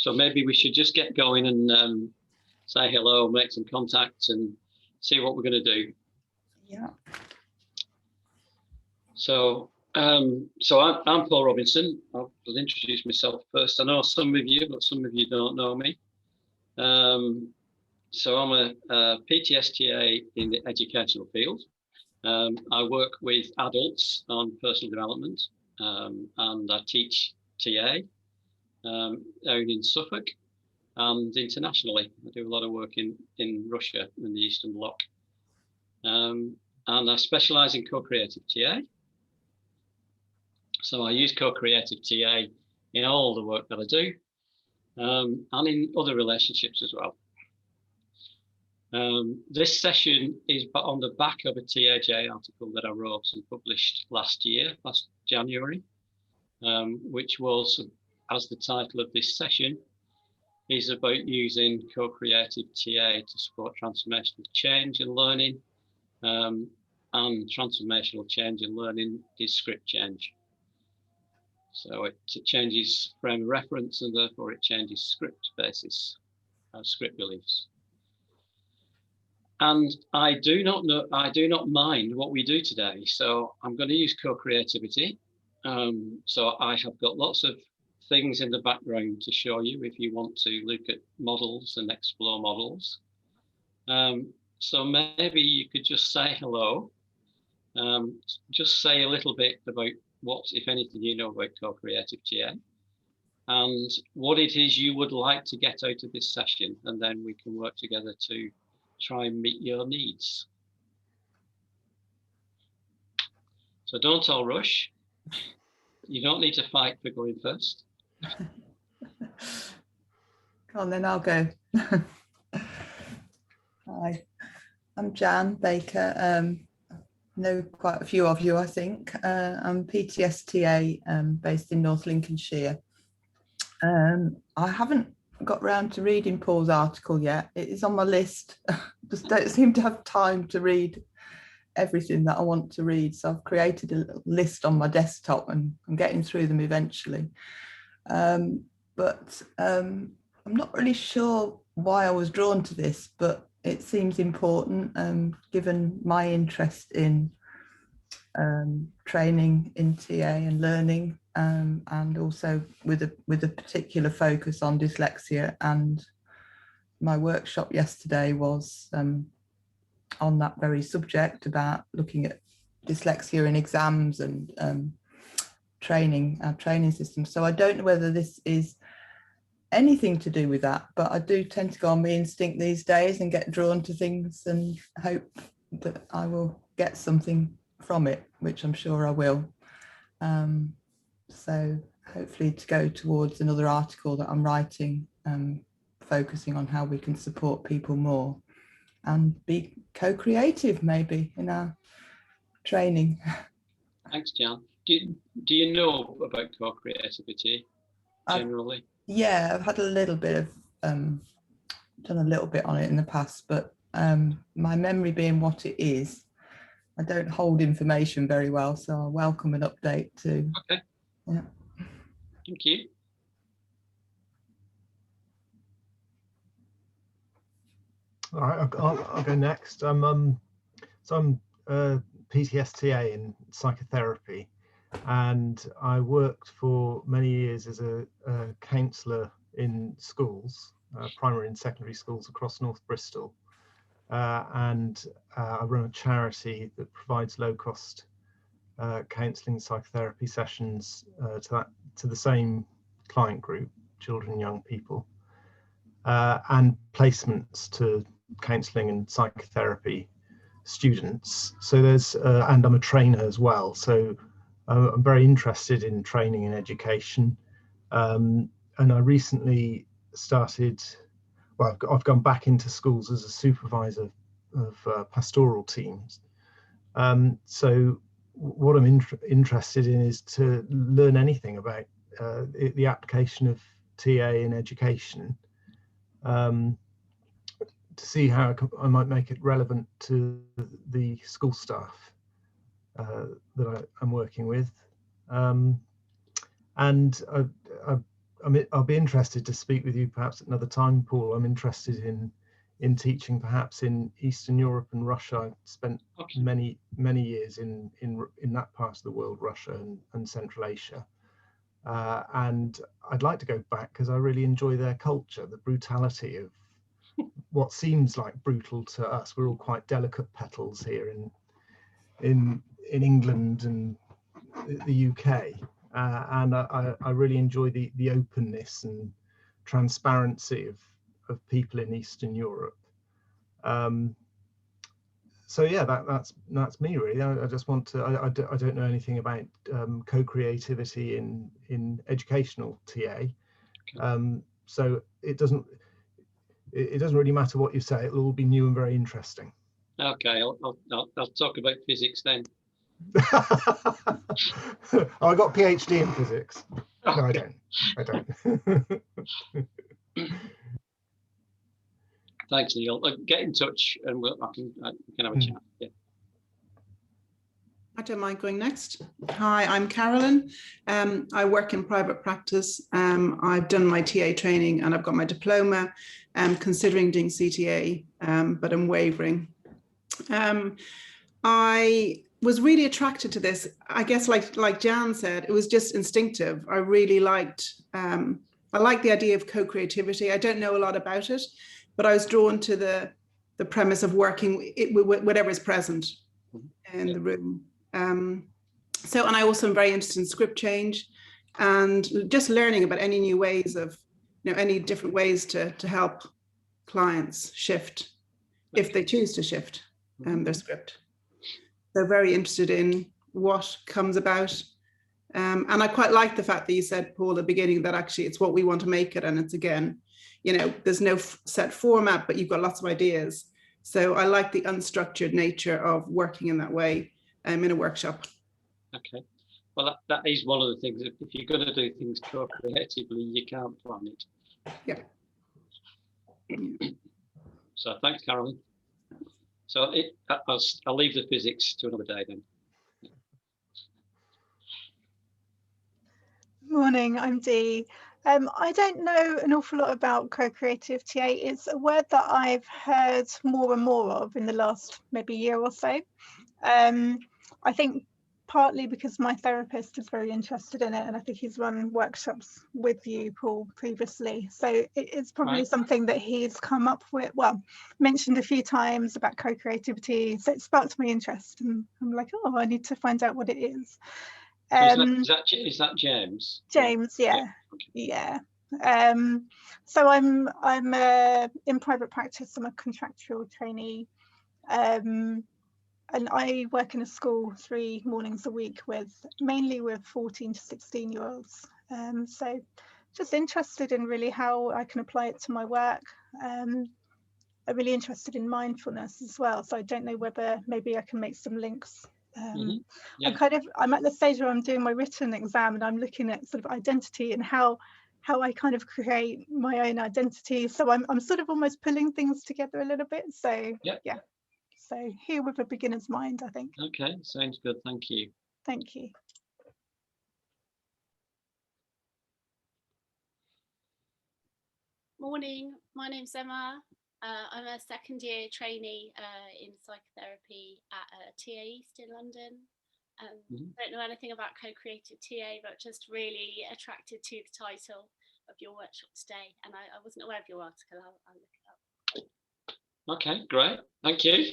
So maybe we should just get going and say hello, make some contacts, and see what we're going to do. Yeah. So, I'm Paul Robinson. I'll introduce myself first. I know some of you, but some of you don't know me. So I'm a PTSTA in the educational field. I work with adults on personal development, and I teach TA out in Suffolk and internationally. I do a lot of work in Russia in the Eastern Bloc. And I specialize in co-creative TA. So I use co-creative TA in all the work that I do, and in other relationships as well. This session is on the back of a TAJ article that I wrote and published last January, which was, as the title of this session, is about using co-creative TA to support transformational change and learning, and transformational change and learning is script change. So it changes frame of reference, and therefore it changes script basis, script beliefs. And I do not mind what we do today. So I'm going to use co-creativity. So I have got lots of things in the background to show you if you want to look at models and explore models. So maybe you could just say hello. Just say a little bit about what, if anything, you know about co-creative TA, and what it is you would like to get out of this session, and then we can work together to try and meet your needs. So don't all rush. You don't need to fight for going first. Come on, then I'll go. Hi, I'm Jan Baker. Know quite a few of you, I think. I'm PTSTA based in North Lincolnshire. I haven't got round to reading Paul's article yet. It is on my list. Just don't seem to have time to read everything that I want to read. So I've created a little list on my desktop and I'm getting through them eventually. But I'm not really sure why I was drawn to this, but it seems important, given my interest in training in TA and learning, and also with a particular focus on dyslexia. And my workshop yesterday was on that very subject, about looking at dyslexia in exams and our training system. So I don't know whether this is anything to do with that, but I do tend to go on my instinct these days and get drawn to things and hope that I will get something from it, which I'm sure I will. So hopefully to go towards another article that I'm writing, focusing on how we can support people more and be co-creative maybe in our training. Thanks, Jan. Do you know about co-creativity generally? Yeah, I've had a little bit of done a little bit on it in the past, but my memory being what it is, I don't hold information very well, so I welcome an update too. Okay. Yeah. Thank you. All right, I'll go next. So I'm PTSTA in psychotherapy, and I worked for many years as a counsellor in schools, primary and secondary schools across North Bristol. And I run a charity that provides low-cost counselling psychotherapy sessions to the same client group, children and young people, and placements to counselling and psychotherapy students. So there's and I'm a trainer as well, so I'm very interested in training and education, and I recently started, well, I've gone back into schools as a supervisor of pastoral teams. So what I'm interested in is to learn anything about the application of TA in education, to see how I might make it relevant to the school staff that I'm working with. And I'll be interested to speak with you perhaps at another time, Paul. I'm interested in teaching perhaps in Eastern Europe and Russia. I spent Okay. many years in that part of the world, Russia and Central Asia. And I'd like to go back because I really enjoy their culture, the brutality of what seems like brutal to us. We're all quite delicate petals here in England and the UK, and I really enjoy the openness and transparency of people in Eastern Europe. So yeah, that's me really. I just want to. I don't know anything about co-creativity in educational TA, so it doesn't really matter what you say. It'll all be new and very interesting. Okay, I'll talk about physics then. Oh, I got PhD in physics. No, I don't. Thanks, Neil. Get in touch and we can have a chat. Yeah. I don't mind going next. Hi, I'm Carolyn. I work in private practice. I've done my TA training and I've got my diploma. I'm considering doing CTA, but I'm wavering. I was really attracted to this. I guess like Jan said, it was just instinctive. I really liked, I like the idea of co-creativity. I don't know a lot about it, but I was drawn to the premise of working with whatever is present in the room. And I also am very interested in script change and just learning about any new ways of, any different ways to help clients shift if they choose to shift their script. They're very interested in what comes about. And I quite like the fact that you said, Paul, at the beginning, that actually it's what we want to make it. And it's again, there's no set format, but you've got lots of ideas. So I like the unstructured nature of working in that way in a workshop. Okay. Well, that is one of the things. If you're going to do things co-creatively, you can't plan it. Yeah. So thanks, Carolyn. So I'll leave the physics to another day then. Morning, I'm Dee. I don't know an awful lot about co-creative TA. It's a word that I've heard more and more of in the last maybe year or so. I think partly because my therapist is very interested in it, and I think he's run workshops with you, Paul, previously. So it's probably something that he's come up with, mentioned a few times about co-creativity. So it sparked my interest, and I'm like, oh, I need to find out what it is. Is that James? James, yeah. Yeah. So I'm in private practice. I'm a contractual trainee. And I work in a school 3 mornings a week mainly with 14 to 16-year-olds. So just interested in really how I can apply it to my work. I'm really interested in mindfulness as well. So I don't know whether maybe I can make some links. Yeah. I'm at the stage where I'm doing my written exam and I'm looking at sort of identity and how I kind of create my own identity. So I'm sort of almost pulling things together a little bit. So yeah. So here with a beginner's mind, I think. Okay, sounds good. Thank you. Thank you. Morning, my name's Emma. I'm a second year trainee in psychotherapy at TA East in London. Don't know anything about co-creative TA, but just really attracted to the title of your workshop today. And I wasn't aware of your article. I'll look it up. Okay, great. Thank you.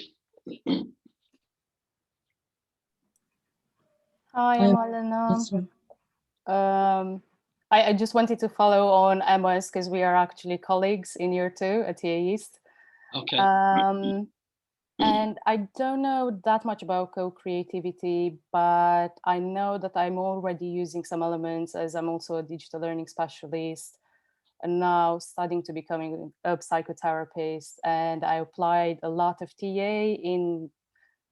Hi, I'm Alena. I just wanted to follow on Emma's because we are actually colleagues in year 2 at TA East. Okay. And I don't know that much about co-creativity, but I know that I'm already using some elements as I'm also a digital learning specialist and now studying to becoming a psychotherapist. And I applied a lot of TA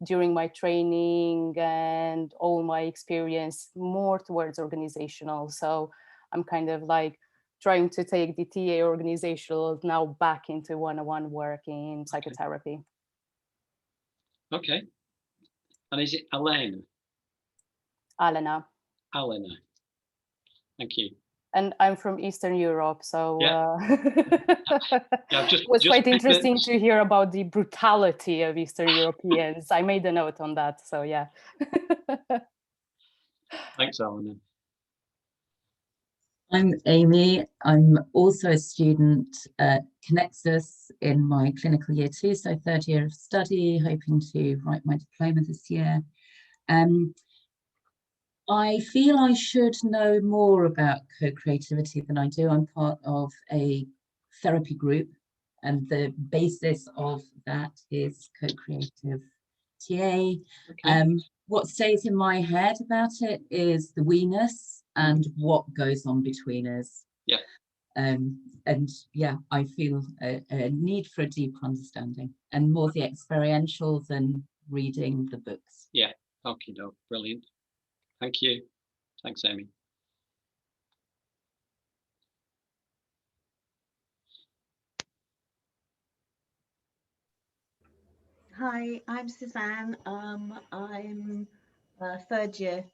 during my training and all my experience more towards organizational. So I'm kind of like trying to take the TA organizational now back into one-on-one work in psychotherapy. Okay. And is it Alena? Alena. Alena. Thank you. And I'm from Eastern Europe, so Yeah. it was quite interesting to hear about the brutality of Eastern Europeans. I made a note on that, so yeah. Thanks, Alan. I'm Amy. I'm also a student at Connexus in my clinical year 2, so third year of study, hoping to write my diploma this year. I feel I should know more about co-creativity than I do. I'm part of a therapy group, and the basis of that is co-creative TA. Okay. What stays in my head about it is the we-ness and what goes on between us. Yeah. And yeah, I feel a need for a deep understanding and more the experiential than reading the books. Yeah. Okay, no, brilliant. Thank you. Thanks, Amy. Hi, I'm Suzanne. I'm a third year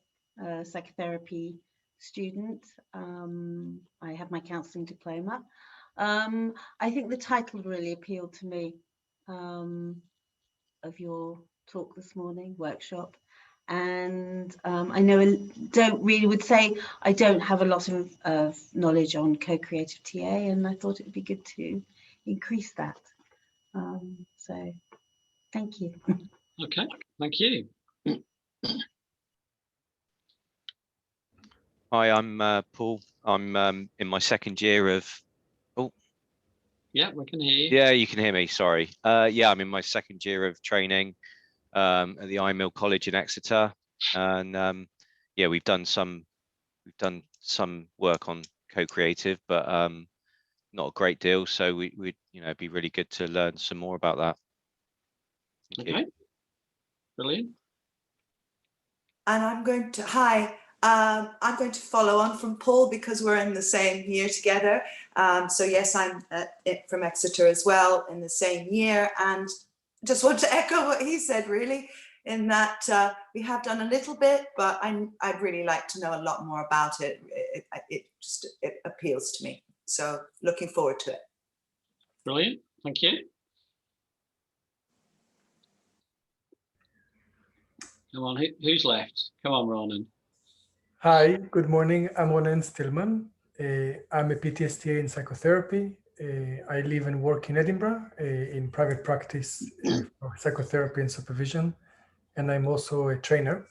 psychotherapy student. I have my counselling diploma. I think the title really appealed to me of your talk this morning, workshop. And I know I would say I don't have a lot of knowledge on co-creative TA, and I thought it would be good to increase that. So thank you. Okay, thank you. Hi, I'm Paul. I'm in my second year of. Oh, yeah, we can hear you. Yeah, you can hear me. Sorry. Yeah, I'm in my second year of training at the IMIL College in Exeter, and yeah, we've done some work on co-creative, but not a great deal. So we it'd be really good to learn some more about that. Thank you. Brilliant. And I'm going to, I'm going to follow on from Paul because we're in the same year together. So yes, I'm from Exeter as well in the same year. And just want to echo what he said really, in that we have done a little bit, but I'd really like to know a lot more about it. It appeals to me. So looking forward to it. Brilliant, thank you. Come on, who's left? Come on, Ronan. Hi, good morning. I'm Ronan Stillman. I'm a PTSD in psychotherapy. I live and work in Edinburgh in private practice for psychotherapy and supervision. And I'm also a trainer.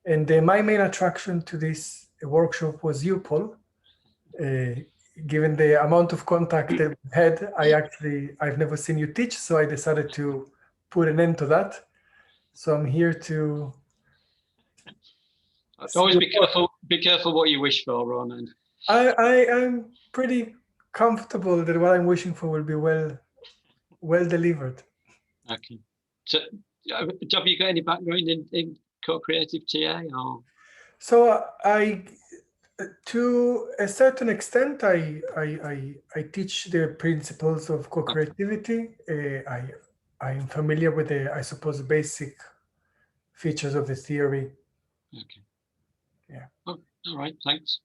And my main attraction to this workshop was you, Paul. Given the amount of contact that we've had, I've never seen you teach, so I decided to put an end to that. So I'm here to. Always be careful what you wish for, Ronan. I'm pretty comfortable that what I'm wishing for will be well delivered. Okay. So, have you got any background in co-creative TA or? So to a certain extent, I teach the principles of co-creativity. I am familiar with I suppose, basic features of the theory. Okay. Yeah. Oh, all right. Thanks.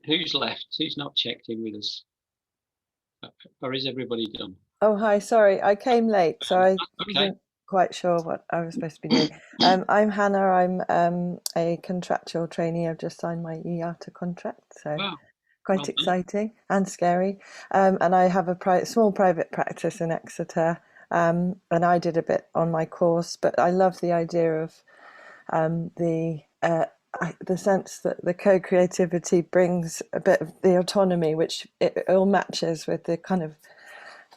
Who's left? Who's not checked in with us? Or is everybody done? Oh, hi. Sorry, I came late, so I wasn't quite sure what I was supposed to be doing. I'm Hannah. I'm a contractual trainee. I've just signed my IATA contract, so quite exciting and scary. And I have a small private practice in Exeter, and I did a bit on my course, but I love the idea of the sense that the co-creativity brings a bit of the autonomy, which it all matches with the kind of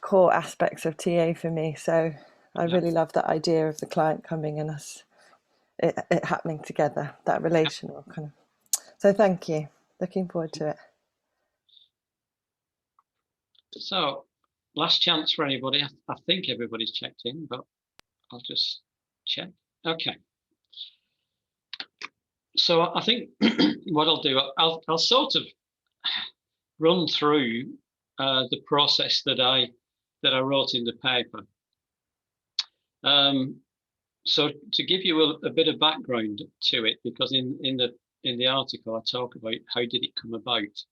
core aspects of TA for me. So I really love that idea of the client coming and it happening together, that relational kind of. So thank you. Looking forward to it. So last chance for anybody. I think everybody's checked in, but I'll just check. Okay. So I think what I'll do, I'll sort of run through the process that I wrote in the paper. So to give you a bit of background to it, because in in the article, I talk about how did it come about.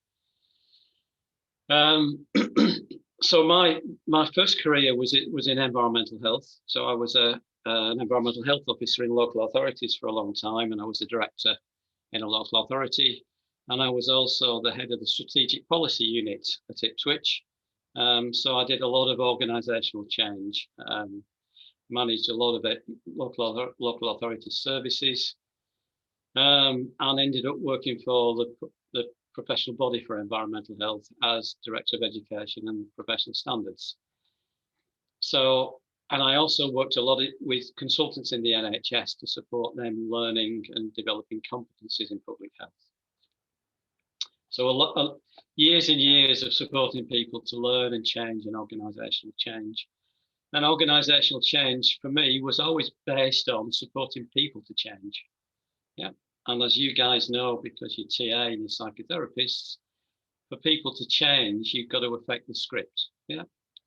So my first career was in environmental health. So I was an environmental health officer in local authorities for a long time, and I was a director in a local authority, and I was also the head of the strategic policy unit at Ipswich. So I did a lot of organisational change, managed a lot of it, local authority services, and ended up working for the professional body for environmental health as Director of Education and Professional Standards. So, and I also worked a lot with consultants in the NHS to support them learning and developing competencies in public health. So a lot, years and years of supporting people to learn and change and organisational change. And organisational change for me was always based on supporting people to change. Yeah. And as you guys know, because you're TA and you're psychotherapists, for people to change, you've got to affect the script. Yeah,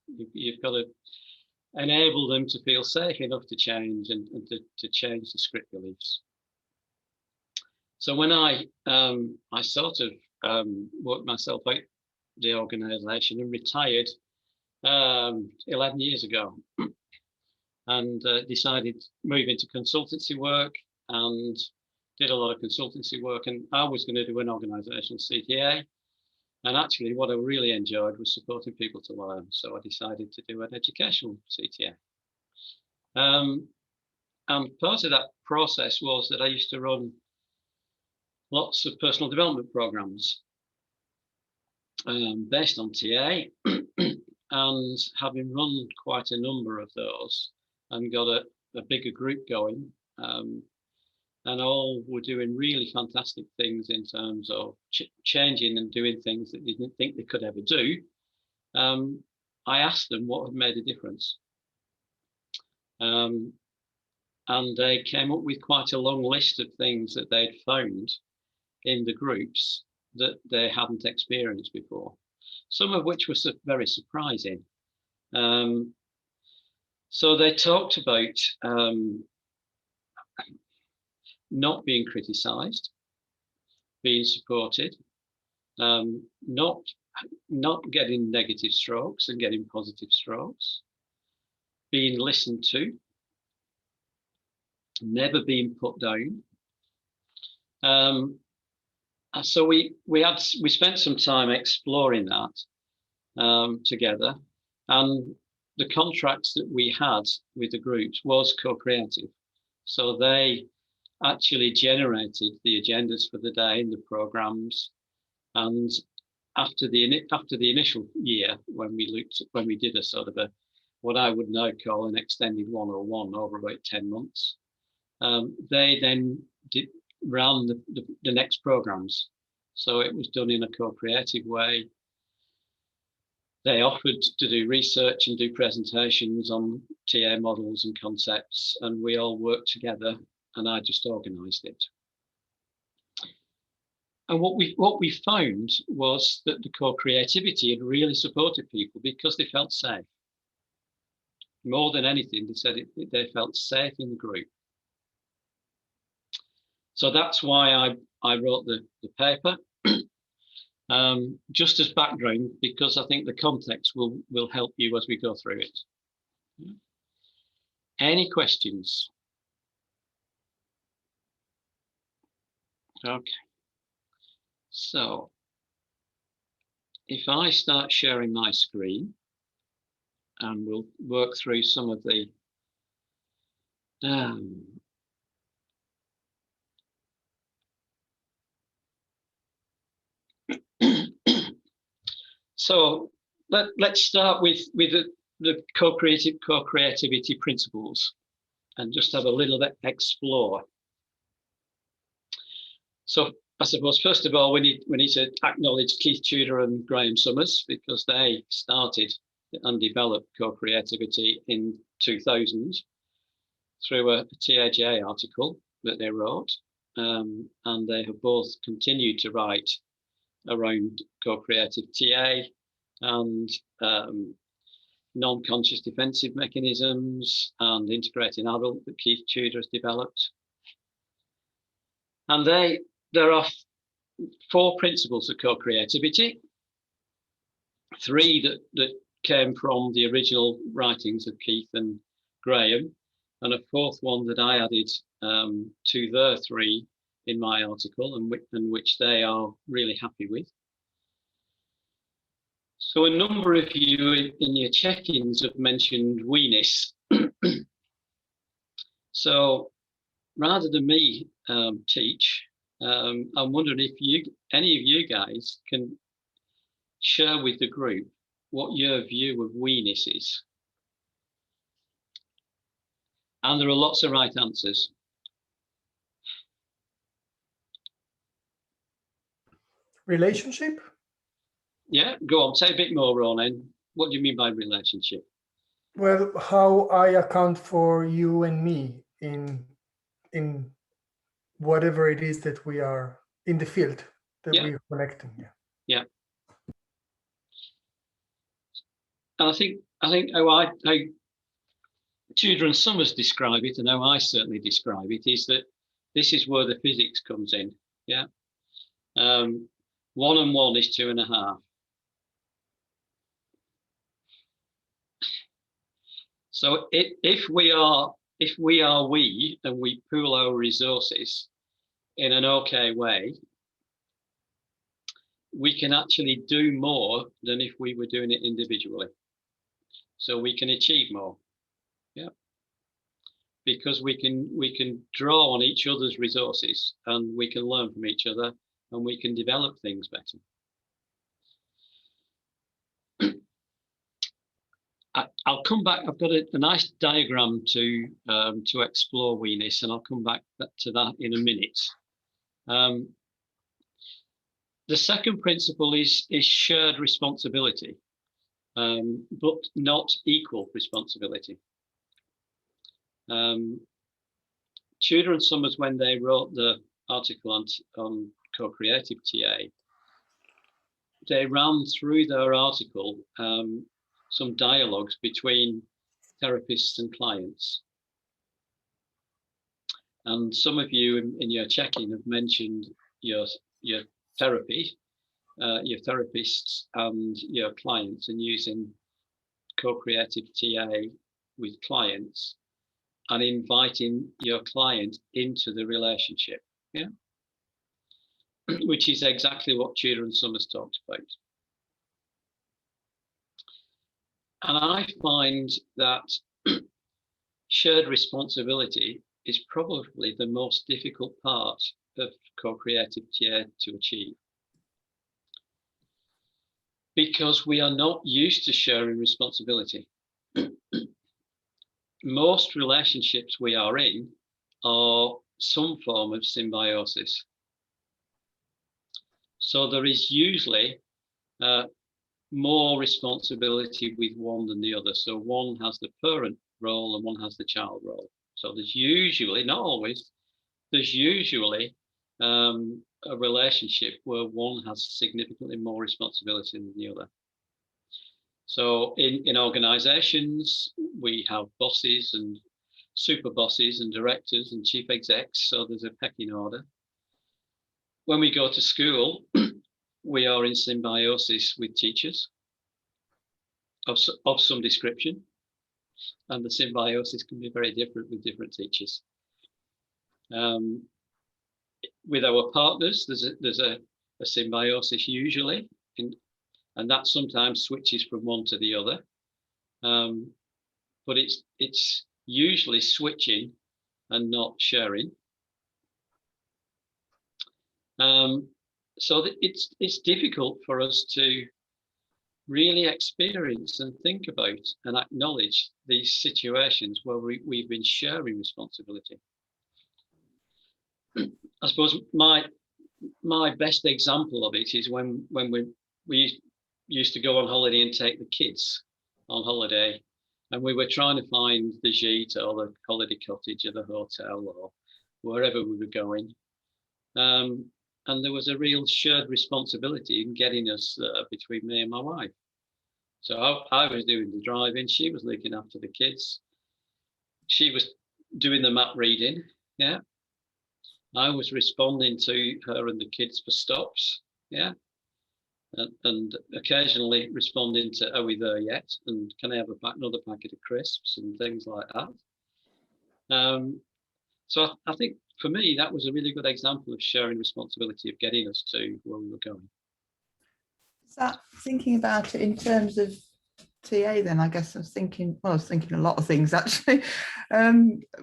you've got to enable them to feel safe enough to change and to change the script beliefs. So when I sort of worked myself out the organisation and retired 11 years ago, and decided to move into consultancy work, and did a lot of consultancy work, and I was going to do an organisational CTA. And actually what I really enjoyed was supporting people to learn. So I decided to do an educational CTA. And part of that process was that I used to run lots of personal development programs based on TA. And having run quite a number of those and got a bigger group going, and all were doing really fantastic things in terms of changing and doing things that they didn't think they could ever do. I asked them what had made a difference. And they came up with quite a long list of things that they'd found in the groups that they hadn't experienced before, some of which were very surprising. So they talked about not being criticised, being supported, not getting negative strokes and getting positive strokes, being listened to, never being put down. So we spent some time exploring that together, and the contracts that we had with the groups was co-creative. So they actually generated the agendas for the day and the programs. And after the initial year, when we did a sort of what I would now call an extended 101 over about 10 months, they then ran the next programs. So it was done in a co-creative way. They offered to do research and do presentations on TA models and concepts, and we all worked together, and I just organised it. And what we found was that the co-creativity had really supported people because they felt safe. More than anything, they said they felt safe in the group. So that's why I wrote the paper. Just as background, because I think the context will help you as we go through it. Any questions? Okay. So if I start sharing my screen, and we'll work through some of the so let's start with the co-creativity principles and just have a little bit explore. So I suppose first of all we need to acknowledge Keith Tudor and Graham Summers, because they started and developed co-creativity in 2000 through a TAJ article that they wrote, and they have both continued to write around co-creative TA and non-conscious defensive mechanisms and integrating adult that Keith Tudor has developed. And there are 4 principles of co-creativity, 3 that came from the original writings of Keith and Graham, and a 4th one that I added to their 3 in my article, and which they are really happy with. So a number of you in your check-ins have mentioned we-ness. So rather than me teach, I'm wondering if any of you guys can share with the group what your view of we-ness is. And there are lots of right answers. Relationship? Yeah, go on, say a bit more, Ronan. What do you mean by relationship? Well, how I account for you and me in whatever it is that we are in the field that we're connecting. Yeah. And I think how Tudor and Summers describe it, and how I certainly describe it, is that this is where the physics comes in. Yeah. 1 and 1 is 2.5. So if we are we and we pool our resources in an okay way, we can actually do more than if we were doing it individually. So we can achieve more. Yeah. Because we can draw on each other's resources, and we can learn from each other, and we can develop things better. I'll come back. I've got a nice diagram to explore we-ness, and I'll come back to that in a minute. The second principle is shared responsibility, but not equal responsibility. Tudor and Summers, when they wrote the article on co-creative TA, they ran through their article some dialogues between therapists and clients. And some of you in your check-in have mentioned your therapy, your therapists and your clients, and using co-creative TA with clients and inviting your client into the relationship, yeah, which is exactly what Tudor and Summers talked about. And I find that shared responsibility is probably the most difficult part of co-creative TA to achieve, because we are not used to sharing responsibility. Most relationships we are in are some form of symbiosis. So there is usually more responsibility with one than the other. So one has the parent role and one has the child role. So there's usually, not always, there's usually a relationship where one has significantly more responsibility than the other. So in organizations, we have bosses and super bosses and directors and chief execs. So there's a pecking order. When we go to school, we are in symbiosis with teachers of some description. And the symbiosis can be very different with different teachers. With our partners, there's a symbiosis usually, and that sometimes switches from one to the other. But it's usually switching and not sharing. So it's difficult for us to really experience and think about and acknowledge these situations where we've been sharing responsibility. I suppose my best example of it is when we used to go on holiday and take the kids on holiday, and we were trying to find the gîte or the holiday cottage or the hotel or wherever we were going. And there was a real shared responsibility in getting us between me and my wife. So I was doing the driving, she was looking after the kids. She was doing the map reading, yeah. I was responding to her and the kids for stops, yeah, and occasionally responding to, "Are we there yet?" and "Can I have another packet of crisps?" and things like that. So I think for me that was a really good example of sharing responsibility of getting us to where we were going. Is that thinking about it in terms of TA then? I guess I was thinking a lot of things actually.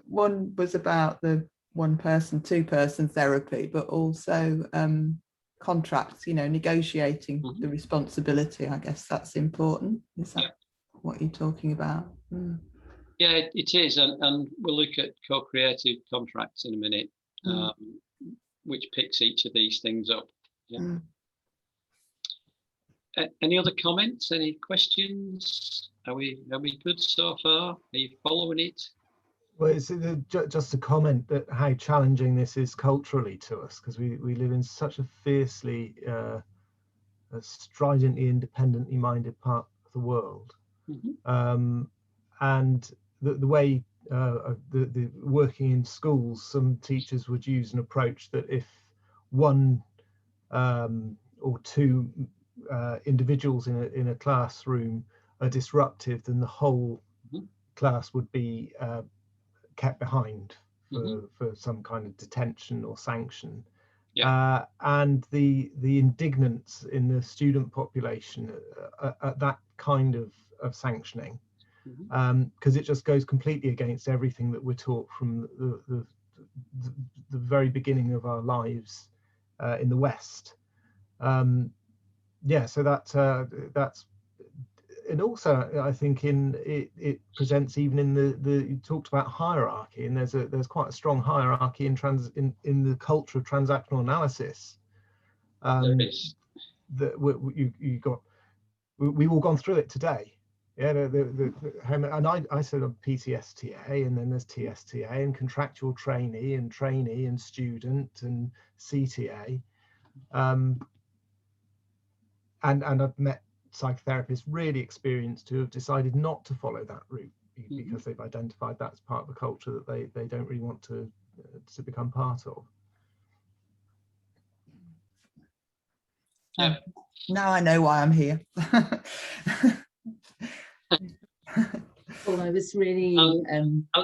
One was about the one-person, two-person therapy, but also contracts, negotiating the responsibility. I guess that's important. Is that what you're talking about? Mm. Yeah, it is, and we'll look at co-creative contracts in a minute, which picks each of these things up. Yeah. Any other comments? Any questions? Are we good so far? Are you following it? Well, it's just a comment that how challenging this is culturally to us, because we live in such a fiercely, stridently, independently minded part of the world, and the way the working in schools, some teachers would use an approach that if one or two individuals in a classroom are disruptive, then the whole class would be kept behind for some kind of detention or sanction. And the indignance in the student population at that kind of sanctioning, because it just goes completely against everything that we're taught from the very beginning of our lives in the West. Yeah, so that's and also I think it presents even in the you talked about hierarchy, and there's quite a strong hierarchy in the culture of transactional analysis. There is. That we've all gone through it today. Yeah, and I said of PTSTA, and then there's TSTA and contractual trainee and student and CTA. And I've met psychotherapists really experienced who have decided not to follow that route because they've identified that's part of the culture that they don't really want to become part of. Yeah. Now I know why I'm here. Well, I was really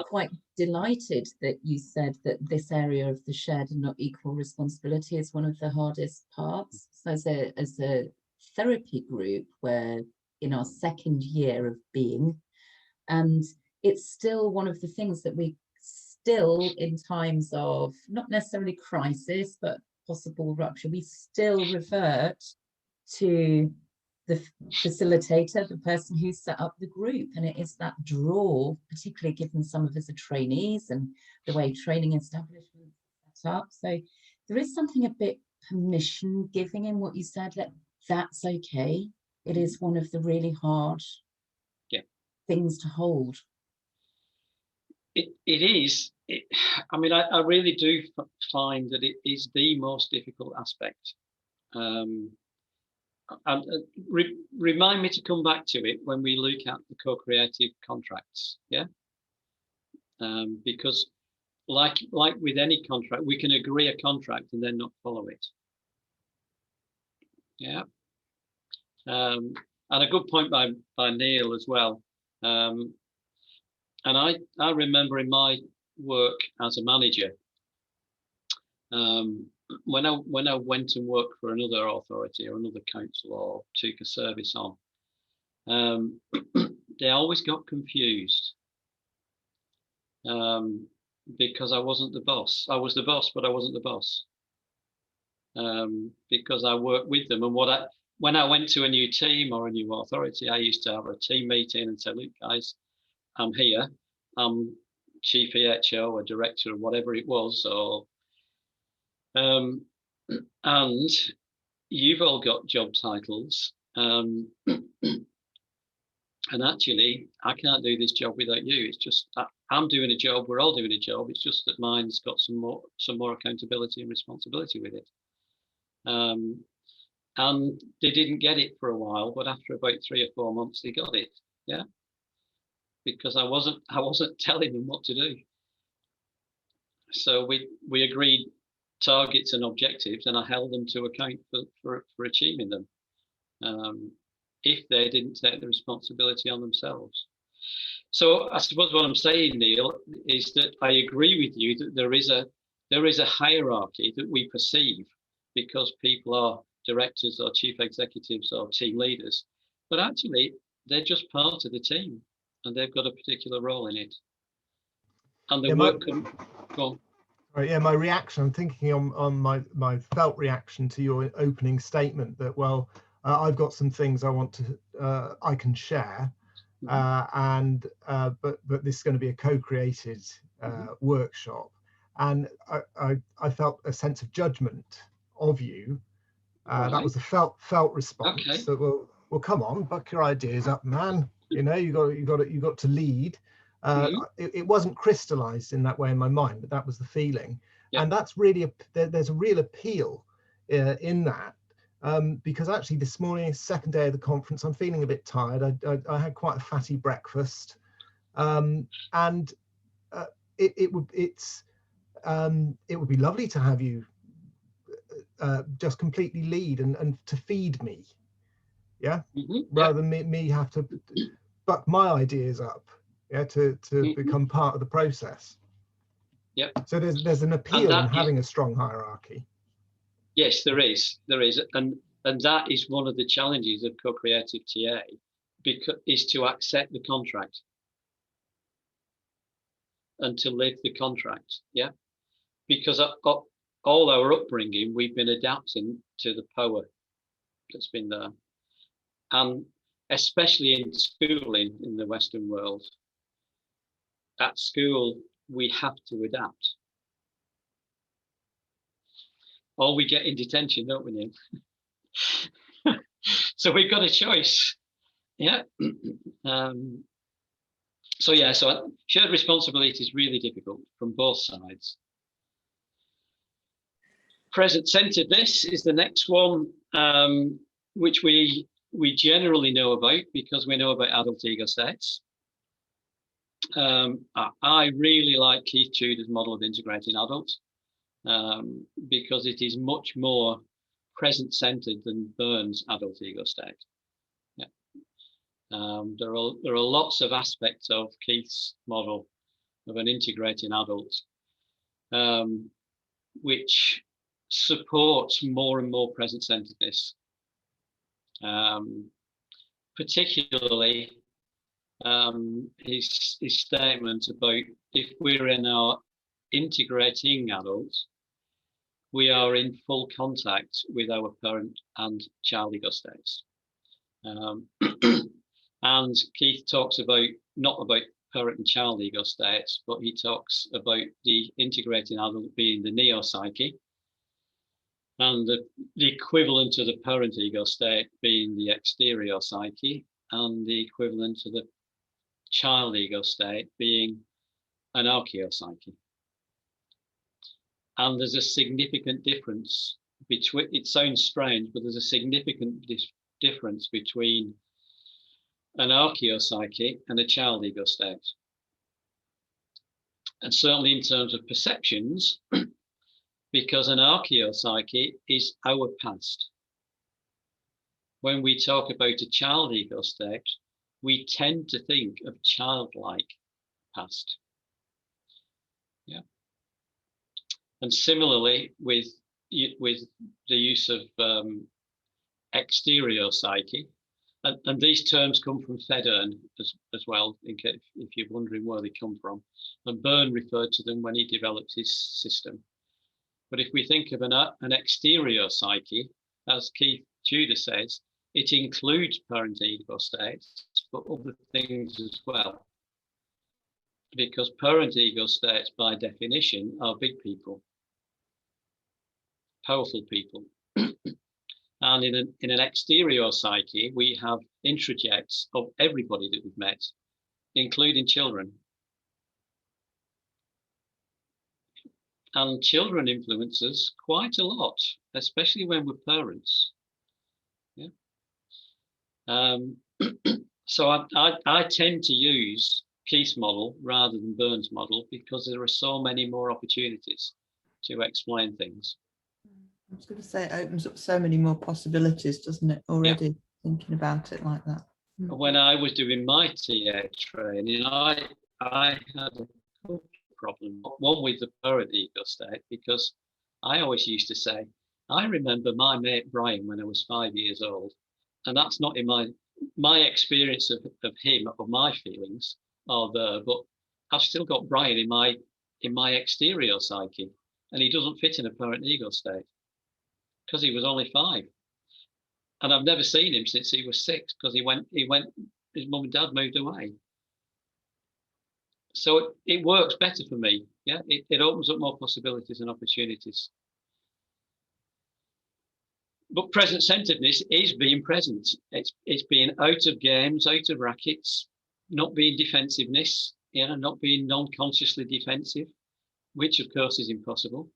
quite delighted that you said that this area of the shared and not equal responsibility is one of the hardest parts. So as a therapy group, we're in our second year of being, and it's still one of the things that we still, in times of not necessarily crisis but possible rupture, we still revert to the facilitator, the person who set up the group, and it is that draw, particularly given some of us are trainees and the way training establishments are set up. So there is something a bit permission giving in what you said, that that's okay. It is one of the really hard things to hold. It is. I mean, I really do find that it is the most difficult aspect. And remind me to come back to it when we look at the co-creative contracts, because like with any contract, we can agree a contract and then not follow it. And a good point by Neil as well. And I remember in my work as a manager, when I went and worked for another authority or another council or took a service on, they always got confused because I wasn't the boss. I was the boss, but I wasn't the boss, because I worked with them. And when I went to a new team or a new authority, I used to have a team meeting and say, "Look, guys, I'm here. I'm chief EHO or director or whatever it was, or and you've all got job titles, and actually I can't do this job without you. It's just I'm doing a job, we're all doing a job, it's just that mine's got some more accountability and responsibility with it." And they didn't get it for a while, but after about 3 or 4 months they got it, because I wasn't telling them what to do. So we agreed targets and objectives, and I held them to account for achieving them, if they didn't take the responsibility on themselves. So I suppose what I'm saying, Neil, is that I agree with you that there is a hierarchy that we perceive because people are directors or chief executives or team leaders, but actually they're just part of the team and they've got a particular role in it. And the work can go on. Right, yeah, my reaction, I'm thinking on my felt reaction to your opening statement that, well, I've got some things I want to, I can share, but this is going to be a co-created workshop. And I felt a sense of judgment of you. That was a felt response. Okay. So, well, come on, buck your ideas up, man. You know, you got to lead. It wasn't crystallized in that way in my mind, but that was the feeling. Yeah. And that's really there's a real appeal in that, because actually this morning, second day of the conference, I'm feeling a bit tired. I had quite a fatty breakfast, and it would be lovely to have you just completely lead and to feed me, yeah, rather than me have to buck my ideas up. Yeah, to become part of the process. Yep. So there's an appeal in having a strong hierarchy. Yes, there is, and that is one of the challenges of co-creative TA, is to accept the contract and to live the contract. Yeah, because all our upbringing, we've been adapting to the power that's been there, and especially in schooling in the Western world. At school, we have to adapt. Or we get in detention, don't we, Neil? So we've got a choice. Yeah. So shared responsibility is really difficult from both sides. Present-centeredness is the next one, which we generally know about because we know about adult ego states. I really like Keith Tudor's model of integrating adults because it is much more present-centered than Burns' adult ego state. Yeah. There are lots of aspects of Keith's model of an integrating adult which supports more and more present-centeredness, particularly his statement about if we're in our integrating adults, we are in full contact with our parent and child ego states. And Keith talks about, not about parent and child ego states, but he talks about the integrating adult being the neo-psyche, and the equivalent to the parent ego state being the exterior psyche, and the equivalent to the child ego state being an archaeopsyche. And there's a significant difference between, it sounds strange, but there's a significant difference between an archaeopsyche and a child ego state. And certainly in terms of perceptions, because an archaeopsyche is our past. When we talk about a child ego state, we tend to think of childlike past. Yeah. And similarly with the use of exterior psyche, and these terms come from Federn as well, in case if you're wondering where they come from. And Byrne referred to them when he developed his system. But if we think of an exterior psyche, as Keith Tudor says, it includes parent ego states, but other things as well. Because parent ego states, by definition, are big people, powerful people. And in an exterior psyche, we have introjects of everybody that we've met, including children. And children influence us quite a lot, especially when we're parents. Yeah. So I tend to use Keith's model rather than Byrne's model because there are so many more opportunities to explain things. I was going to say it opens up so many more possibilities, doesn't it, already, thinking about it like that. When I was doing my TA training, I had a problem, one with the parent ego state, because I always used to say, I remember my mate Brian when I was 5 years old, and that's not in my experience of him or my feelings are there, but I've still got Brian in my exterior psyche, and he doesn't fit in a parent ego state because he was only 5. And I've never seen him since he was 6 because he went, his mum and dad moved away. So it works better for me. Yeah, it opens up more possibilities and opportunities. But present-centeredness is being present. It's being out of games, out of rackets, not being defensiveness, not being non-consciously defensive, which of course is impossible.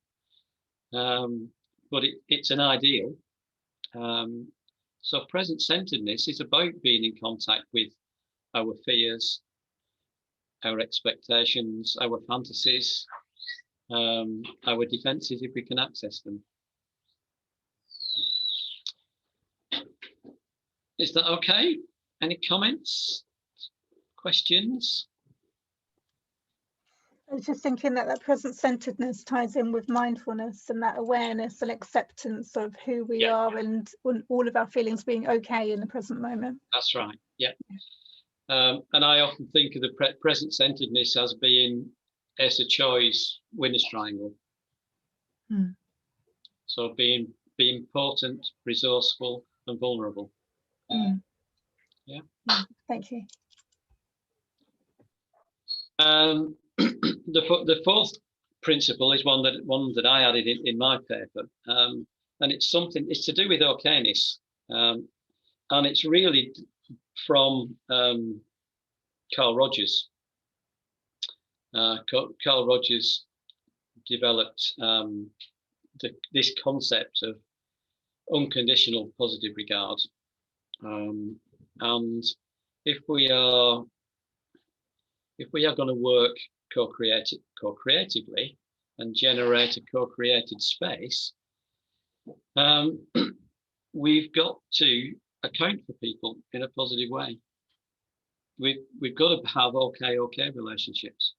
But it's an ideal. So present-centeredness is about being in contact with our fears, our expectations, our fantasies, our defenses if we can access them. Is that okay? Any comments, questions? I was just thinking that present-centeredness ties in with mindfulness and that awareness and acceptance of who we are and all of our feelings being okay in the present moment. That's right, yeah. And I often think of the present-centeredness as being as a choice winner's triangle. So being potent, resourceful and vulnerable. Yeah. Thank you. The fourth principle is one that I added in my paper, and it's to do with okayness, and it's really from Carl Rogers. Carl Rogers developed this concept of unconditional positive regard, and if we are going to work co-creatively and generate a co-created space, we've got to account for people in a positive way. We've got to have okay relationships,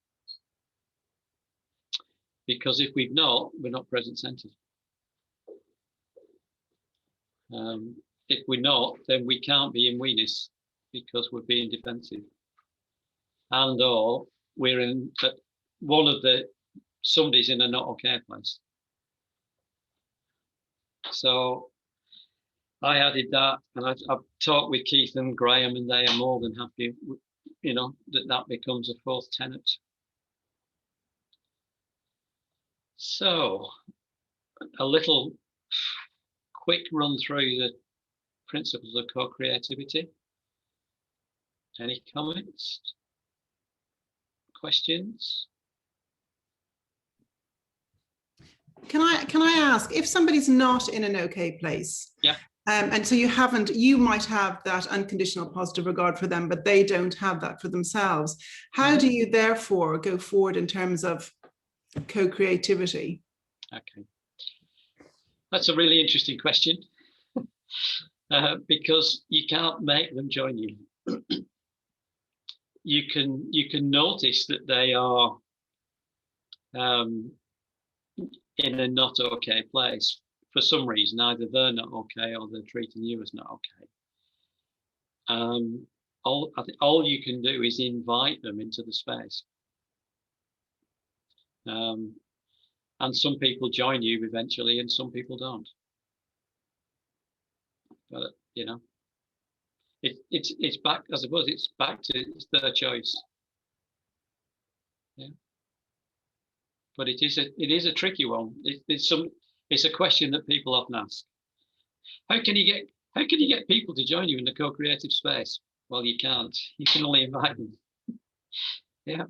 because if we're not present-centered. If we're not, then we can't be in we-ness because we're being defensive, and or we're in somebody's in a not okay place. So I added that, and I've talked with Keith and Graham, and they are more than happy, that becomes a fourth tenet. So a little quick run through the principles of co-creativity. Any comments? Questions? Can I ask, if somebody's not in an okay place, and so you might have that unconditional positive regard for them, but they don't have that for themselves, how do you therefore go forward in terms of co-creativity? Okay, that's a really interesting question, because you can't make them join you. You can notice that they are in a not okay place for some reason. Either they're not okay or they're treating you as not okay. I think all you can do is invite them into the space. And some people join you eventually and some people don't. But it's back, I suppose it's back to their choice. Yeah. But it is a tricky one. It's a question that people often ask. How can you get people to join you in the co-creative space? Well, you can't. You can only invite them. Yeah.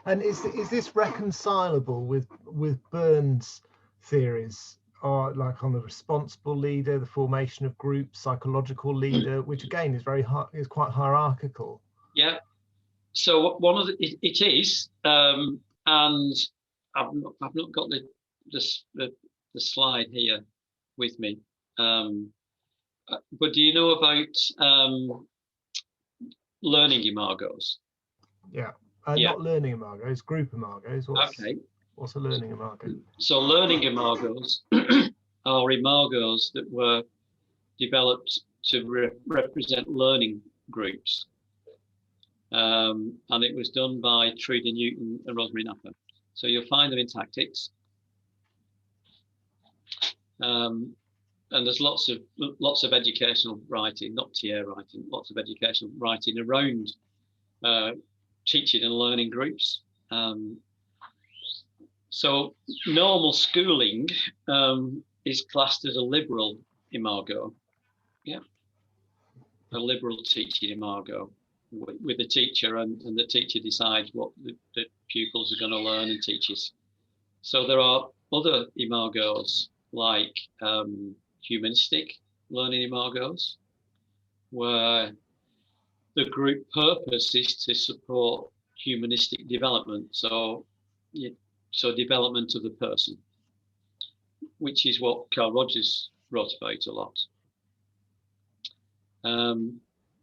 And is this reconcilable with Burns' theories, or like on the responsible leader, the formation of groups, psychological leader, which again is quite hierarchical? Yeah. So one of it is, and I've not got the slide here with me. But do you know about learning imargos? Yeah. Yeah. Not learning imargos, group imargos. What's a learning imargo? So learning imargos are imargos that were developed to represent learning groups. And it was done by Trudy Newton and Rosemary Napper. So you'll find them in tactics. And there's lots of educational writing, not TA writing, lots of educational writing around teaching and learning groups. So normal schooling is classed as a liberal imago, yeah, a liberal teaching imago with the teacher, and the teacher decides what the pupils are going to learn and teaches. So there are other imagos like humanistic learning imagos, where the group purpose is to support humanistic development. So development of the person, which is what Carl Rogers wrote about a lot.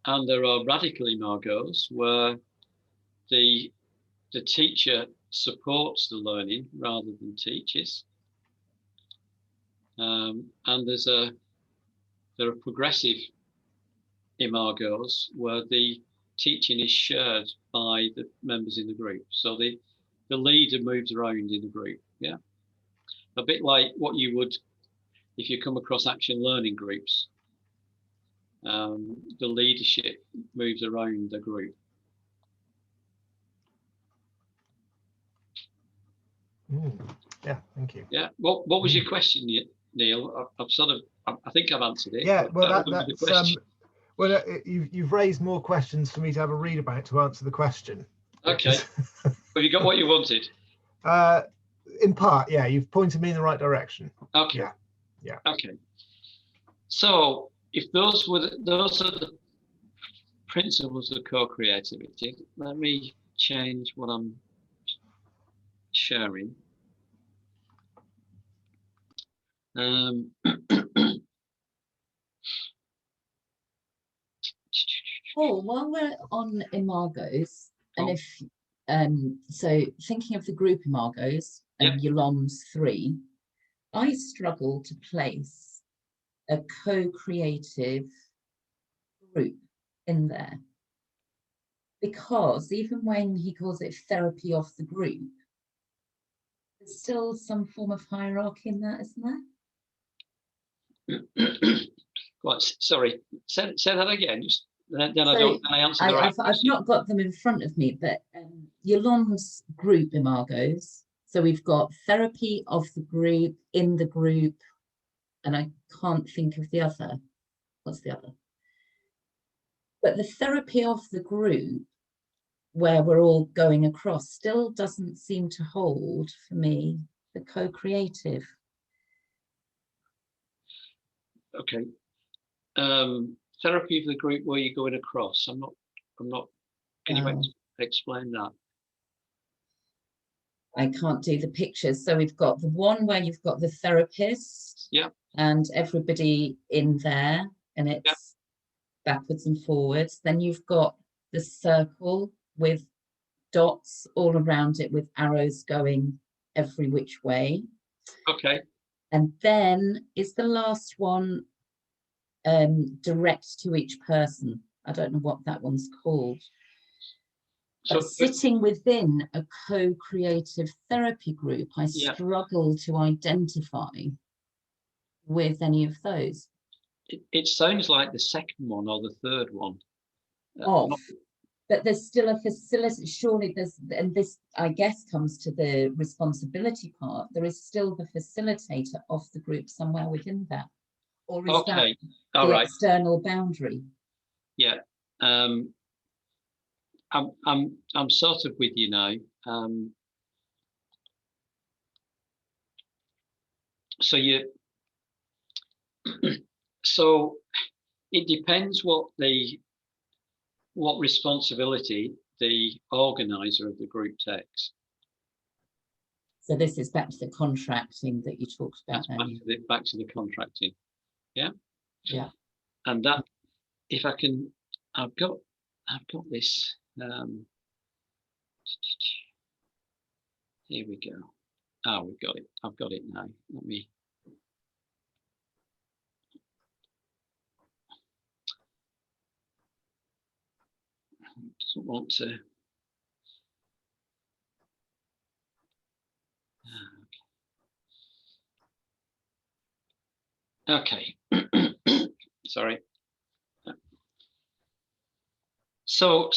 And there are radical imagos where the teacher supports the learning rather than teaches. And there are progressive imagos where the teaching is shared by the members in the group. So the leader moves around in the group, yeah? A bit like what you would if you come across action learning groups. The leadership moves around the group. Yeah, thank you. Yeah, what was your question, Neil? I think I've answered it. Yeah, well, that's well, you've raised more questions for me to have a read about to answer the question. Okay. Have you got what you wanted? In part, yeah. You've pointed me in the right direction. Okay. Yeah. Okay. So if those are the principles of co-creativity, let me change what I'm sharing. Paul, while we're on imargos, and if so thinking of the group imargos and Yalom's 3, I struggle to place a co-creative group in there, because even when he calls it therapy of the group, there's still some form of hierarchy in that, isn't there? What? Sorry, say that again. Just then I answer the right I've not got them in front of me, but Yalom's group imargos. So we've got therapy of the group, in the group, and I can't think of the other. What's the other? But the therapy of the group, where we're all going across, still doesn't seem to hold for me the co-creative. Okay. Therapy of the group where you're going across. I'm not. Can you explain that? I can't do the pictures. So we've got the one where you've got the therapist, and everybody in there, and it's backwards and forwards. Then you've got the circle with dots all around it with arrows going every which way. Okay. And then is the last one direct to each person? I don't know what that one's called. But sitting within a co-creative therapy group, I struggle to identify with any of those. It sounds like the second one or the third one. But there's still a facility. Surely there's, and this I guess comes to the responsibility part. There is still the facilitator of the group somewhere within that, or is that the external boundary? Yeah. I'm sort of with you now. So it depends what responsibility the organizer of the group takes. So this is back to the contracting that you talked about. That's back to the contracting. Yeah. Yeah. And that, if I can, I've got this. Here we go. Oh, we've got it. I've got it now. Let me. Doesn't want to. Okay. Sorry. So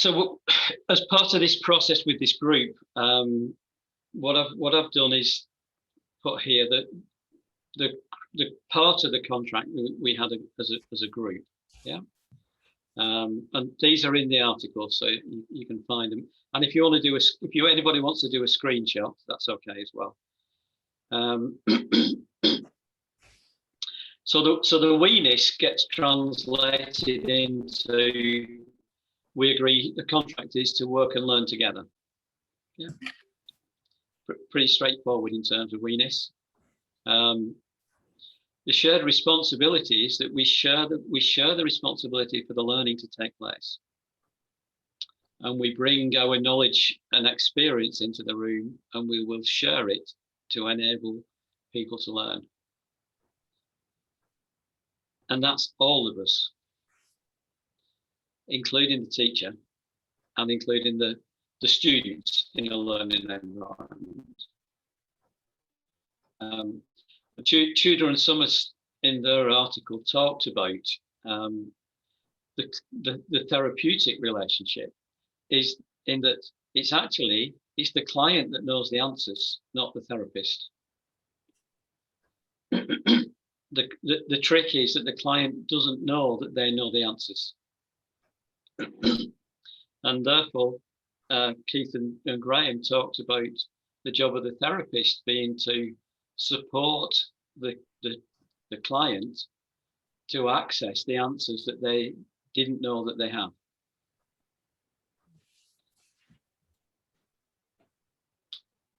as part of this process with this group, what I've done is put here that the part of the contract we had as a group, yeah. And these are in the article, so you can find them. And if you want to do anybody wants to do a screenshot, that's okay as well. So the we-ness gets translated into, we agree the contract is to work and learn together. Yeah, pretty straightforward in terms of we-ness. The shared responsibility is that we share the responsibility for the learning to take place, and we bring our knowledge and experience into the room, and we will share it to enable people to learn. And that's all of us, including the teacher and including the students in a learning environment. Tudor and Summers in their article talked about the therapeutic relationship is in that it's the client that knows the answers, not the therapist. The trick is that the client doesn't know that they know the answers. And therefore, Keith and Graham talked about the job of the therapist being to support the client to access the answers that they didn't know that they have.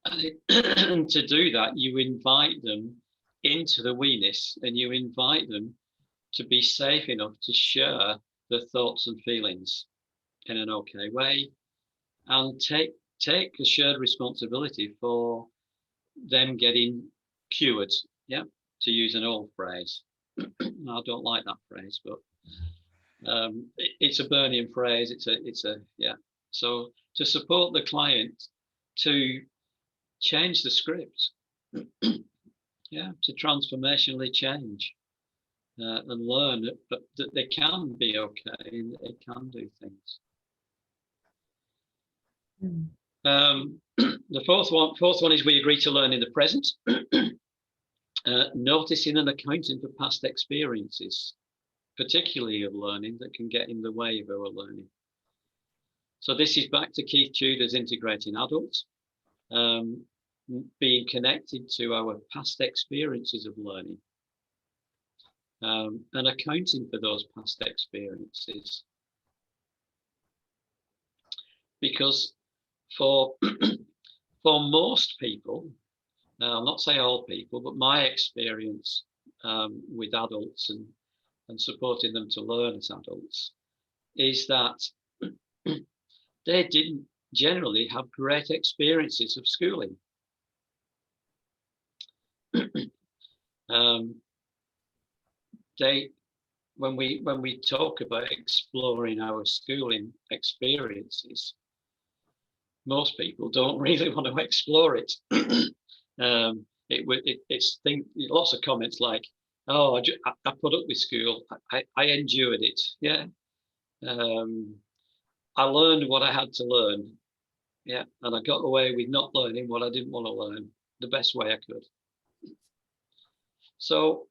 And to do that, you invite them into the we-ness, and you invite them to be safe enough to share their thoughts and feelings in an okay way, and take a shared responsibility for them getting cured. Yeah, to use an old phrase. I don't like that phrase, but it's a Burnian phrase. It's a yeah. So to support the client to change the script, yeah, to transformationally change and learn that they can be okay and they can do things. The fourth one is we agree to learn in the present, noticing and accounting for past experiences, particularly of learning, that can get in the way of our learning. So this is back to Keith Tudor's integrating adults, being connected to our past experiences of learning, and accounting for those past experiences. Because for most people, I'll not say all people, but my experience with adults and supporting them to learn as adults is that they didn't generally have great experiences of schooling. When we talk about exploring our schooling experiences, most people don't really want to explore it. It's lots of comments like, "Oh, I put up with school. I endured it. Yeah, I learned what I had to learn. Yeah, and I got away with not learning what I didn't want to learn the best way I could." So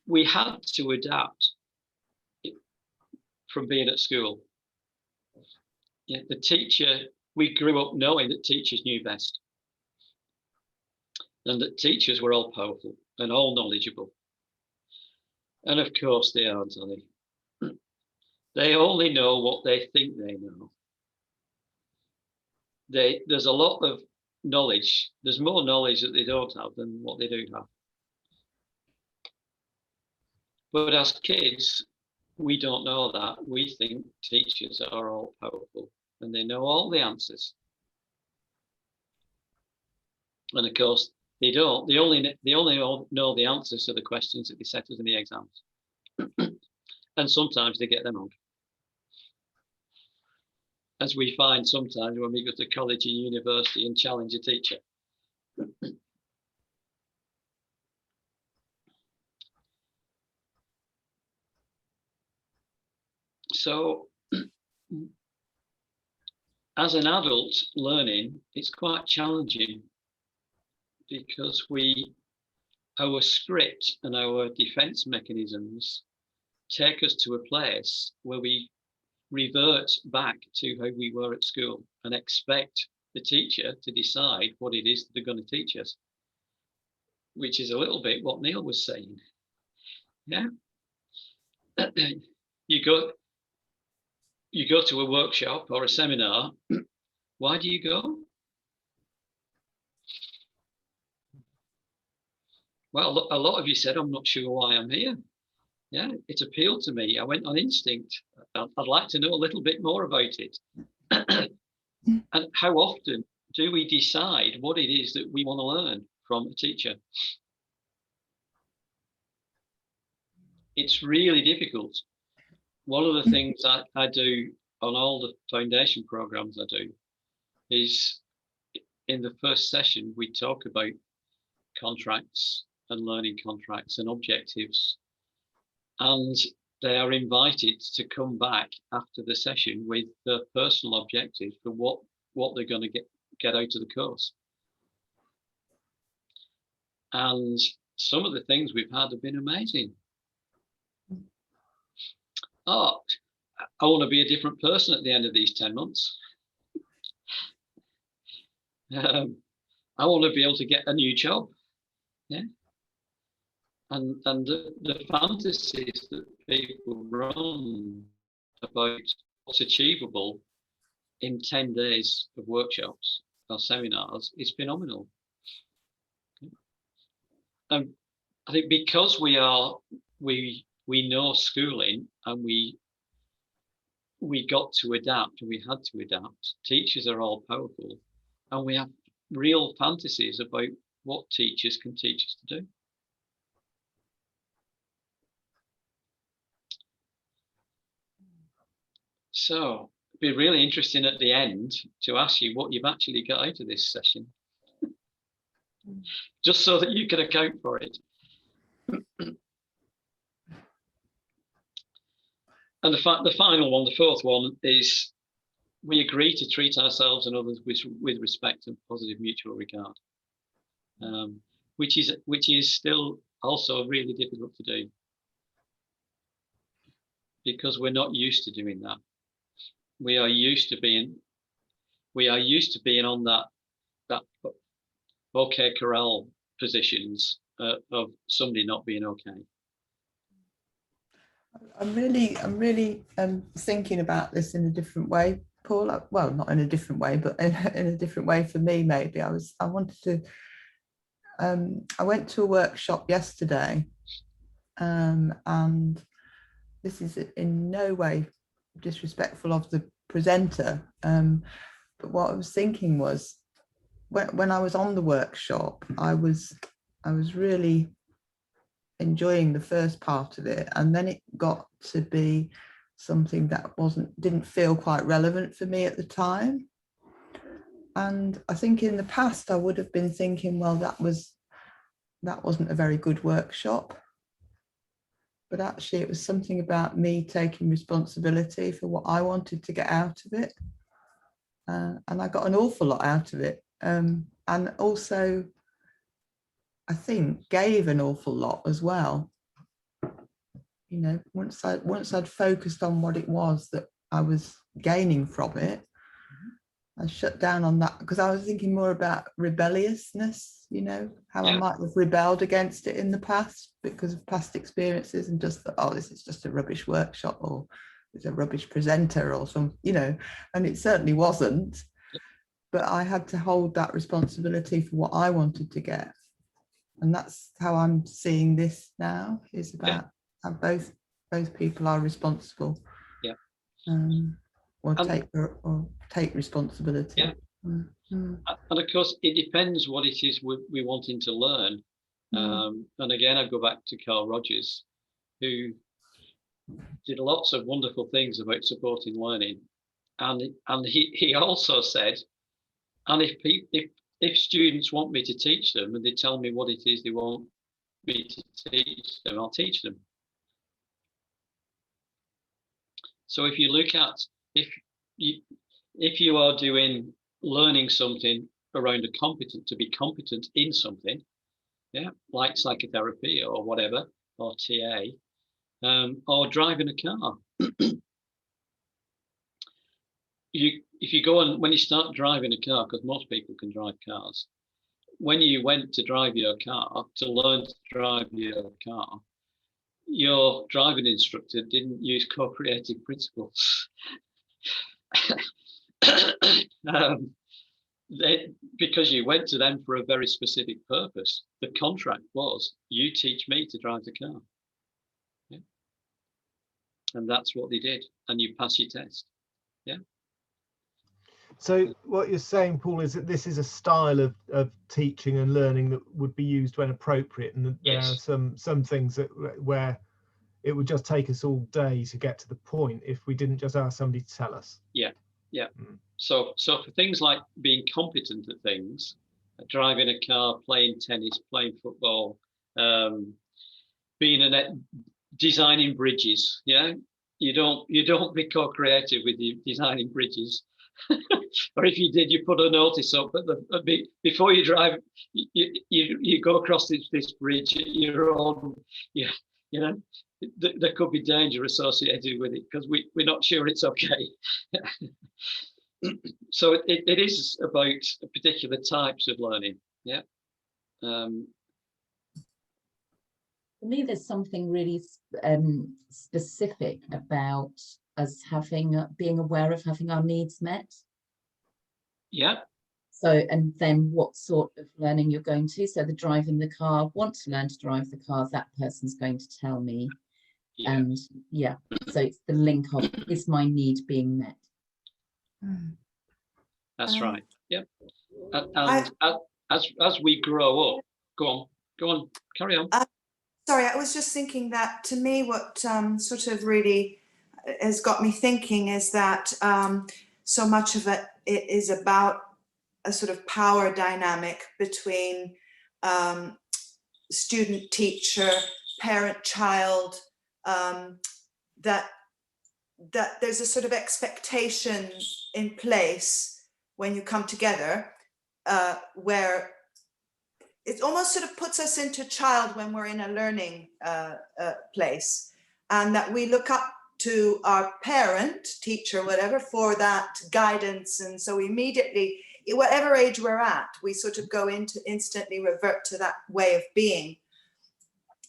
we had to adapt from being at school. Yeah, the teacher, we grew up knowing that teachers knew best, and that teachers were all powerful and all knowledgeable. And of course they aren't, are they? They only know what they think they know. there's a lot of knowledge. There's more knowledge that they don't have than what they do have. But as kids, we don't know that. We think teachers are all powerful and they know all the answers. And of course, they don't. They only know the answers to the questions that they set us in the exams. And sometimes they get them wrong. As we find sometimes when we go to college and university and challenge a teacher. So as an adult learning, it's quite challenging because our script and our defense mechanisms take us to a place where we revert back to how we were at school and expect the teacher to decide what it is that they're going to teach us, which is a little bit what Neil was saying. Yeah. You go to a workshop or a seminar. Why do you go? Well, a lot of you said, I'm not sure why I'm here. Yeah, it appealed to me. I went on instinct. I'd like to know a little bit more about it. And how often do we decide what it is that we want to learn from a teacher? It's really difficult. One of the things I do on all the foundation programs I do is in the first session, we talk about contracts and learning contracts and objectives. And they are invited to come back after the session with their personal objectives for what they're going to get out of the course. And some of the things we've had have been amazing. Oh, I want to be a different person at the end of these 10 months. I want to be able to get a new job. Yeah. And the fantasies that people run about what's achievable in 10 days of workshops or seminars is phenomenal. And I think because we know schooling and we got to adapt and we had to adapt, teachers are all powerful and we have real fantasies about what teachers can teach us to do. So it'd be really interesting at the end to ask you what you've actually got out of this session, just so that you can account for it. And the final one, the fourth one, is we agree to treat ourselves and others with respect and positive mutual regard, which is still also really difficult to do because we're not used to doing that. We are used to being on that okay corral positions of somebody not being okay. I'm really thinking about this in a different way, Paul. Well, not in a different way, but in a different way for me. Maybe I wanted to. I went to a workshop yesterday, and this is in no way disrespectful of the presenter, but what I was thinking was when I was on the workshop, I was really enjoying the first part of it, and then it got to be something that didn't feel quite relevant for me at the time. And I think in the past I would have been thinking, well, that wasn't a very good workshop. But actually it was something about me taking responsibility for what I wanted to get out of it. And I got an awful lot out of it. And also, I think, gave an awful lot as well. You know, once I'd focused on what it was that I was gaining from it, I shut down on that because I was thinking more about rebelliousness, you know, how I might have rebelled against it in the past because of past experiences and just thought, oh, this is just a rubbish workshop or it's a rubbish presenter or some, you know, and it certainly wasn't. but I had to hold that responsibility for what I wanted to get. And that's how I'm seeing this now, is about how both people are responsible. Yeah. Or take responsibility. Yeah. And of course, it depends what it is we're wanting to learn. And again, I go back to Carl Rogers, who did lots of wonderful things about supporting learning. And he also said, and if students want me to teach them and they tell me what it is they want me to teach them, I'll teach them. So if you look at, if you are learning something around to be competent in something, like psychotherapy or whatever, or TA, or driving a car. If you go on, when you start driving a car, because most people can drive cars, when you went to drive your car, to learn to drive your car, your driving instructor didn't use co-creative principles. Because you went to them for a very specific purpose. The contract was, you teach me to drive the car. Yeah. And that's what they did. And you pass your test. Yeah. So what you're saying, Paul, is that this is a style of teaching and learning that would be used when appropriate, and that there are some things where it would just take us all day to get to the point if we didn't just ask somebody to tell us. Yeah. So for things like being competent at things, driving a car, playing tennis, playing football, designing bridges, you don't be co-creative with you designing bridges. Or if you did, you put a notice up before you drive, you go across this bridge at your own, there could be danger associated with it because we're not sure it's okay. So it is about particular types of learning. For me, there's something really specific about us being aware of having our needs met. So, and then what sort of learning you're going to. So the driving the car, want to learn to drive the car, that person's going to tell me. And so it's the link of, is my need being met? That's right. And as we grow up, go on, carry on. Sorry, I was just thinking that, to me, what sort of really has got me thinking is that so much of it is about a sort of power dynamic between student, teacher, parent, child, that there's a sort of expectation in place when you come together, where it almost sort of puts us into child when we're in a learning place, and that we look up to our parent, teacher, whatever, for that guidance. And so immediately, whatever age we're at, we sort of go into instantly revert to that way of being.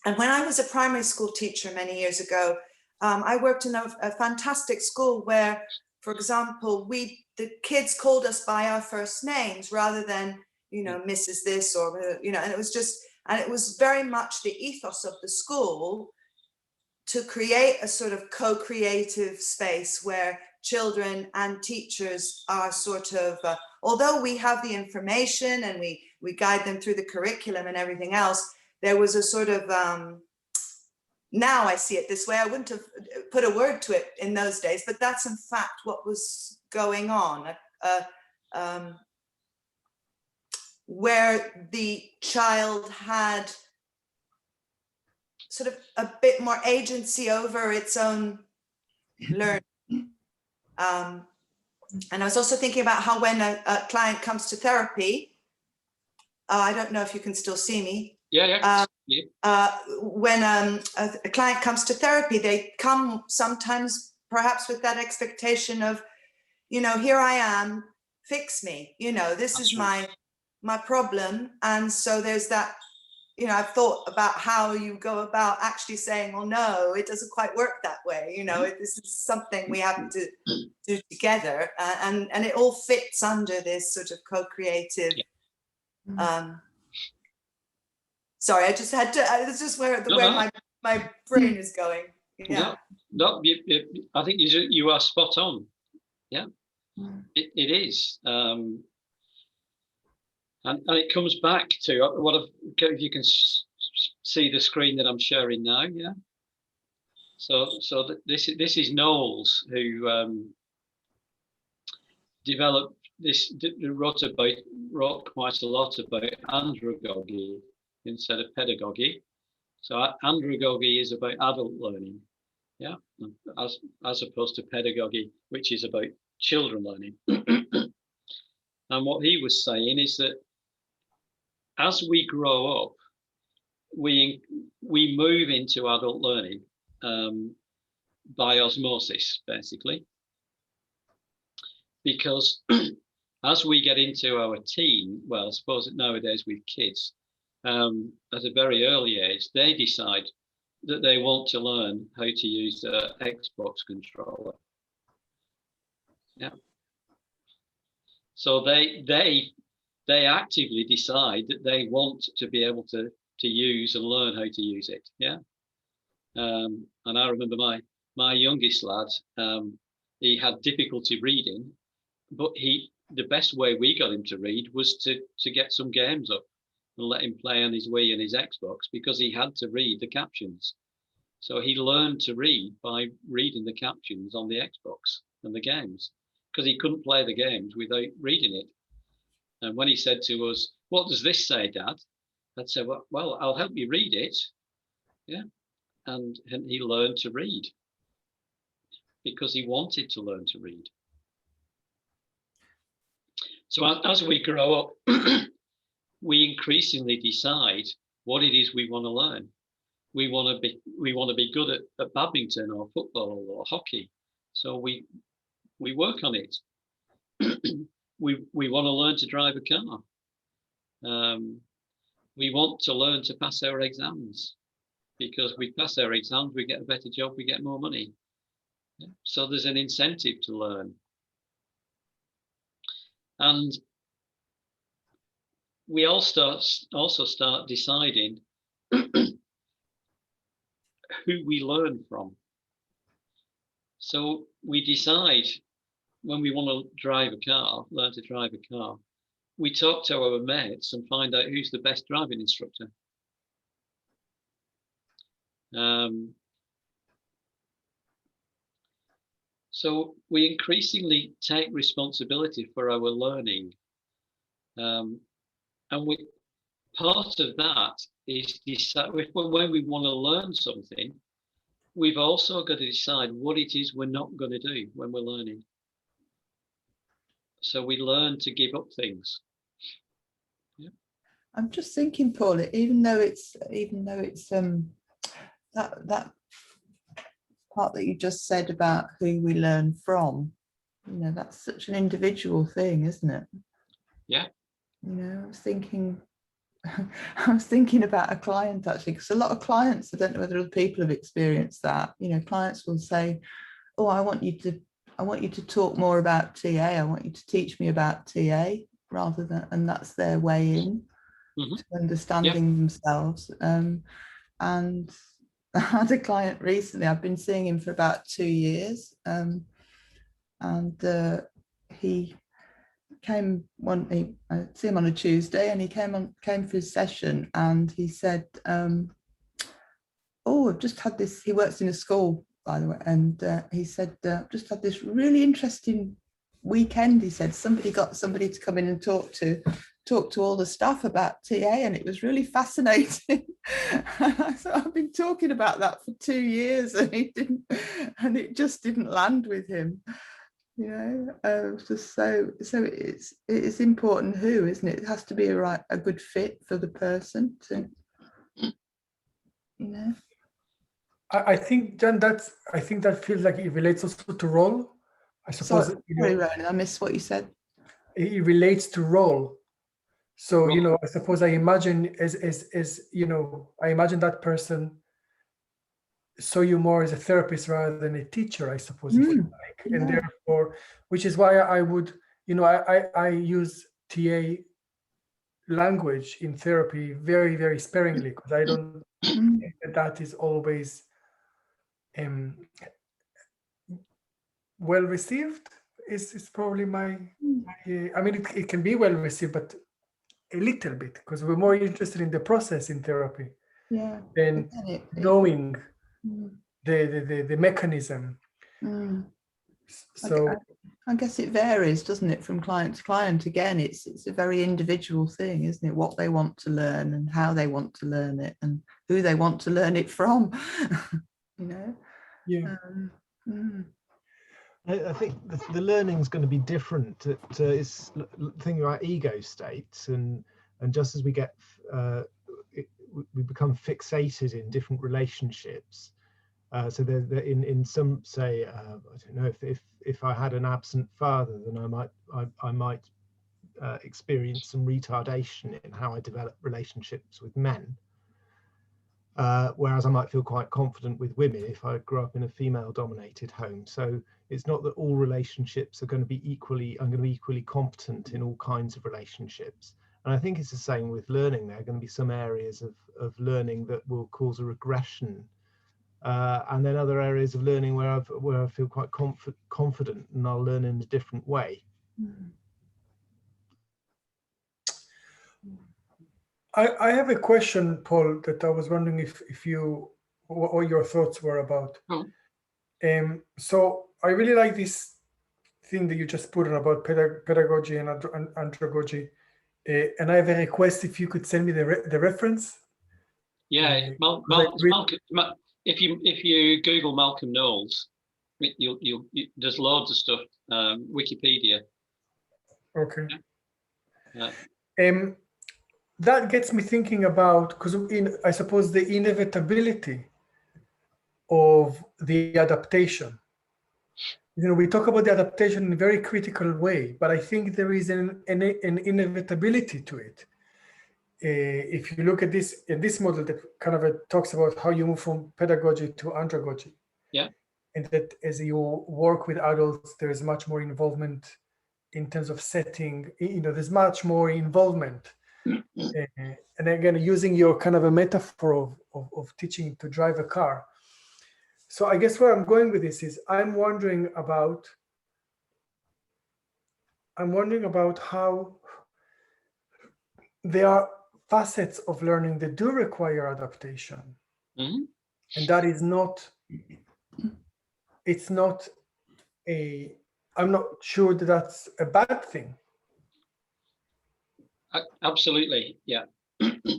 And when I was a primary school teacher many years ago, I worked in a fantastic school where, for example, the kids called us by our first names rather than, Mrs. this or, and it was very much the ethos of the school to create a sort of co-creative space where children and teachers are sort of, although we have the information and we guide them through the curriculum and everything else, there was a sort of, now I see it this way, I wouldn't have put a word to it in those days, but that's in fact what was going on, where the child had sort of a bit more agency over its own learning. And I was also thinking about how when a client comes to therapy, I don't know if you can still see me. When a client comes to therapy, they come sometimes perhaps with that expectation of, here I am, fix me, this is my problem. And so there's that, you know, I've thought about how you go about actually saying, well, no, it doesn't quite work that way. You know, this is something we have to do together, and it all fits under this sort of co-creative. Sorry, I just had to. It's just where my brain is going. Yeah. No, I think you are spot on. Yeah, it is. And it comes back to what if you can see the screen that I'm sharing now. Yeah. So this is Knowles, who developed this, wrote quite a lot about andragogy instead of pedagogy. So andragogy is about adult learning, yeah, as opposed to pedagogy, which is about children learning. And what he was saying is that as we grow up, we move into adult learning by osmosis, basically, because as we get into our teen, well, I suppose that nowadays with kids, at a very early age, they decide that they want to learn how to use the Xbox controller. Yeah. So they actively decide that they want to be able to use and learn how to use it. Yeah. And I remember my youngest lad, he had difficulty reading, but the best way we got him to read was to get some games up and let him play on his Wii and his Xbox, because he had to read the captions. So he learned to read by reading the captions on the Xbox and the games, because he couldn't play the games without reading it. And when he said to us, "What does this say, Dad?" I'd say, well, I'll help you read it. Yeah. And he learned to read because he wanted to learn to read. So as we grow up, we increasingly decide what it is we want to learn. We want to be good at badminton or football or hockey. So we work on it. we want to learn to drive a car. We want to learn to pass our exams, because we pass our exams, we get a better job, we get more money. So there's an incentive to learn. And we also start deciding who we learn from. So we decide when we want to drive a car, learn to drive a car, we talk to our mates and find out who's the best driving instructor. So we increasingly take responsibility for our learning. And part of that is decide when we want to learn something, we've also got to decide what it is we're not going to do when we're learning. So we learn to give up things. Yeah. I'm just thinking, Paul, even though it's that part that you just said about who we learn from, you know, that's such an individual thing, isn't it? Yeah. You know, I was thinking about a client actually, because a lot of clients, I don't know whether other people have experienced that, you know, clients will say, "Oh, I want you to talk more about TA. I want you to teach me about TA," rather than, and that's their way in to understanding themselves. And I had a client recently, I've been seeing him for about 2 years, and he came I see him on a Tuesday, and he came for his session, and he said, "Oh, I've just had this," he works in a school, by the way, and he said, "Just had this really interesting weekend." He said somebody got somebody to come in and talk to all the staff about TA, and it was really fascinating. So I've been talking about that for 2 years, and it just didn't land with him. You know, just so it's important who, isn't it? It has to be a good fit for the person to, you know. I think, Jan, I think that feels like it relates also to role. I suppose. Sorry, Ronan, I missed what you said. It relates to role. So, you know, I suppose I imagine I imagine that person saw you more as a therapist rather than a teacher, I suppose, if you like. And therefore, which is why I would, I use TA language in therapy very, very sparingly, because I don't think that is always well received. Is probably my I mean, it can be well received, but a little bit, because we're more interested in the process in therapy than knowing the mechanism. So I guess it varies, doesn't it, from client to client? Again, it's a very individual thing, isn't it? What they want to learn and how they want to learn it and who they want to learn it from. I think the learning is going to be different. It's thinking about ego states, and just as we get we become fixated in different relationships. So in some say, I don't know, if I had an absent father, then I might experience some retardation in how I develop relationships with men. Whereas I might feel quite confident with women if I grew up in a female-dominated home. So it's not that all relationships are going to be equally. I'm going to be equally competent in all kinds of relationships. And I think it's the same with learning. There are going to be some areas of learning that will cause a regression, and then other areas of learning where I feel quite confident, and I'll learn in a different way. I have a question, Paul, that I was wondering if you, what your thoughts were about. So I really like this thing that you just put on about pedagogy and andragogy. And I have a request, if you could send me the reference. Yeah, if you Google Malcolm Knowles, there's loads of stuff. Wikipedia. Okay. Yeah. That gets me thinking about, because I suppose the inevitability of the adaptation. We talk about the adaptation in a very critical way, but I think there is an inevitability to it. If you look at this in this model that kind of talks about how you move from pedagogy to andragogy, and that as you work with adults, there is much more involvement in terms of setting. There's much more involvement. And again, using your kind of a metaphor of teaching to drive a car. So I guess where I'm going with this is I'm wondering about how there are facets of learning that do require adaptation. And that is not, I'm not sure that that's a bad thing. Absolutely, yeah. And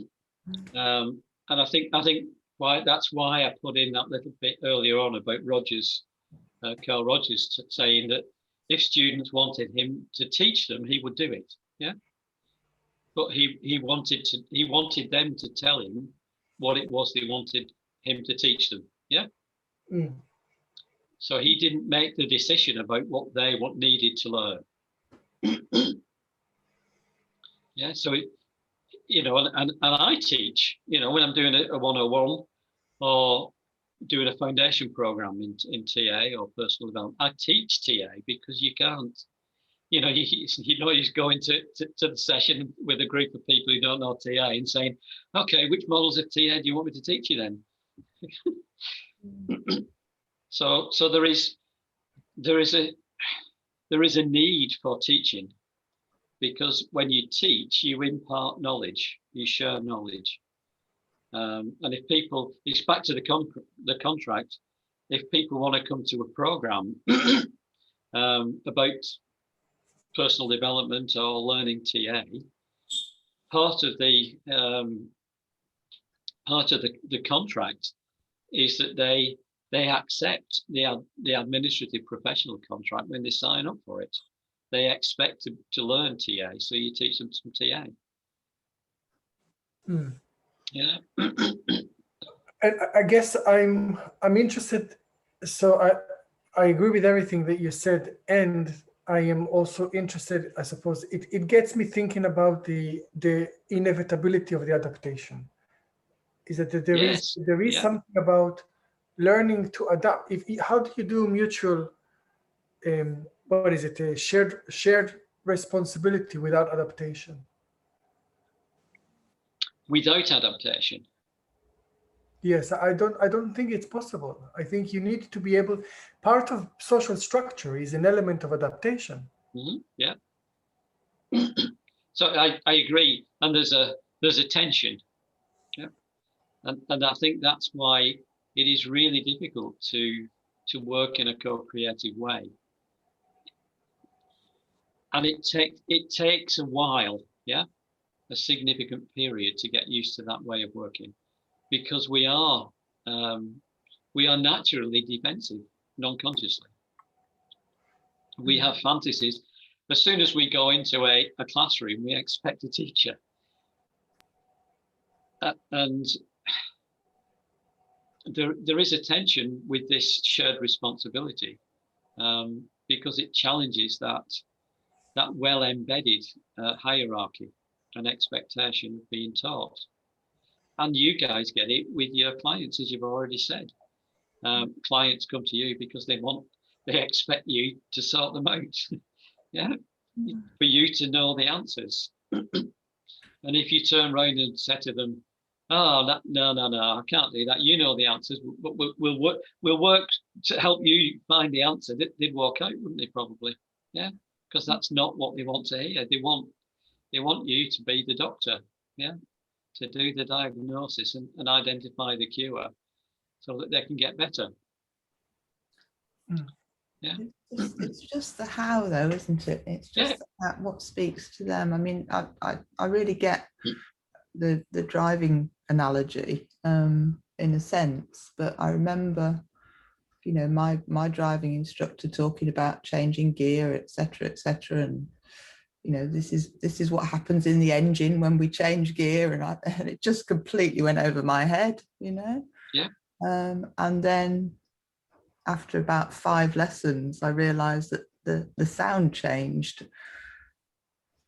I think that's why I put in that little bit earlier on about Rogers, Carl Rogers, saying that if students wanted him to teach them, he would do it. Yeah, but he wanted them to tell him what it was they wanted him to teach them. Yeah. So he didn't make the decision about what they needed to learn. Yeah, so and I teach, when I'm doing a 101 or doing a foundation program in TA or personal development, I teach TA because you can't, he's going to the session with a group of people who don't know TA and saying, okay, which models of TA do you want me to teach you then? So there is a need for teaching. Because when you teach, you impart knowledge, you share knowledge. And if people, it's back to the contract, if people want to come to a program about personal development or learning TA, part of the contract is that they accept the administrative professional contract when they sign up for it. They expect to learn TA, so you teach them some TA. Yeah. And I guess I'm interested. So I agree with everything that you said, and I am also interested, I suppose, it gets me thinking about the inevitability of the adaptation. Is that there is something about learning to adapt. How do you do mutual, what is it, a shared responsibility without adaptation? Without adaptation? Yes, I don't think it's possible. I think you need to be able, part of social structure is an element of adaptation. Mm-hmm. Yeah. So I agree, and there's a tension. Yeah. And I think that's why it is really difficult to work in a co-creative way. And it takes a while, yeah, a significant period to get used to that way of working, because we are naturally defensive, non-consciously. We have fantasies. As soon as we go into a classroom, we expect a teacher. And there is a tension with this shared responsibility, because it challenges that well-embedded hierarchy and expectation of being taught. And you guys get it with your clients, as you've already said. Clients come to you because they expect you to sort them out. Yeah, for you to know the answers. And if you turn around and say to them, "Oh, no, I can't do that. You know the answers, but we'll work to help you find the answer," they'd walk out, wouldn't they? Probably, yeah, because that's not what they want to hear. They want you to be the doctor, yeah, to do the diagnosis and identify the cure, so that they can get better. Yeah. It's just the how, though, isn't it? It's just what speaks to them. I mean, I really get the driving analogy in a sense, but I remember, you know, my driving instructor talking about changing gear, etc., and you know, this is what happens in the engine when we change gear, and it just completely went over my head, you know. Yeah. And then after about 5 lessons, I realized that the sound changed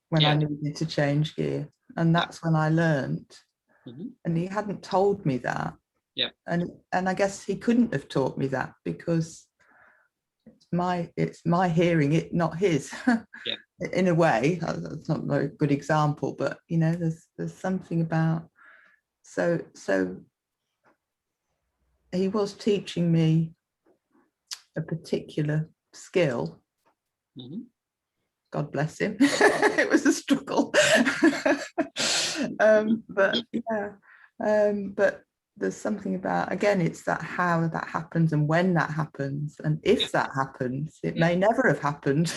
when I needed to change gear. And that's when I learned. Mm-hmm. And he hadn't told me that. Yeah. And I guess he couldn't have taught me that, because it's my hearing, it not his. Yeah. In a way, that's not a very good example, but you know, there's something about, so he was teaching me a particular skill. Mm-hmm. God bless him. It was a struggle. But there's something about, again, it's that how that happens and when that happens, and if that happens, it may never have happened.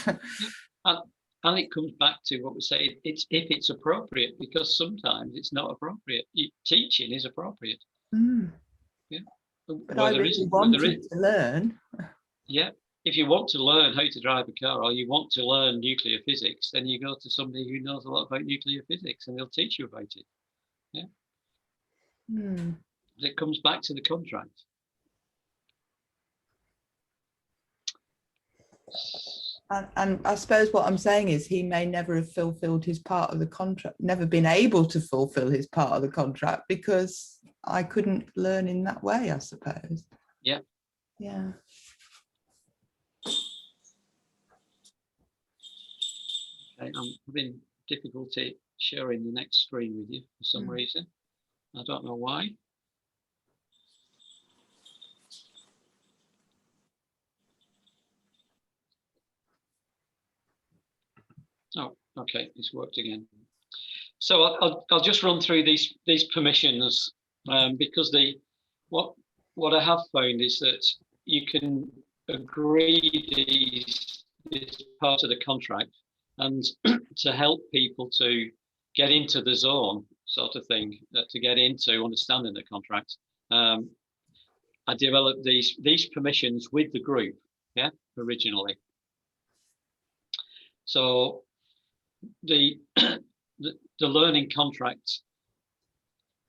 And it comes back to what we say, it's if it's appropriate, because sometimes it's not appropriate. Teaching is appropriate. Yeah. But I really wanted to learn. Yeah. If you want to learn how to drive a car, or you want to learn nuclear physics, then you go to somebody who knows a lot about nuclear physics, and they'll teach you about it. Yeah. It comes back to the contract. And I suppose what I'm saying is he may never have fulfilled his part of the contract, never been able to fulfill his part of the contract, because I couldn't learn in that way, I suppose. Yeah. Yeah. Okay, I'm having difficulty sharing the next screen with you for some reason. I don't know why. Oh, okay, it's worked again. So I'll just run through these permissions, because what I have found is that you can agree this part of the contract, and to help people to get into the zone, sort of thing, to get into understanding the contract. I developed these permissions with the group, originally. So the learning contract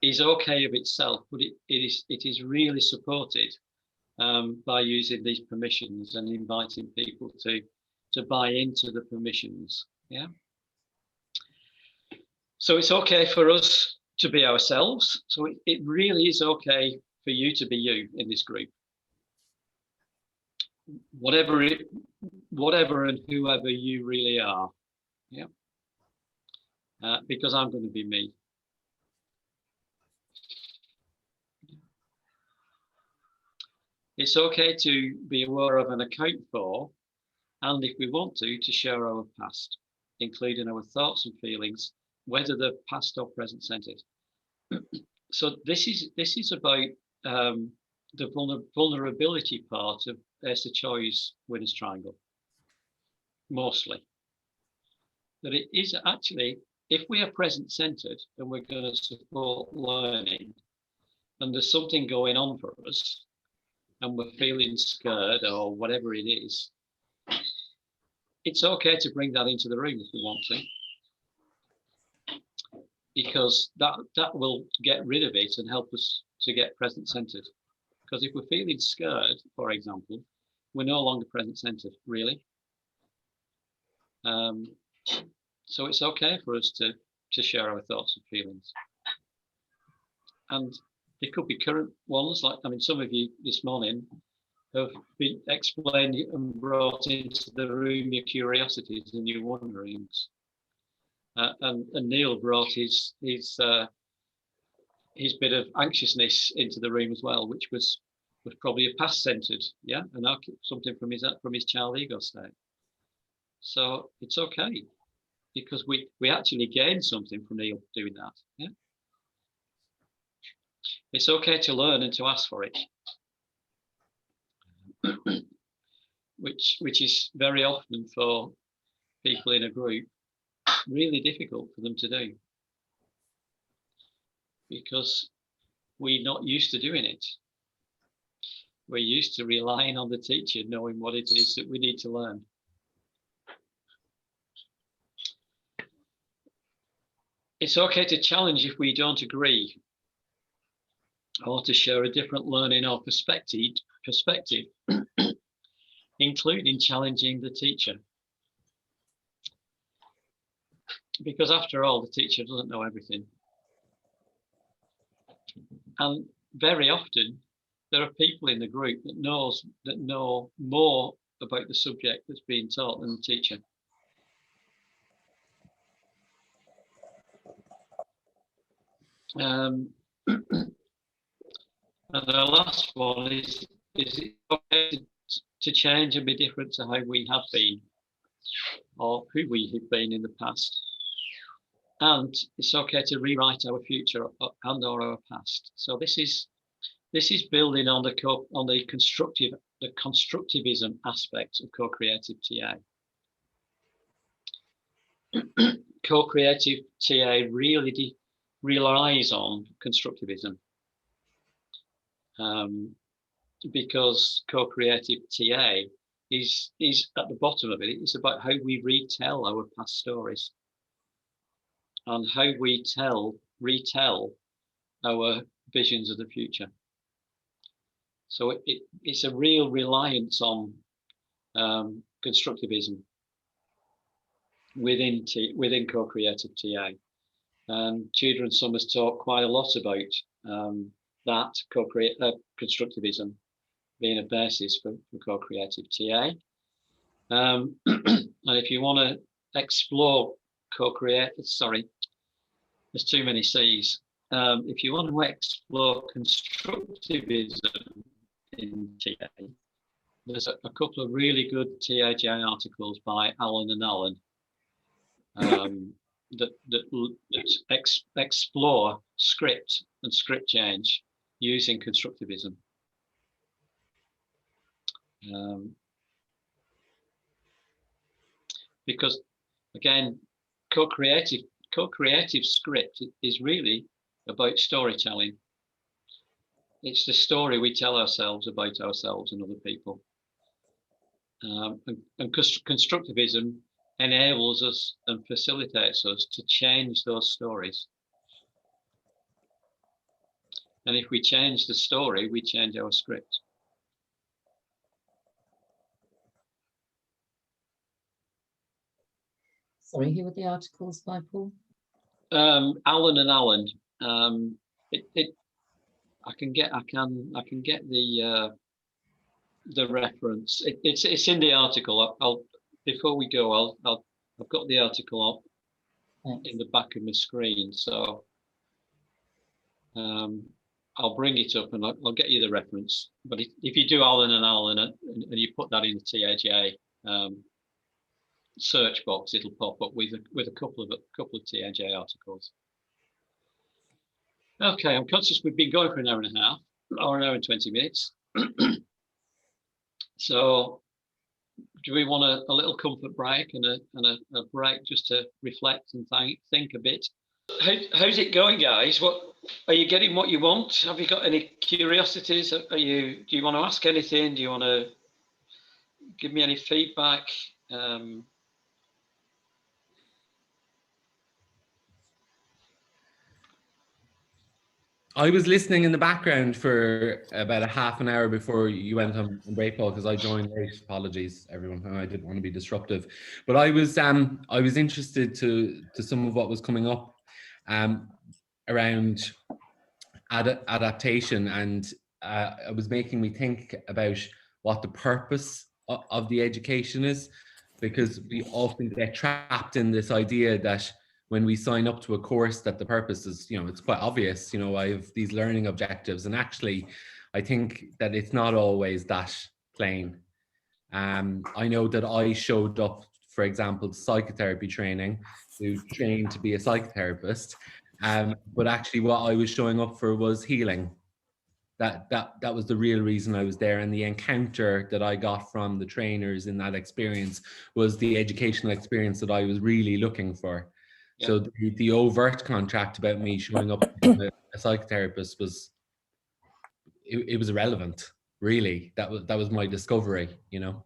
is okay of itself, but it is really supported by using these permissions and inviting people to to buy into the permissions. Yeah. So it's okay for us to be ourselves. So it really is okay for you to be you in this group. Whatever and whoever you really are. Yeah. Because I'm going to be me. It's okay to be aware of and account for, and if we want to share our past, including our thoughts and feelings, whether they're past or present centered. So this is about the vulnerability part of Esther Choi's Winner's Triangle, mostly. That it is actually, if we are present centered and we're going to support learning, and there's something going on for us, and we're feeling scared or whatever it is, it's okay to bring that into the room if we want to, because that will get rid of it and help us to get present centered. Because if we're feeling scared, for example, we're no longer present centered, really. So it's okay for us to share our thoughts and feelings. And there could be current ones, like, I mean, some of you this morning have been explained and brought into the room your curiosities and your wonderings. And Neil brought his bit of anxiousness into the room as well, which was probably a past centered, yeah, and something from his child ego state. So it's okay, because we actually gain something from Neil doing that. Yeah, it's okay to learn and to ask for it, which is very often for people in a group really difficult for them to do, because we're not used to doing it. We're used to relying on the teacher knowing what it is that we need to learn. It's okay to challenge if we don't agree, or to share a different learning or perspective, including challenging the teacher. Because after all, the teacher doesn't know everything. And very often, there are people in the group that know more about the subject that's being taught than the teacher. And the last one is it okay to change and be different to how we have been, or who we have been in the past. And it's okay to rewrite our future and or our past. So this is building on the constructivism aspect of co-creative TA. Co-creative TA really relies on constructivism, because co-creative TA is at the bottom of it. It's about how we retell our past stories and how we retell our visions of the future. So it's a real reliance on constructivism within co-creative TA. And Tudor & Summers talk quite a lot about that constructivism being a basis for co-creative TA. And if you want to explore there's too many C's. If you want to explore constructivism in TA, there's a couple of really good TAJ articles by Alan and Alan that explore script and script change using constructivism. Because again, co-creative script is really about storytelling. It's the story we tell ourselves about ourselves and other people. And constructivism enables us and facilitates us to change those stories. And if we change the story, we change our script. Sorry, who were the articles by, Paul? Alan and Alan. I can get the reference. It's in the article. I'll before we go, I've got the article up in the back of my screen, so I'll bring it up and I'll get you the reference. But if you do Alan and Alan and you put that in the TAJ search box, it'll pop up with a couple of TAJ articles. Okay, I'm conscious we've been going for an hour and a half, or an hour and 20 minutes. So do we want a little comfort break and a break just to reflect and think a bit? How's it going, guys? What are you getting? What you want? Have you got any curiosities? Do you want to ask anything? Do you want to give me any feedback? I was listening in the background for about a half an hour before you went on break, Paul, because I joined late. Apologies, everyone. I didn't want to be disruptive, but I was interested to some of what was coming up around adaptation, and it was making me think about what the purpose of the education is, because we often get trapped in this idea that when we sign up to a course that the purpose is, it's quite obvious, I have these learning objectives, and actually I think that it's not always that plain. I know that I showed up, for example, psychotherapy training to train to be a psychotherapist, but actually what I was showing up for was healing. That was the real reason I was there, and the encounter that I got from the trainers in that experience was the educational experience that I was really looking for. Yeah. So the overt contract about me showing up as a psychotherapist was irrelevant, really. That was my discovery, Yep.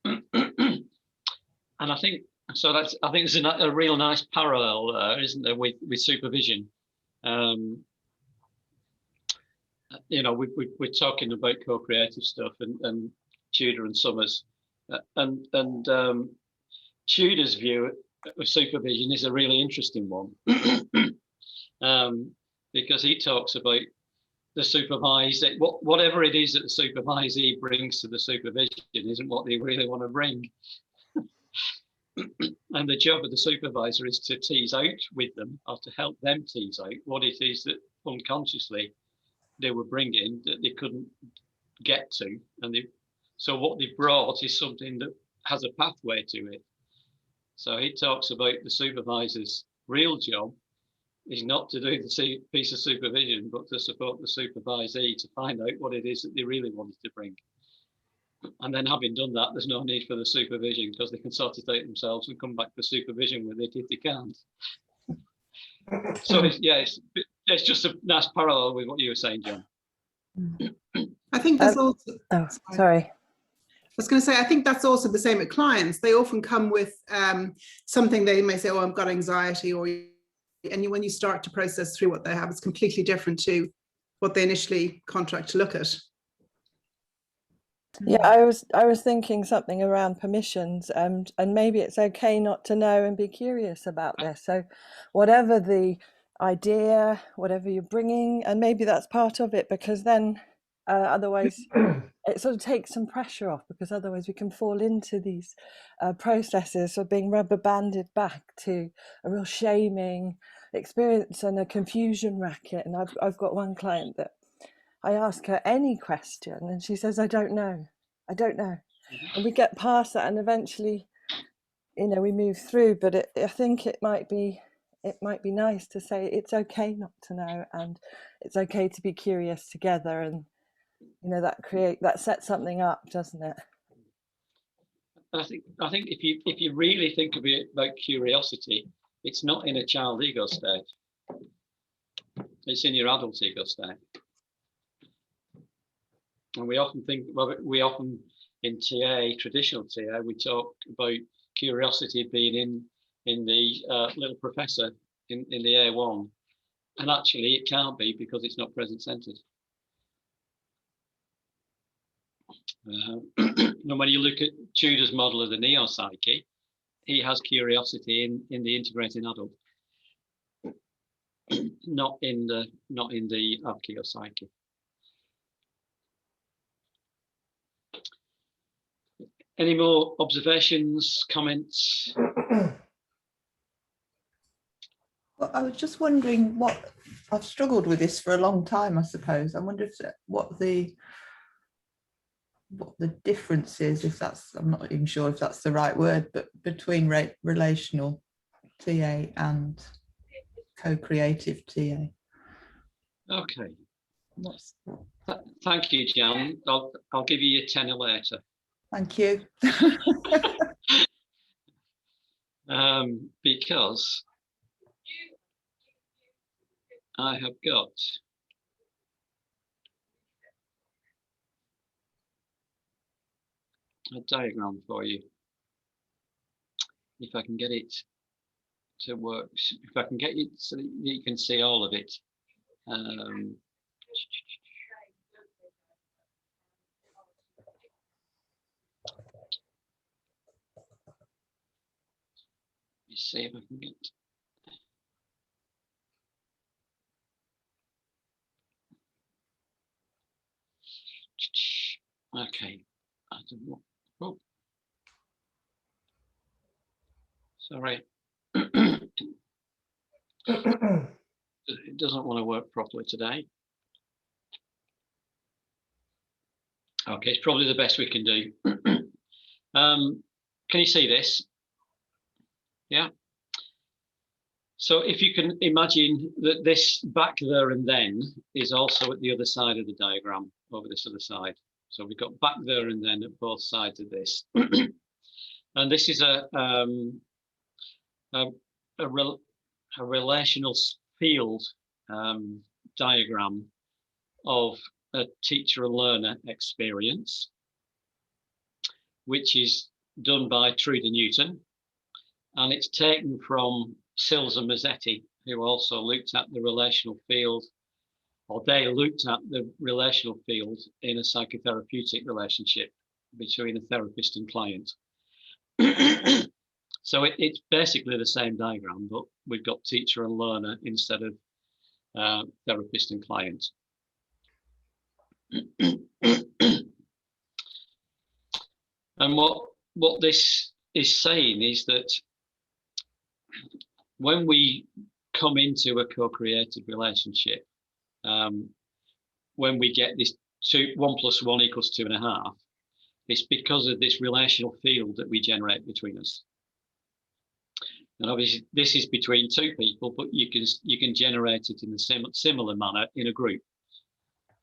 And I think there's a real nice parallel there, isn't there, with supervision. We're talking about co-creative stuff and Tudor and Summers, and Tudor's view of supervision is a really interesting one, because he talks about the supervisor, whatever it is that the supervisee brings to the supervision isn't what they really want to bring. And the job of the supervisor is to tease out with them, or to help them tease out what it is that unconsciously they were bringing that they couldn't get to. So what they brought is something that has a pathway to it. So he talks about the supervisor's real job is not to do the piece of supervision, but to support the supervisee to find out what it is that they really wanted to bring. And then having done that, there's no need for the supervision, because they can sort it out themselves and come back to supervision when they can't. So it's just a nice parallel with what you were saying, John. I think there's also... Oh, sorry. I was going to say, I think that's also the same with clients. They often come with something. They may say, oh, I've got anxiety, and when you start to process through what they have, it's completely different to what they initially contract to look at. Yeah, I was thinking something around permissions, and maybe it's okay not to know and be curious about this. So whatever the idea, whatever you're bringing, and maybe that's part of it, because then otherwise it sort of takes some pressure off, because otherwise we can fall into these processes of being rubber banded back to a real shaming experience and a confusion racket. And I've got one client that I ask her any question and she says, I don't know. And we get past that, and eventually, we move through. But I think it might be nice to say it's okay not to know, and it's okay to be curious together, and that sets something up, doesn't it? I think if you really think about curiosity, it's not in a child ego state. It's in your adult ego state. And we often in TA, traditional TA, we talk about curiosity being in the little professor in the A1, and actually it can't be, because it's not present-centered. And when you look at Tudor's model of the neo-psyche, he has curiosity in the integrating adult, not in the archaeopsyche. Any more observations, comments? Well, I was just wondering what I've struggled with this for a long time, I suppose. I wonder if what the difference is, if that's, I'm not even sure if that's the right word, but between relational TA and co-creative TA. Okay. Thank you, Jan. I'll give you your tenner later. Thank you. Because I have got a diagram for you. If I can get it to work, if I can get it so that you can see all of it. You see if I can get. Okay. I don't know. Oh. Sorry. It doesn't want to work properly today. Okay, it's probably the best we can do. Can you see this? Yeah. So if you can imagine that this back there and then is also at the other side of the diagram, over this other side. So we've got back there and then at both sides of this. And this is a relational field diagram of a teacher and learner experience, which is done by Trude Newton, and it's taken from Sills and Mazzetti, who also looked at the relational field, or they looked at the relational field in a psychotherapeutic relationship between a therapist and client. So it's basically the same diagram, but we've got teacher and learner instead of therapist and client. And what this is saying is that when we come into a co-creative relationship, when we get this 1 + 1 = 2.5, it's because of this relational field that we generate between us. And obviously this is between two people, but you can generate it in a similar manner in a group.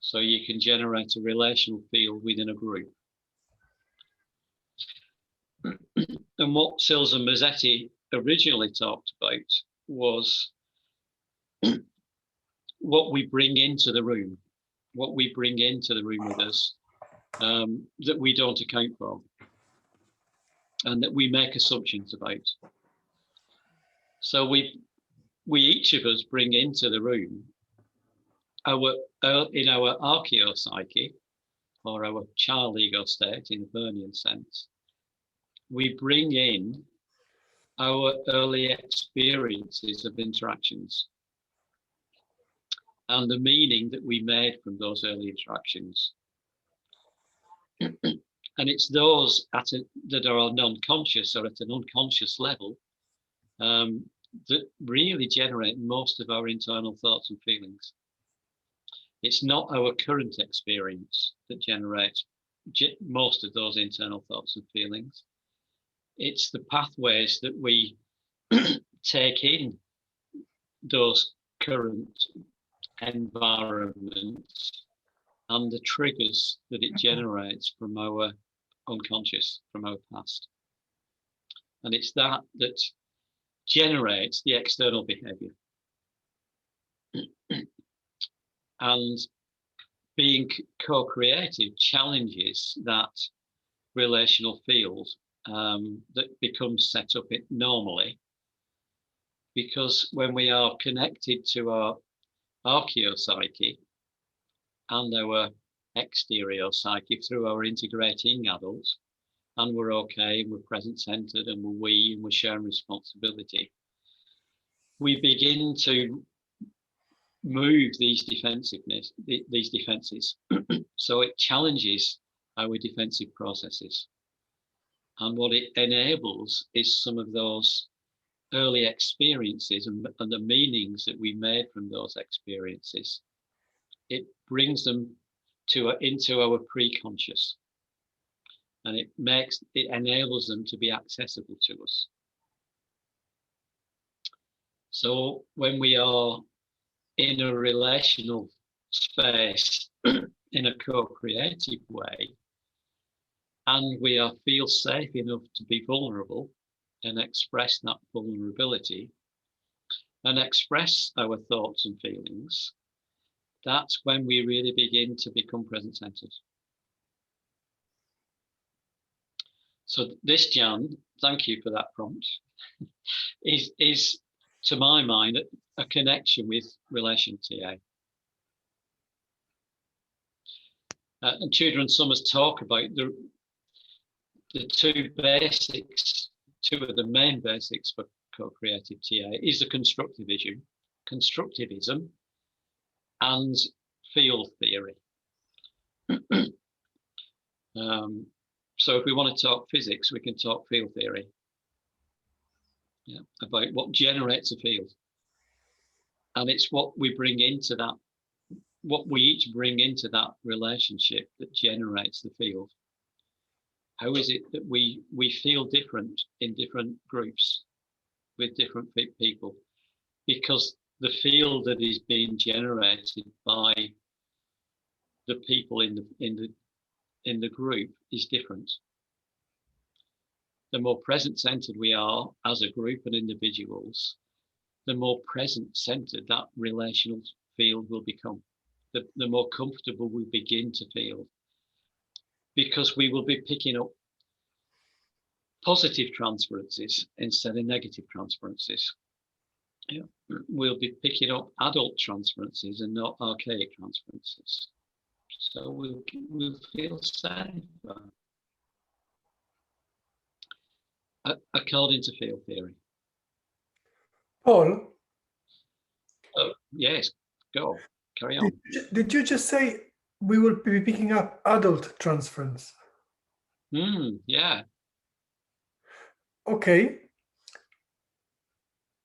So you can generate a relational field within a group. And what Sills and Mazzetti originally talked about was what we bring into the room, with us, that we don't account for, and that we make assumptions about. So we each of us bring into the room in our archaeopsyche, or our child ego state in a Bernian sense, we bring in our early experiences of interactions and the meaning that we made from those early interactions. And it's those that are non-conscious or at an unconscious level that really generate most of our internal thoughts and feelings. It's not our current experience that generates most of those internal thoughts and feelings. It's the pathways that we take in those current environments and the triggers that it generates from our unconscious, from our past. And it's that generates the external behavior. And being co-creative challenges that relational field that becomes set up normally, because when we are connected to our archaeopsyche and our exterior psyche through our integrating adults, and we're okay, and we're present-centered, and we're sharing responsibility, we begin to move these defenses. So it challenges our defensive processes. And what it enables is some of those early experiences and the meanings that we made from those experiences. It brings them into our pre-conscious, and it enables them to be accessible to us. So when we are in a relational space in a co-creative way, and we feel safe enough to be vulnerable and express that vulnerability and express our thoughts and feelings, that's when we really begin to become present-centered. So this, Jan, thank you for that prompt, is to my mind a connection with Relation TA. And Tudor and Summers talk about the two of the main basics for co-creative TA is the constructivism and field theory. So if we want to talk physics, we can talk field theory. Yeah, about what generates a field. And it's what we bring into that, what we each bring into that relationship that generates the field. How is it that we feel different in different groups with different people? Because the field that is being generated by the people in the group is different. The more present-centered we are as a group and individuals, the more present-centered that relational field will become. The more comfortable we begin to feel, because we will be picking up positive transferences instead of negative transferences. Yeah. We'll be picking up adult transferences and not archaic transferences. So we'll feel safer. According to field theory. Paul? Yes, go, carry on. Did you just say we will be picking up adult transference? Yeah. Okay.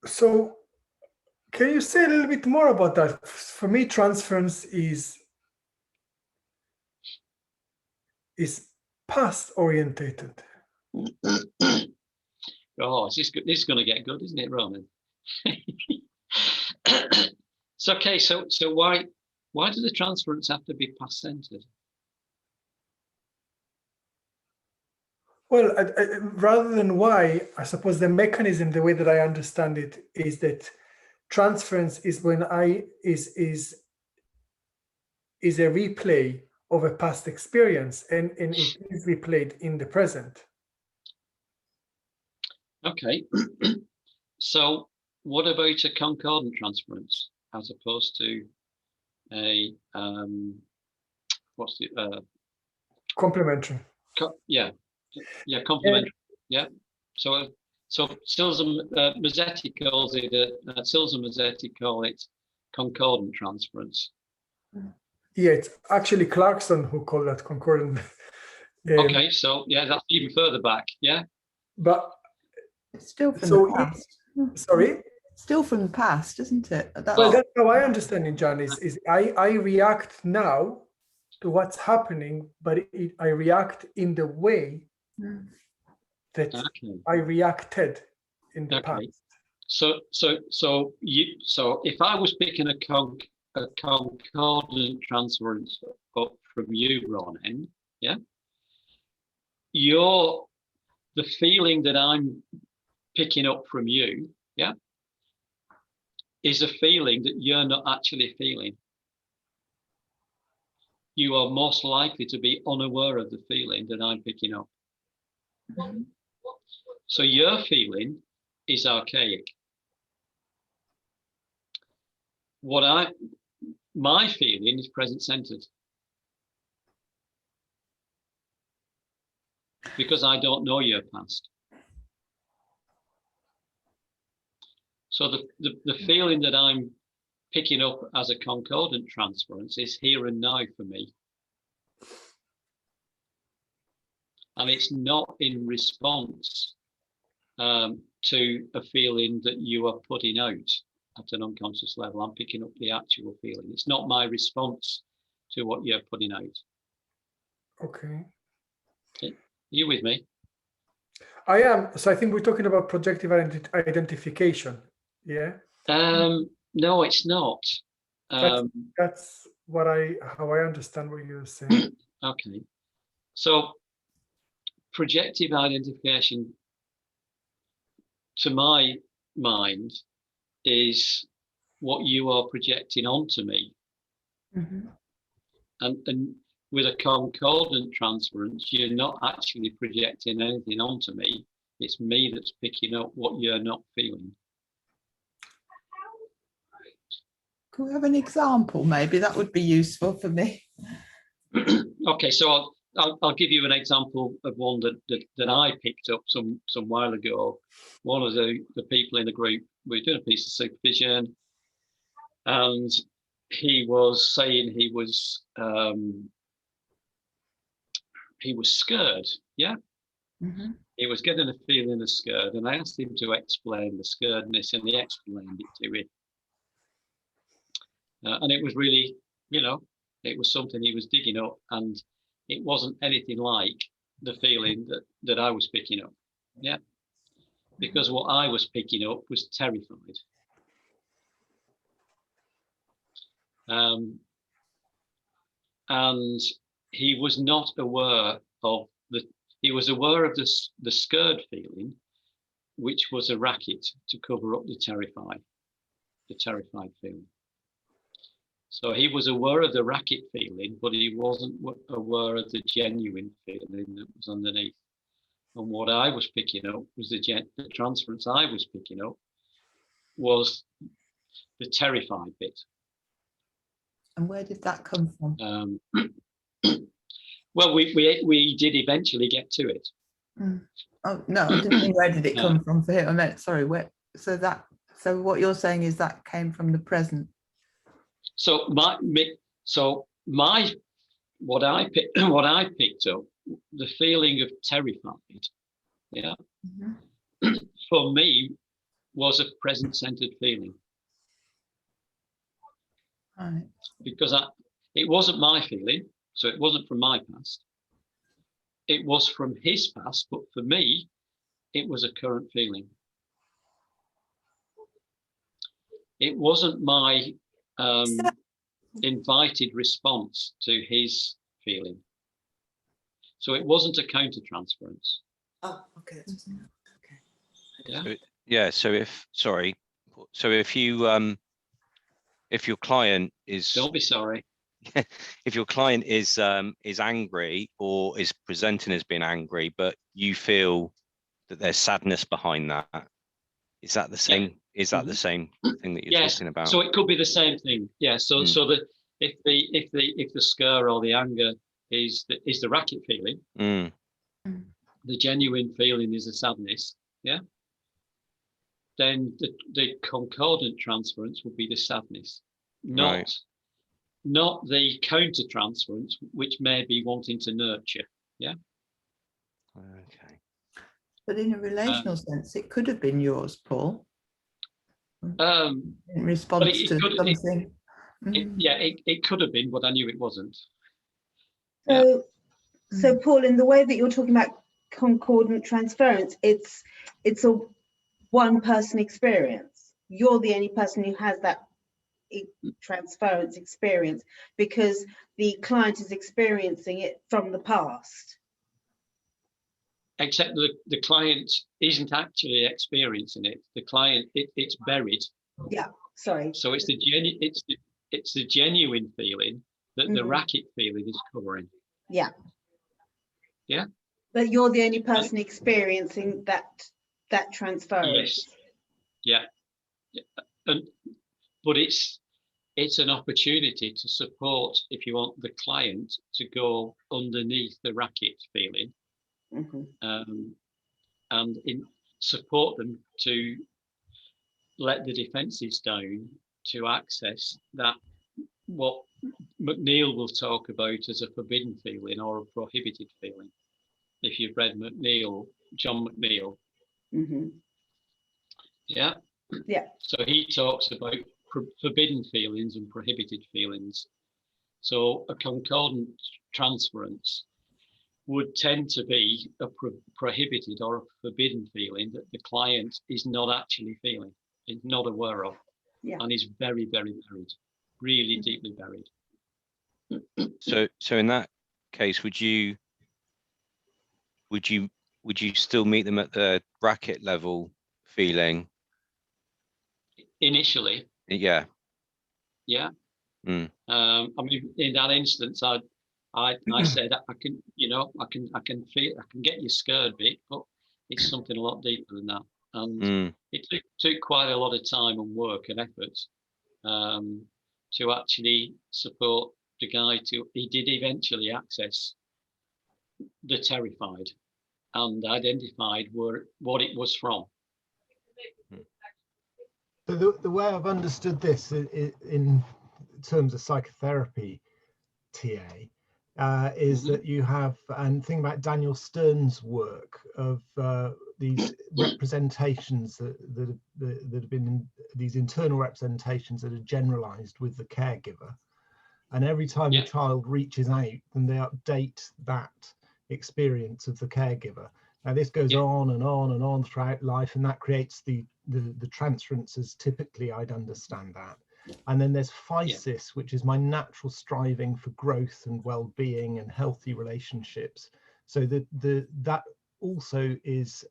So can you say a little bit more about that? For me, transference is past orientated. Oh, this is going to get good, isn't it, Roman? So okay, so why do the transference have to be past centered? Well, rather than why, I suppose the mechanism, the way that I understand it, is that transference is when is a replay of a past experience, and it is replayed in the present. Okay. So what about a concordant transference as opposed to a complementary? Complementary. Yeah. So Silza Mazzetti calls it Silza Mazzetti call it concordant transference. Yeah, it's actually Clarkson who called that concordant. Okay, so yeah, that's even further back. Yeah. But it's still from the past. Sorry? Still from the past, isn't it? Well, that's how I understand it, John, is I react now to what's happening, but I react in the way that I reacted in the past. So if I was picking a concordant transference up from you, Ronan, yeah, the feeling that I'm picking up from you, yeah, is a feeling that you're not actually feeling. You are most likely to be unaware of the feeling that I'm picking up. So your feeling is archaic. My feeling is present-centered. because I don't know your past. So the feeling that I'm picking up as a concordant transference is here and now for me. And it's not in response to a feeling that you are putting out at an unconscious level. I'm picking up the actual feeling. It's not my response to what you're putting out. Okay. Are you with me? I am. So I think we're talking about projective identification. Yeah. No, it's not. That's how I understand what you're saying. Okay. So projective identification, to my mind, is what you are projecting onto me. Mm-hmm. And with a concordant transference, you're not actually projecting anything onto me. It's me that's picking up what you're not feeling. Can we have an example? Maybe that would be useful for me. Okay, so I'll give you an example of one that I picked up some while ago. One of the people in the group, we were doing a piece of supervision, and he was saying he was scared. Yeah. Mm-hmm. He was getting a feeling of scared, and I asked him to explain the scaredness, and he explained it to me. And it was really, it was something he was digging up, and it wasn't anything like the feeling that I was picking up. Yeah. Because what I was picking up was terrified. And he was not aware of he was aware of the scared feeling, which was a racket to cover up the terrified feeling. So he was aware of the racket feeling, but he wasn't aware of the genuine feeling that was underneath. And what I was picking up was the transference I was picking up was the terrified bit. And where did that come from? Well, we did eventually get to it. Mm. Oh no, I didn't mean where did it come from for him. I meant, sorry, where? So what you're saying is that came from the present. So what I picked up, the feeling of terrified, yeah, mm-hmm. for me was a present-centered feeling. Right. Because it wasn't my feeling, so it wasn't from my past. It was from his past, but for me, it was a current feeling. It wasn't my invited response to his feeling. So it wasn't a countertransference. Oh, okay. Okay. Yeah. So if your client is, don't be sorry. If your client is angry or is presenting as being angry, but you feel that there's sadness behind that, is that the same? Yeah. Is that the same thing that you're talking about? So it could be the same thing. Yeah. So that if the scare or the anger is the racket feeling, the genuine feeling is a sadness. Yeah. Then the concordant transference would be the sadness, not the counter transference, which may be wanting to nurture. Yeah. Okay. But in a relational sense, it could have been yours, Paul. In response to something. It could have been, but I knew it wasn't. So Paul, in the way that you're talking about concordant transference, it's a one-person experience. You're the only person who has that transference experience because the client is experiencing it from the past. Except the client isn't actually experiencing it. The client, it's buried. Yeah, sorry. So it's the genuine feeling that the racket feeling is covering. Yeah. Yeah. But you're the only person experiencing that transference. Yes. Yeah. But it's an opportunity to support, if you want, the client to go underneath the racket feeling and support them to let the defences down to access that, what McNeill will talk about as a forbidden feeling or a prohibited feeling. If you've read McNeill, John McNeill. Yeah. So he talks about forbidden feelings and prohibited feelings. So a concordant transference would tend to be a prohibited or a forbidden feeling that the client is not actually feeling, is not aware of, and is very, very buried, really deeply buried. So in that case, would you still meet them at the bracket level feeling? Initially. Yeah. Yeah. I mean, in that instance, I said I can, I can feel, I can get you scared bit, but it's something a lot deeper than that. And it took quite a lot of time and work and effort to actually support the guy he did eventually access the terrified and identified what it was from. So the way I've understood this in terms of psychotherapy, TA, is that you have, and think about Daniel Stern's work of these representations that have been these internal representations that are generalized with the caregiver. And every time the child reaches out, then they update that experience of the caregiver. Now this goes on and on and on throughout life, and that creates the transferences. Typically, I'd understand that. And then there's physis, which is my natural striving for growth and well-being and healthy relationships. So that also is,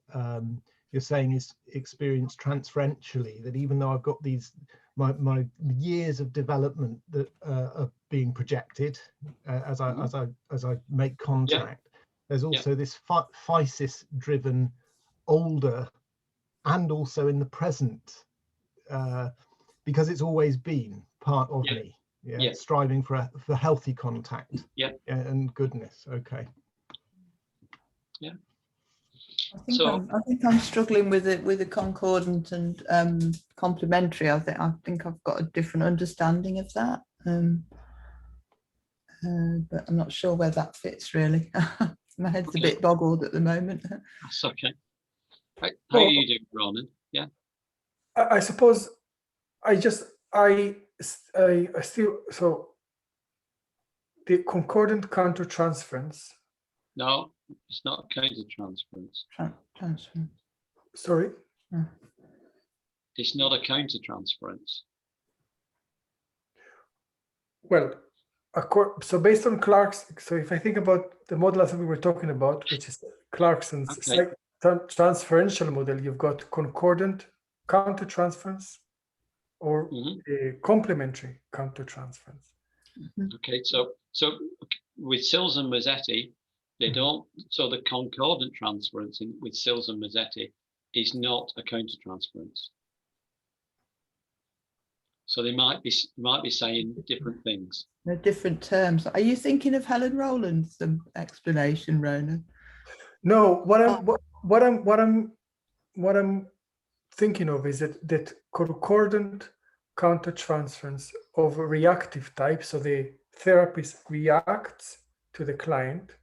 you're saying, is experienced transferentially, that even though I've got these my years of development that are being projected as I make contact. There's also this physis driven older and also in the present, because it's always been part of me, striving for healthy contact and goodness. Okay. I think I'm struggling with it, with the concordant and complementary. I think I've got a different understanding of that, but I'm not sure where that fits really. My head's a bit boggled at the moment. That's okay. How are you doing, Ronan? Yeah. I suppose I still, so the concordant countertransference. No, it's not a countertransference. Transference. Sorry? It's not a countertransference. Well, so based on Clark's, so if I think about the model that we were talking about, which is Clarkson's transferential model, you've got concordant countertransference or a complementary countertransference. Okay, so with Sills and Mazzetti, they don't. So the concordant transference with Sills and Mazzetti is not a countertransference. So they might be saying different things. They're different terms. Are you thinking of Helen Rowland's explanation, Ronan? No, what I'm thinking of is that concordant countertransference of a reactive type. So the therapist reacts to the client,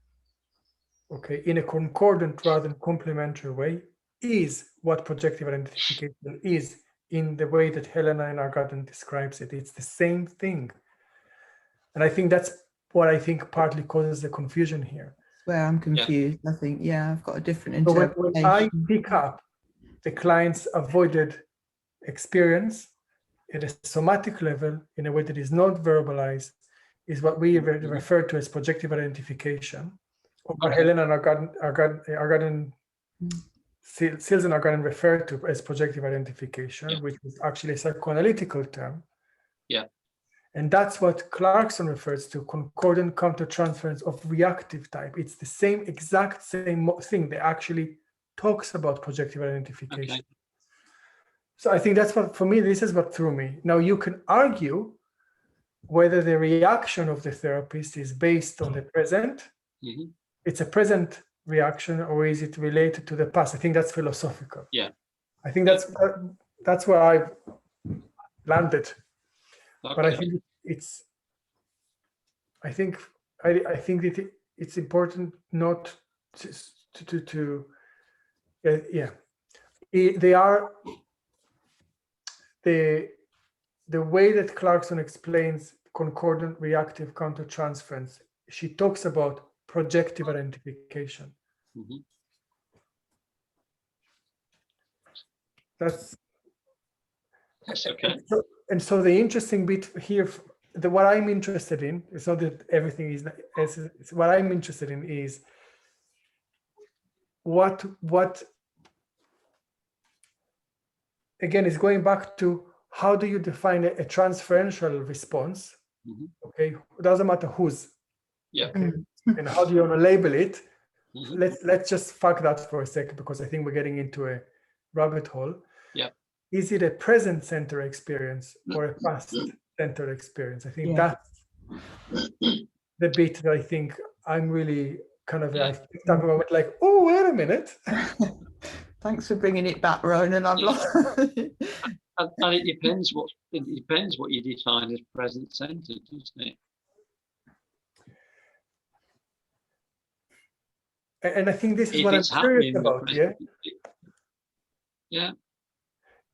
okay, in a concordant rather than complementary way, is what projective identification is in the way that Helena Inargarten describes it. It's the same thing. And I think that's what I think partly causes the confusion here. Where I'm confused, I think, I've got a different interpretation. So when I pick up the client's avoided experience at a somatic level in a way that is not verbalized, is what we refer to as projective identification. Or Helena Inargarten, Sills and Inargarten refer to as projective identification, which is actually a psychoanalytical term. Yeah. And that's what Clarkson refers to, concordant countertransference of reactive type. It's the exact same thing that actually talks about projective identification. Okay. So I think that's what, for me, this is what threw me. Now you can argue whether the reaction of the therapist is based on the present. It's a present reaction, or is it related to the past? I think that's philosophical. Yeah. I think that's where I've landed. Okay. But I think I think that it's important not to they are the way that Clarkson explains concordant reactive countertransference. She talks about projective identification. Mhm. That's okay. And so the interesting bit here, what I'm interested in, it's not that everything is, it's what I'm interested in is what again is going back to how do you define a transferential response? Mm-hmm. Okay, it doesn't matter whose. Yeah. Okay, and how do you want to label it? Mm-hmm. Let's just fuck that for a second, because I think we're getting into a rabbit hole. Yeah. Is it a present center experience or a past center experience? I think that's the bit that I think I'm really kind of I went like, oh, wait a minute. Thanks for bringing it back, Ronan. I've lost. And it depends what you define as present centered, doesn't it? And I think this is If what I'm it's curious happening, about. Yeah. Yeah.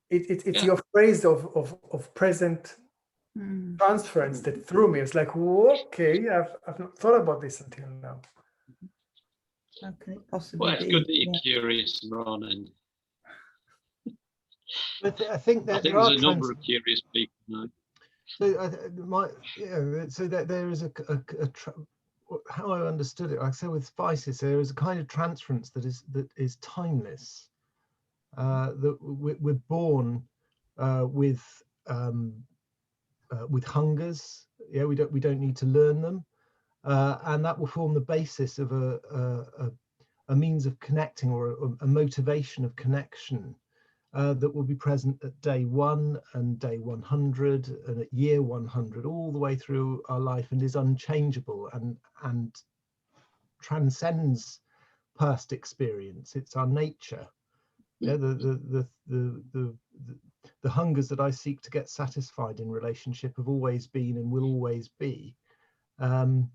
It's your phrase of present transference that threw me. It's like, okay, I've not thought about this until now. Okay, possibly. Well, it's good that you're curious, Ron, and but I think that there's a number of curious people now. So there is how I understood it, like I say with spices, there is a kind of transference that is timeless. That we're born with hungers. Yeah, we don't need to learn them, and that will form the basis of a means of connecting, or a motivation of connection that will be present at day 1 and day 100 and at year 100, all the way through our life, and is unchangeable and transcends past experience. It's our nature. Yeah, the hungers that I seek to get satisfied in relationship have always been and will always be. And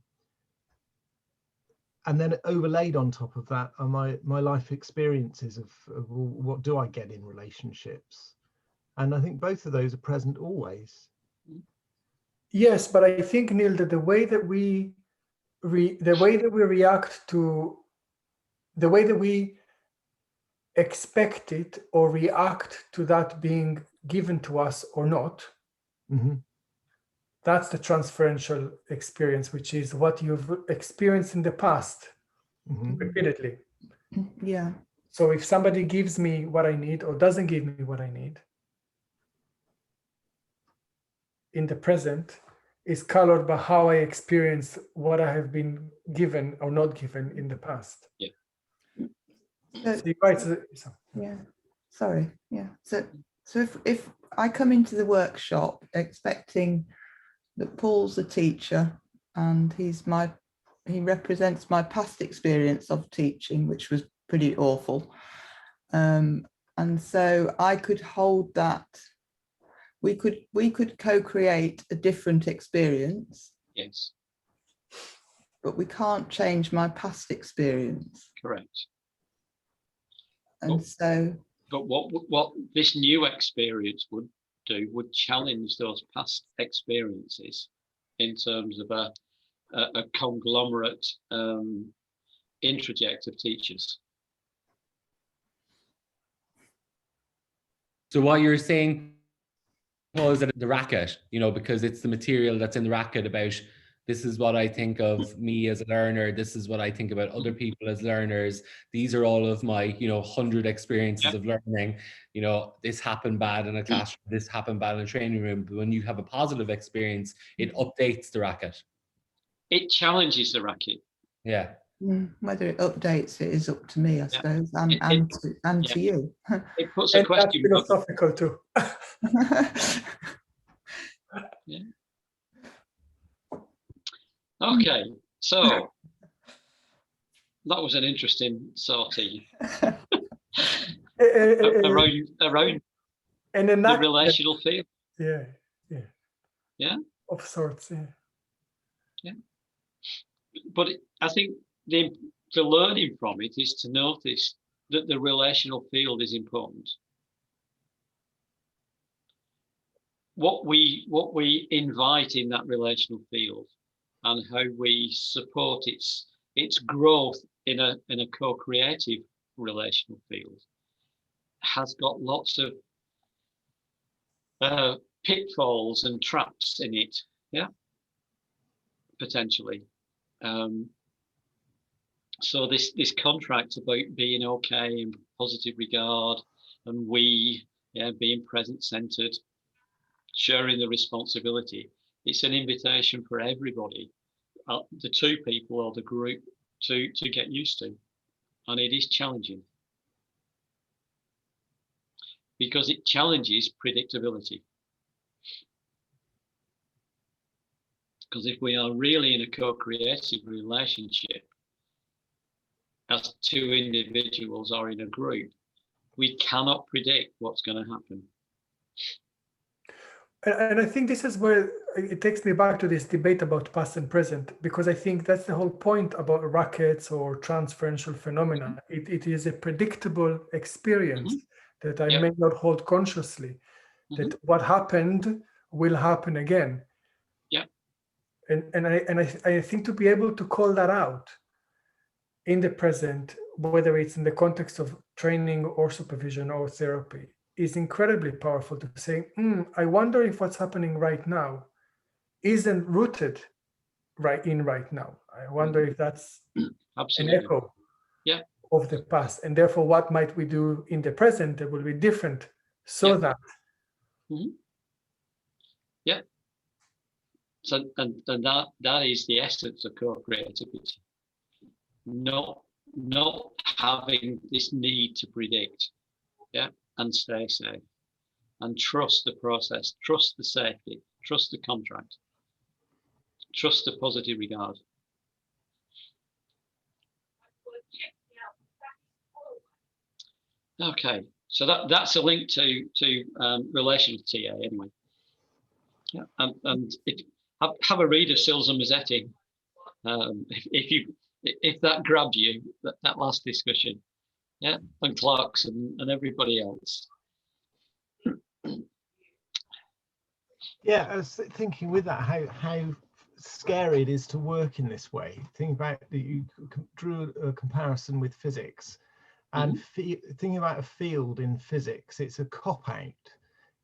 then overlaid on top of that are my life experiences of what do I get in relationships, and I think both of those are present always. Yes, but I think, Neil, that the way that we react to, the way that we expect it or react to that being given to us or not, that's the transferential experience, which is what you've experienced in the past repeatedly. Yeah. So if somebody gives me what I need or doesn't give me what I need in the present, is colored by how I experience what I have been given or not given in the past. Yeah. So you're right. Yeah. Sorry. Yeah. So if I come into the workshop expecting that Paul's a teacher and he represents my past experience of teaching, which was pretty awful. And so I could hold that. We could co-create a different experience. Yes. But we can't change my past experience. Correct. And so. But what this new experience would do would challenge those past experiences in terms of a conglomerate introject of teachers. So what you're saying, Paul, is that the racket, because it's the material that's in the racket about this is what I think of me as a learner, this is what I think about other people as learners, these are all of my 100 experiences of learning. This happened bad in a classroom, this happened bad in a training room. But when you have a positive experience, it updates the racket. It challenges the racket. Yeah. Whether it updates it is up to me, I suppose, and to you. It puts a question. That's philosophical too. Yeah. Okay, so that was an interesting sortie And around an the act, relational field. yeah, Yeah. of sorts, yeah. Yeah. But I think the learning from it is to notice that the relational field is important. What we invite in that relational field and how we support its growth in a co-creative relational field has got lots of pitfalls and traps in it, yeah, potentially. So this contract about being okay and positive regard and being present-centered, sharing the responsibility, it's an invitation for everybody, the two people or the group, to get used to, and it is challenging because it challenges predictability. Because if we are really in a co-creative relationship as two individuals or in a group, we cannot predict what's going to happen. And I think this is where it takes me back to this debate about past and present, because I think that's the whole point about rackets or transferential phenomena. It is a predictable experience that I may not hold consciously, that what happened will happen again. Yeah. And I think to be able to call that out in the present, whether it's in the context of training or supervision or therapy, is incredibly powerful to say, I wonder if what's happening right now isn't rooted right now. I wonder if that's Absolutely. an echo yeah. of the past. And therefore, what might we do in the present that will be different so that. Yeah. So, and that is the essence of co-creativity. Not having this need to predict, yeah, and stay safe, and trust the process, trust the safety, trust the contract, trust the positive regard. Okay, so that's a link to relational TA anyway. Yeah, and have a read of Sills and Mazzetti if that grabbed you, that last discussion, yeah, and Clarkson and everybody else. Yeah, I was thinking with that how scary it is to work in this way. Think about that you drew a comparison with physics, and thinking about a field in physics, it's a cop-out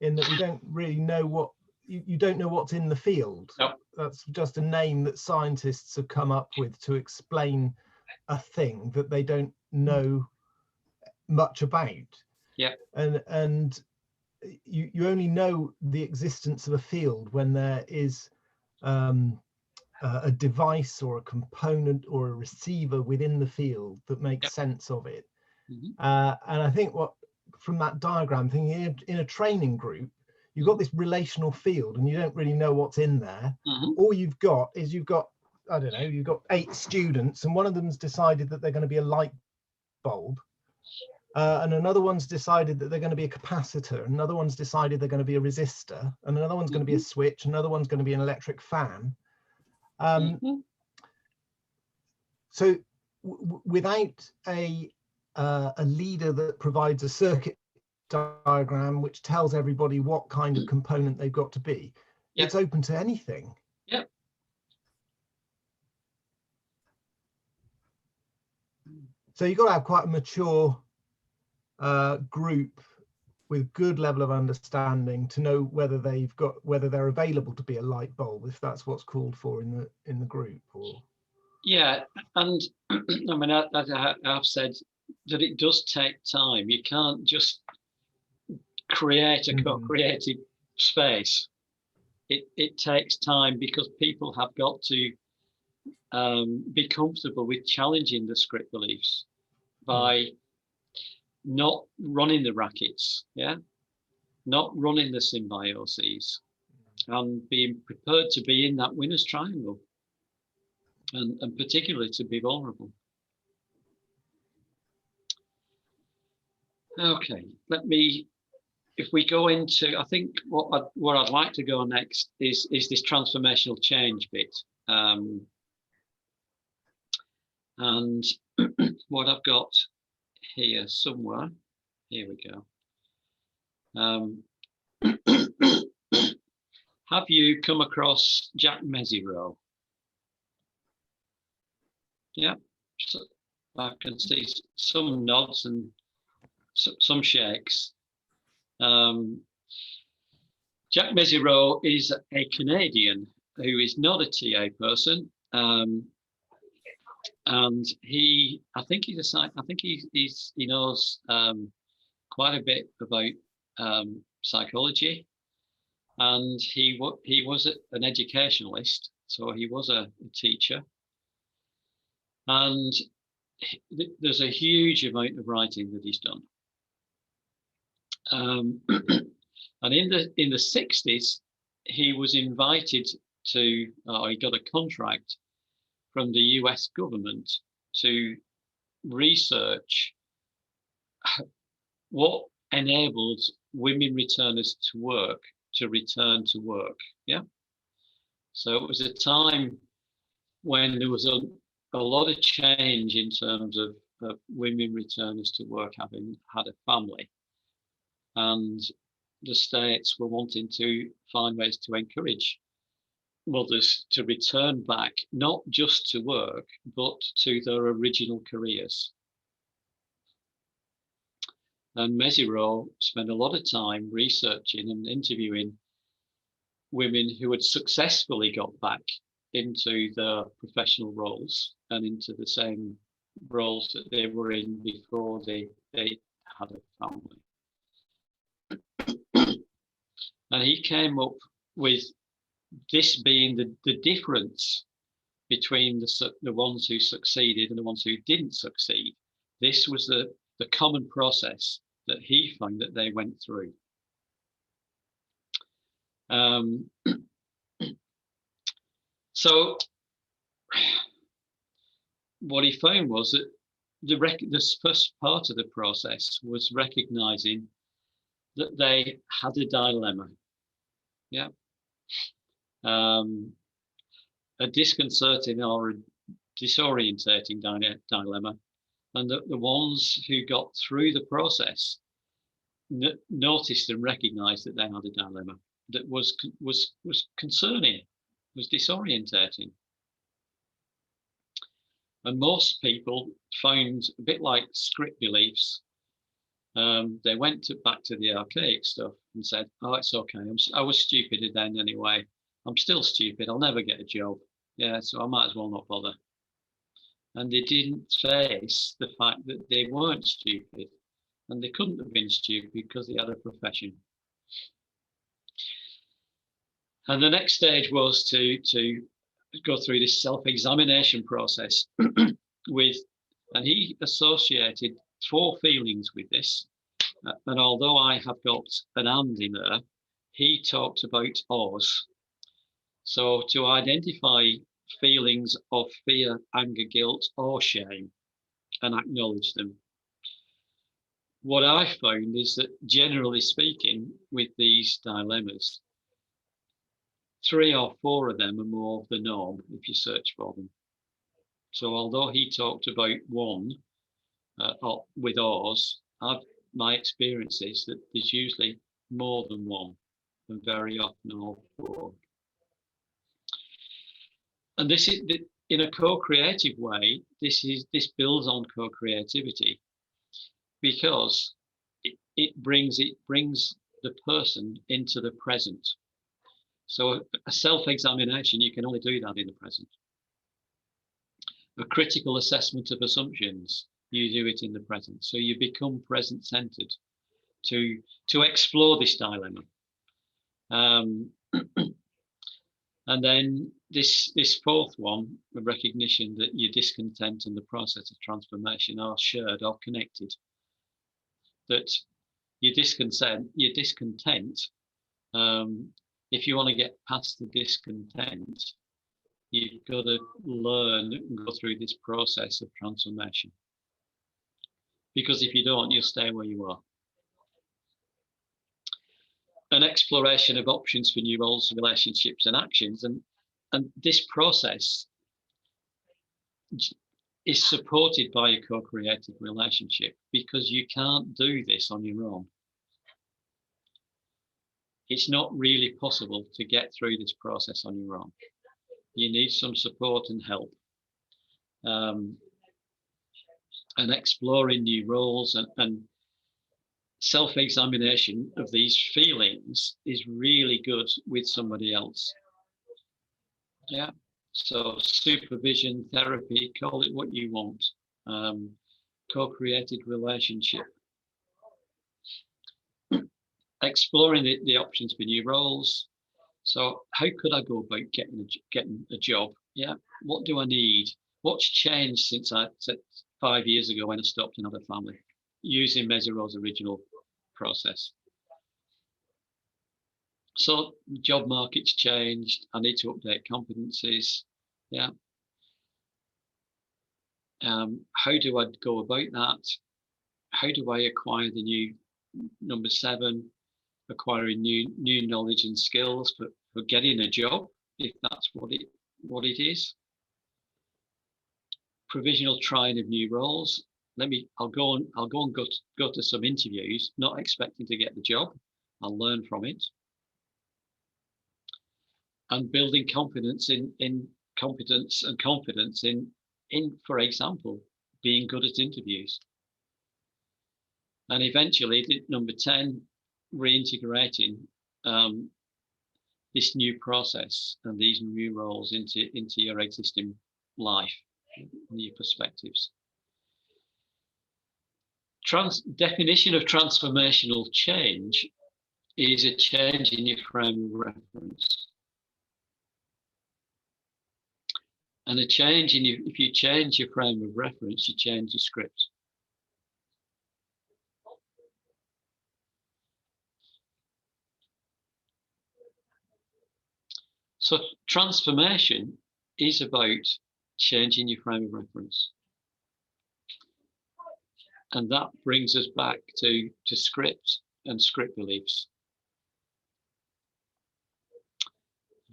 in that we don't really know what you don't know what's in the field. Nope. That's just a name that scientists have come up with to explain a thing that they don't know much about. Yeah. And you only know the existence of a field when there is a device or a component or a receiver within the field that makes sense of it. And I think from that diagram, thinking in a training group, you've got this relational field and you don't really know what's in there. All you've got is I don't know, you've got 8 students and one of them's decided that they're going to be a light bulb. And another one's decided that they're going to be a capacitor. Another one's decided they're going to be a resistor. And another one's going to be a switch. Another one's going to be an electric fan. So without a leader that provides a circuit diagram which tells everybody what kind of component they've got to be, it's open to anything. Yeah. So you've got to have quite a mature group with good level of understanding to know whether they're available to be a light bulb, if that's what's called for in the group. Or yeah, and I mean, I've said that it does take time. You can't just create a co-creative space. It takes time because people have got to be comfortable with challenging the script beliefs by not running the rackets, yeah, not running the symbioses, and being prepared to be in that winner's triangle, and particularly to be vulnerable. Okay, if we go into, I think what I'd like to go next is this transformational change bit. And what I've got here somewhere, here we go. Have you come across Jack Mezirow? Yeah, so I can see some nods and some shakes. Jack Mezirow is a Canadian who is not a TA person, and he knows quite a bit about psychology, and he was an educationalist, so he was a teacher, and there's a huge amount of writing that he's done. And in the 60s, he was invited to, he got a contract from the US government to research what enabled women returners to work to return to work. Yeah. So it was a time when there was a lot of change in terms of women returners to work having had a family. And the states were wanting to find ways to encourage mothers to return back, not just to work, but to their original careers. And Mezirow spent a lot of time researching and interviewing women who had successfully got back into their professional roles and into the same roles that they were in before they had a family. And he came up with this being the difference between the ones who succeeded and the ones who didn't succeed. This was the common process that he found that they went through. So what he found was that this first part of the process was recognizing that they had a dilemma. Yeah. A disconcerting or a disorientating dilemma, and that the ones who got through the process noticed and recognized that they had a dilemma that was concerning, was disorientating. And most people found, a bit like script beliefs, they went back to the archaic stuff and said, oh, it's okay, I was stupid then anyway. I'm still stupid, I'll never get a job. Yeah, so I might as well not bother. And they didn't face the fact that they weren't stupid, and they couldn't have been stupid because they had a profession. And the next stage was to go through this self-examination process and he associated 4 feelings with this. And although I have got an and in there, he talked about O's. So to identify feelings of fear, anger, guilt, or shame, and acknowledge them. What I found is that, generally speaking, with these dilemmas, 3 or 4 of them are more of the norm if you search for them. So although he talked about 1 with O's, my experience is that there's usually more than 1, and very often all 4. And this is, in a co-creative way, this builds on co-creativity, because it brings the person into the present. So a self-examination, you can only do that in the present. A critical assessment of assumptions, you do it in the present. So you become present-centered to explore this dilemma. And then this 4th one, the recognition that your discontent and the process of transformation are shared or connected. That your discontent, if you want to get past the discontent, you've got to learn and go through this process of transformation. because if you don't, you'll stay where you are. An exploration of options for new roles, relationships, and actions, and this process is supported by a co-creative relationship, because you can't do this on your own. It's not really possible to get through this process on your own. You need some support and help. And exploring new roles and self-examination of these feelings is really good with somebody else. Yeah. So supervision, therapy, call it what you want. Co-created relationship. Exploring the options for new roles. So how could I go about getting a job? Yeah. What do I need? What's changed since 5 years ago when I stopped and had a family? Using Meziro's original process. So job market's changed. I need to update competencies. Yeah. How do I go about that? How do I acquire the new number 7? Acquiring new knowledge and skills for getting a job, if that's what it is. Provisional trying of new roles. I'll go to some interviews, not expecting to get the job. I'll learn from it. And building competence in competence and confidence in, for example, being good at interviews. And eventually, number 10, reintegrating this new process and these new roles into your existing life, new perspectives. Definition of transformational change is a change in your frame of reference. And a change if you change your frame of reference, you change the script. So transformation is about changing your frame of reference. And that brings us back to script and script beliefs.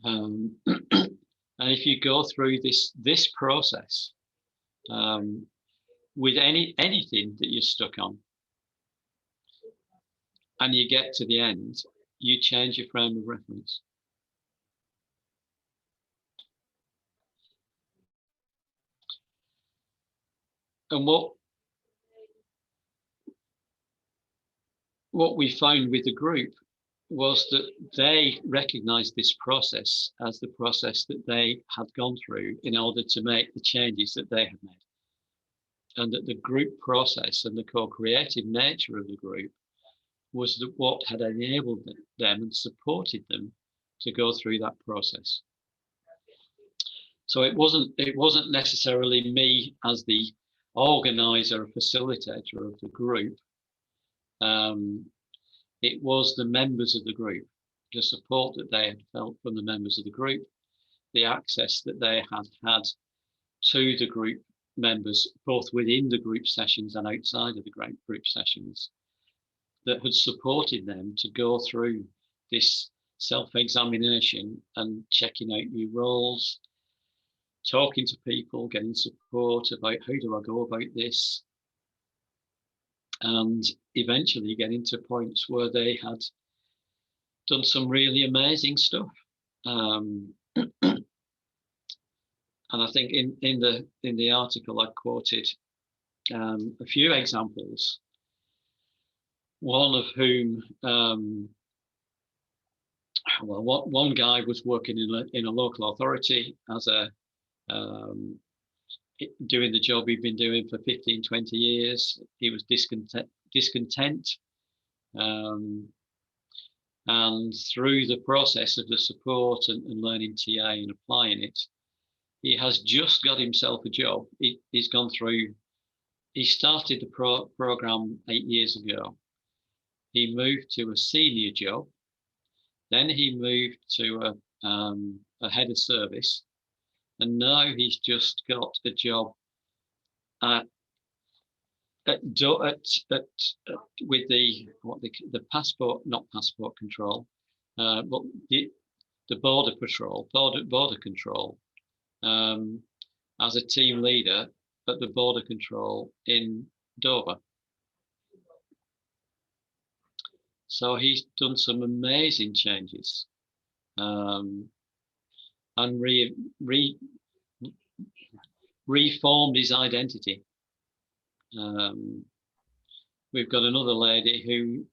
And if you go through this process with anything that you're stuck on, and you get to the end, you change your frame of reference. And what we found with the group was that they recognized this process as the process that they had gone through in order to make the changes that they had made. And that the group process and the co-creative nature of the group was what had enabled them and supported them to go through that process. So it wasn't necessarily me as the organizer or facilitator of the group. It was the members of the group, the support that they had felt from the members of the group, the access that they had had to the group members, both within the group sessions and outside of the group sessions, that had supported them to go through this self-examination and checking out new roles, talking to people, getting support about how do I go about this, and eventually getting to points where they had done some really amazing stuff. And I think in the article I quoted a few examples, one of whom, one guy was working in a local authority as doing the job he'd been doing for 15, 20 years. He was discontent. And through the process of the support and learning TA and applying it, he has just got himself a job. He's gone through, he started the program 8 years ago. He moved to a senior job. Then he moved to a head of service. And now he's just got a job at with the passport, not passport control, but the border patrol, border control, as a team leader at the border control in Dover. So he's done some amazing changes, and reformed his identity. We've got another lady who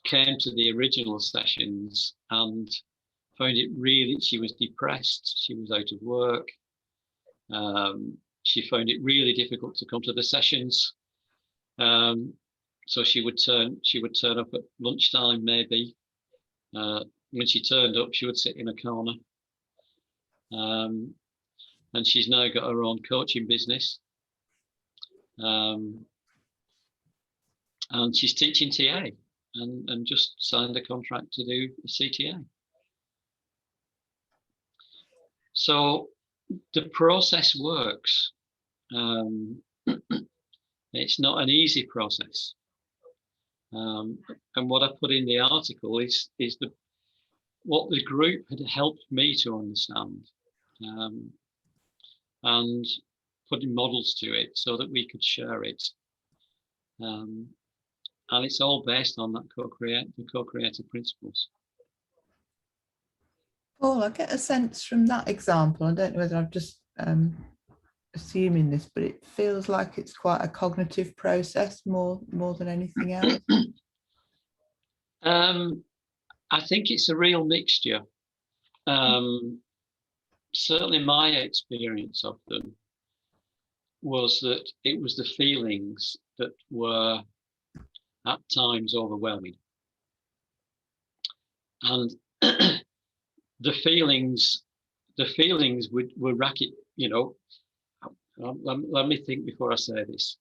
came to the original sessions and found it really, she was depressed, she was out of work. She found it really difficult to come to the sessions. So she would turn up at lunchtime maybe. When she turned up, she would sit in a corner. And she's now got her own coaching business. And she's teaching TA and just signed a contract to do a CTA. So the process works. It's not an easy process. And what I put in the article is what the group had helped me to understand, and putting models to it so that we could share it. And it's all based on that the co-creative principles. Paul, I get a sense from that example, I don't know whether I'm just assuming this, but it feels like it's quite a cognitive process more than anything else. I think it's a real mixture. Certainly my experience of them was that it was the feelings that were at times overwhelming. And the feelings were racket, you know. Let me think before I say this.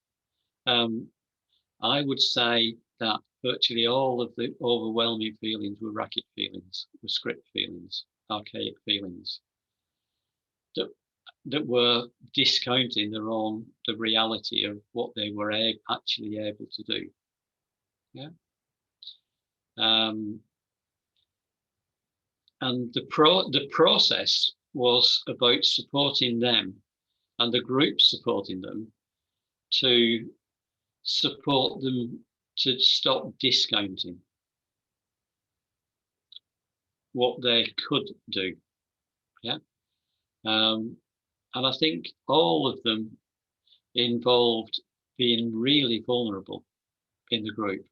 I would say that virtually all of the overwhelming feelings were racket feelings, were script feelings, archaic feelings that were discounting the reality of what they were actually able to do. Yeah. And the process was about supporting them and the group supporting them to support them to stop discounting what they could do. Yeah. And I think all of them involved being really vulnerable in the group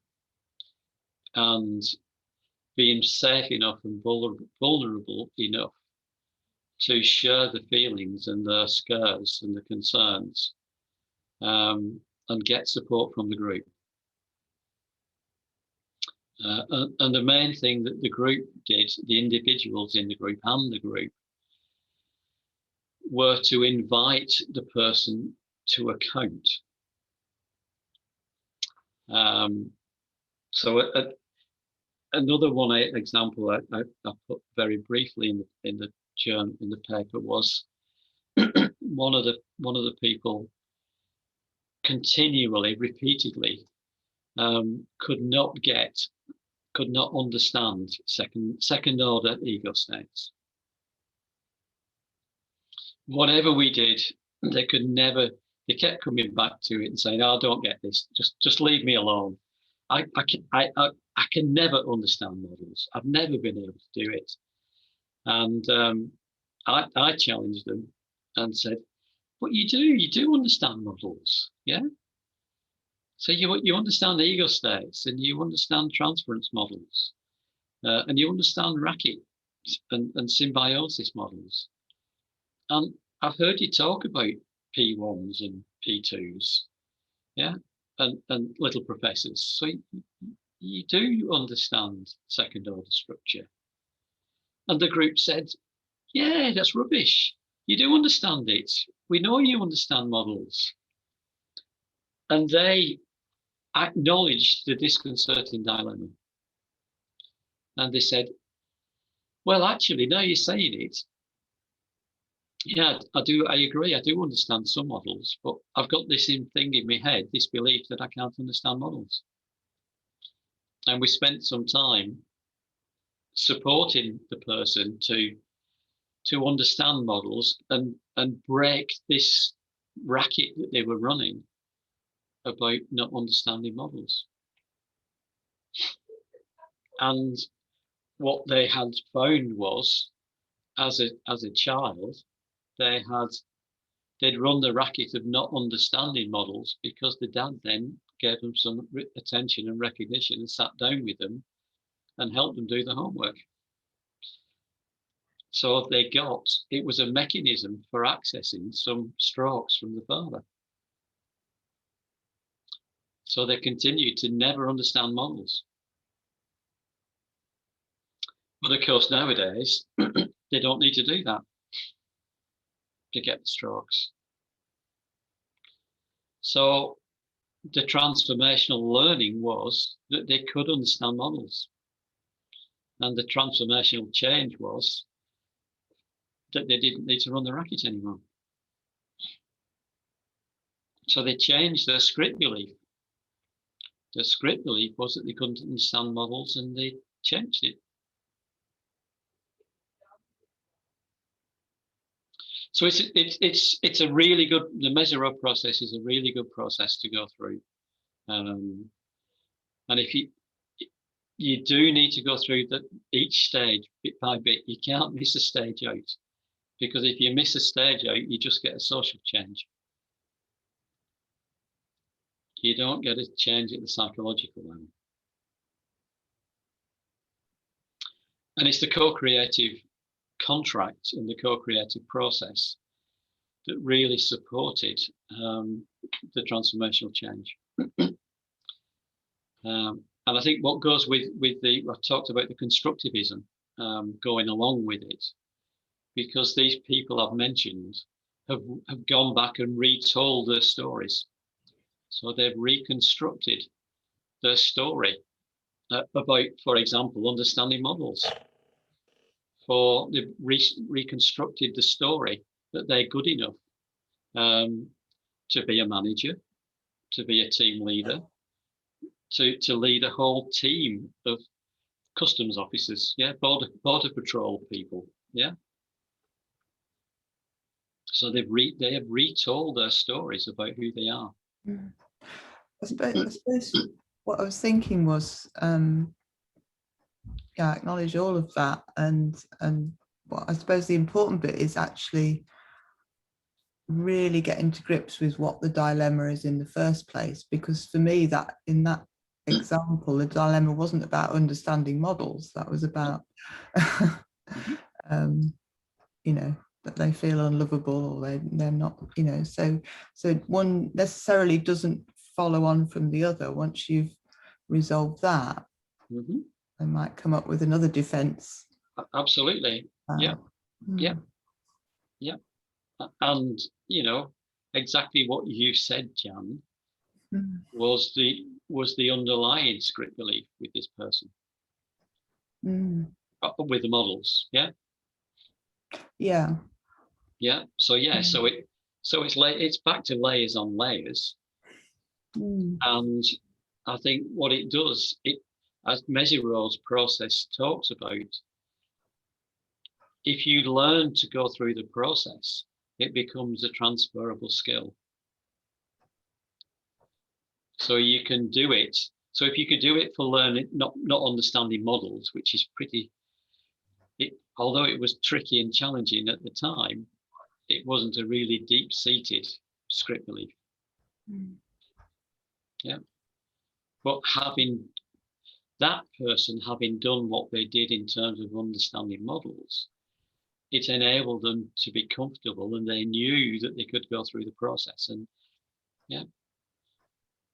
and being safe enough and vulnerable enough to share the feelings and the scares and the concerns, and get support from the group. And the main thing that the group did, the individuals in the group and the group, were to invite the person to account. So another example I put very briefly in the paper was one of the people continually, repeatedly, could not understand second order ego states. Whatever we did, they kept coming back to it and saying, "Oh, I don't get this, just leave me alone. I can never understand models. I've never been able to do it." And I challenged them and said, "But you do understand models, yeah? So you understand ego states, and you understand transference models, and you understand racket and symbiosis models. And I've heard you talk about P1s and P2s, yeah, and little professors. So you do understand second order structure." And the group said, "Yeah, that's rubbish. You do understand it. We know you understand models." And they acknowledged the disconcerting dilemma. And they said, "Well, actually, now you're saying it, Yeah, I do. I agree. I do understand some models, but I've got this thing in my head, this belief that I can't understand models. And we spent some time supporting the person to understand models and break this racket that they were running about not understanding models. And what they had found was, as a child, they'd run the racket of not understanding models because the dad then gave them some attention and recognition and sat down with them and helped them do the homework. So it was a mechanism for accessing some strokes from the father. So they continued to never understand models. But of course, nowadays, they don't need to do that to get the strokes. So the transformational learning was that they could understand models. And the transformational change was that they didn't need to run the racket anymore. So they changed their script belief. The script belief was that they couldn't understand models, and they changed it. So it's a really good, the Mezirow process is a really good process to go through. And if you do need to go through each stage bit by bit, you can't miss a stage out, because if you miss a stage out, you just get a social change. You don't get a change at the psychological level. And it's the co-creative contract and the co-creative process that really supported the transformational change. And I think what goes with I talked about the constructivism going along with it, because these people I've mentioned have gone back and retold their stories. So they've reconstructed their story about, for example, understanding models. They've reconstructed the story that they're good enough to be a manager, to be a team leader, to lead a whole team of customs officers, yeah, border patrol people, yeah. So they have retold their stories about who they are. I suppose what I was thinking was, yeah, I acknowledge all of that, and what I suppose the important bit is actually really getting to grips with what the dilemma is in the first place. Because for me, that in that example, the dilemma wasn't about understanding models. That was about, you know, that they feel unlovable, or they're not, you know. So one necessarily doesn't follow on from the other. Once you've resolved that, they might come up with another defense. Absolutely. Yeah. And you know, exactly what you said, Jan, was the underlying script belief with this person, with the models. Yeah. So it's back to layers on layers. And I think what it does, as Mezirow's process talks about, if you learn to go through the process, it becomes a transferable skill. So you can do it. So if you could do it for learning, not understanding models, which is although it was tricky and challenging at the time, it wasn't a really deep-seated script belief. Yeah. But having that person having done what they did in terms of understanding models, it enabled them to be comfortable, and they knew that they could go through the process, and yeah,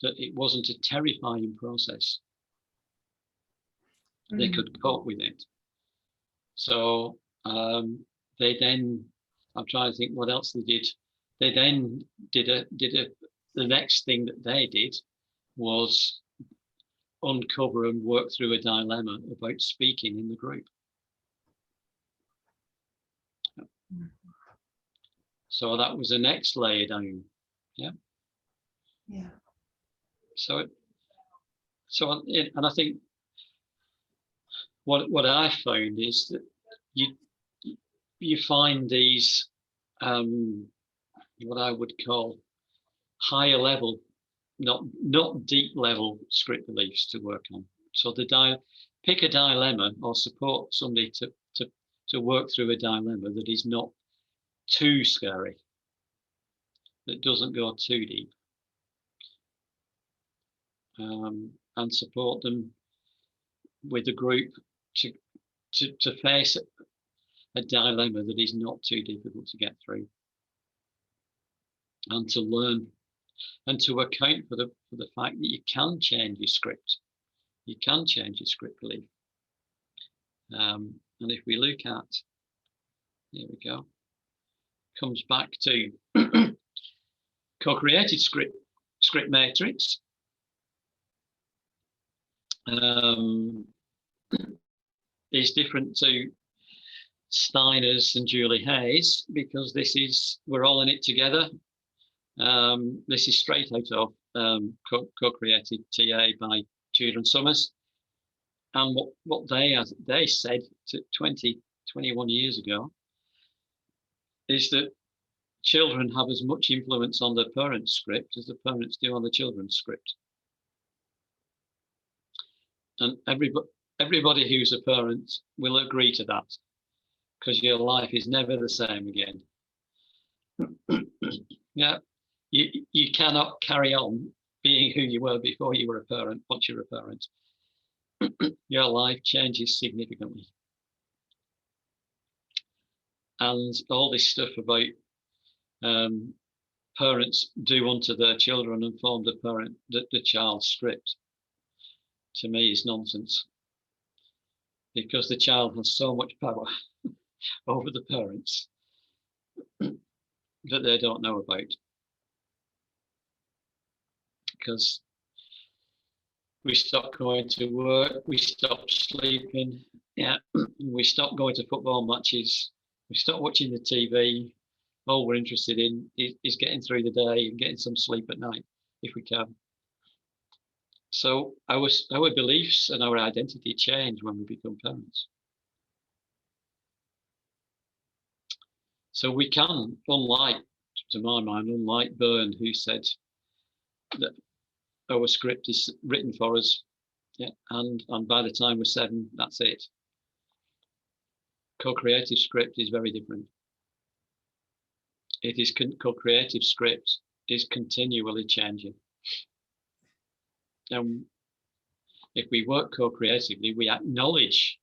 that it wasn't a terrifying process. They could cope with it. So they then, I'm trying to think what else they did. They then the next thing that they did was uncover and work through a dilemma about speaking in the group. So that was the next layer down. Yeah. Yeah. So and I think what I found is that you find these what I would call higher level, not deep level script beliefs to work on. So pick a dilemma or support somebody to work through a dilemma that is not too scary, that doesn't go too deep, and support them with a group to face a dilemma that is not too difficult to get through, and to learn and to account for the fact that you can change your script. You can change your script belief. And if we look at, here we go, comes back to co-created script matrix. Is different to Steiner's and Julie Hayes, because we're all in it together. This is straight out of co-created TA by Tudor and Summers. And what they said 21 years ago is that children have as much influence on their parents' script as the parents do on the children's script. And everybody who's a parent will agree to that, because your life is never the same again. Yeah, you cannot carry on being who you were before you were a parent. Once you're a parent, your life changes significantly. And all this stuff about parents do unto their children and form the child's script, to me is nonsense, because the child has so much power over the parents that they don't know about. Because we stop going to work, we stop sleeping, yeah, we stop going to football matches, we stop watching the TV. All we're interested in is getting through the day and getting some sleep at night, if we can. So our beliefs and our identity change when we become parents. So we can, to my mind, unlike Byrne, who said that our script is written for us, yeah, and by the time we're 7, that's it. Co-creative script is very different. It is co-creative script is continually changing. If we work co-creatively, we acknowledge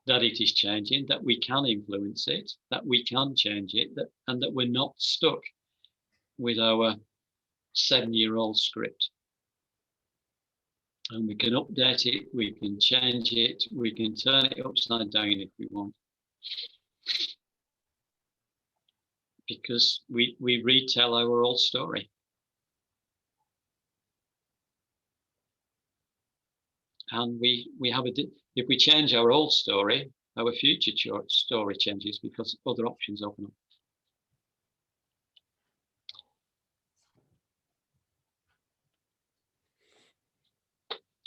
that it is changing, that we can influence it, that we can change it, and that we're not stuck with our 7-year-old script. And we can update it, we can change it, we can turn it upside down if we want. Because we retell our old story. And we have if we change our old story, our future story changes, because other options open up.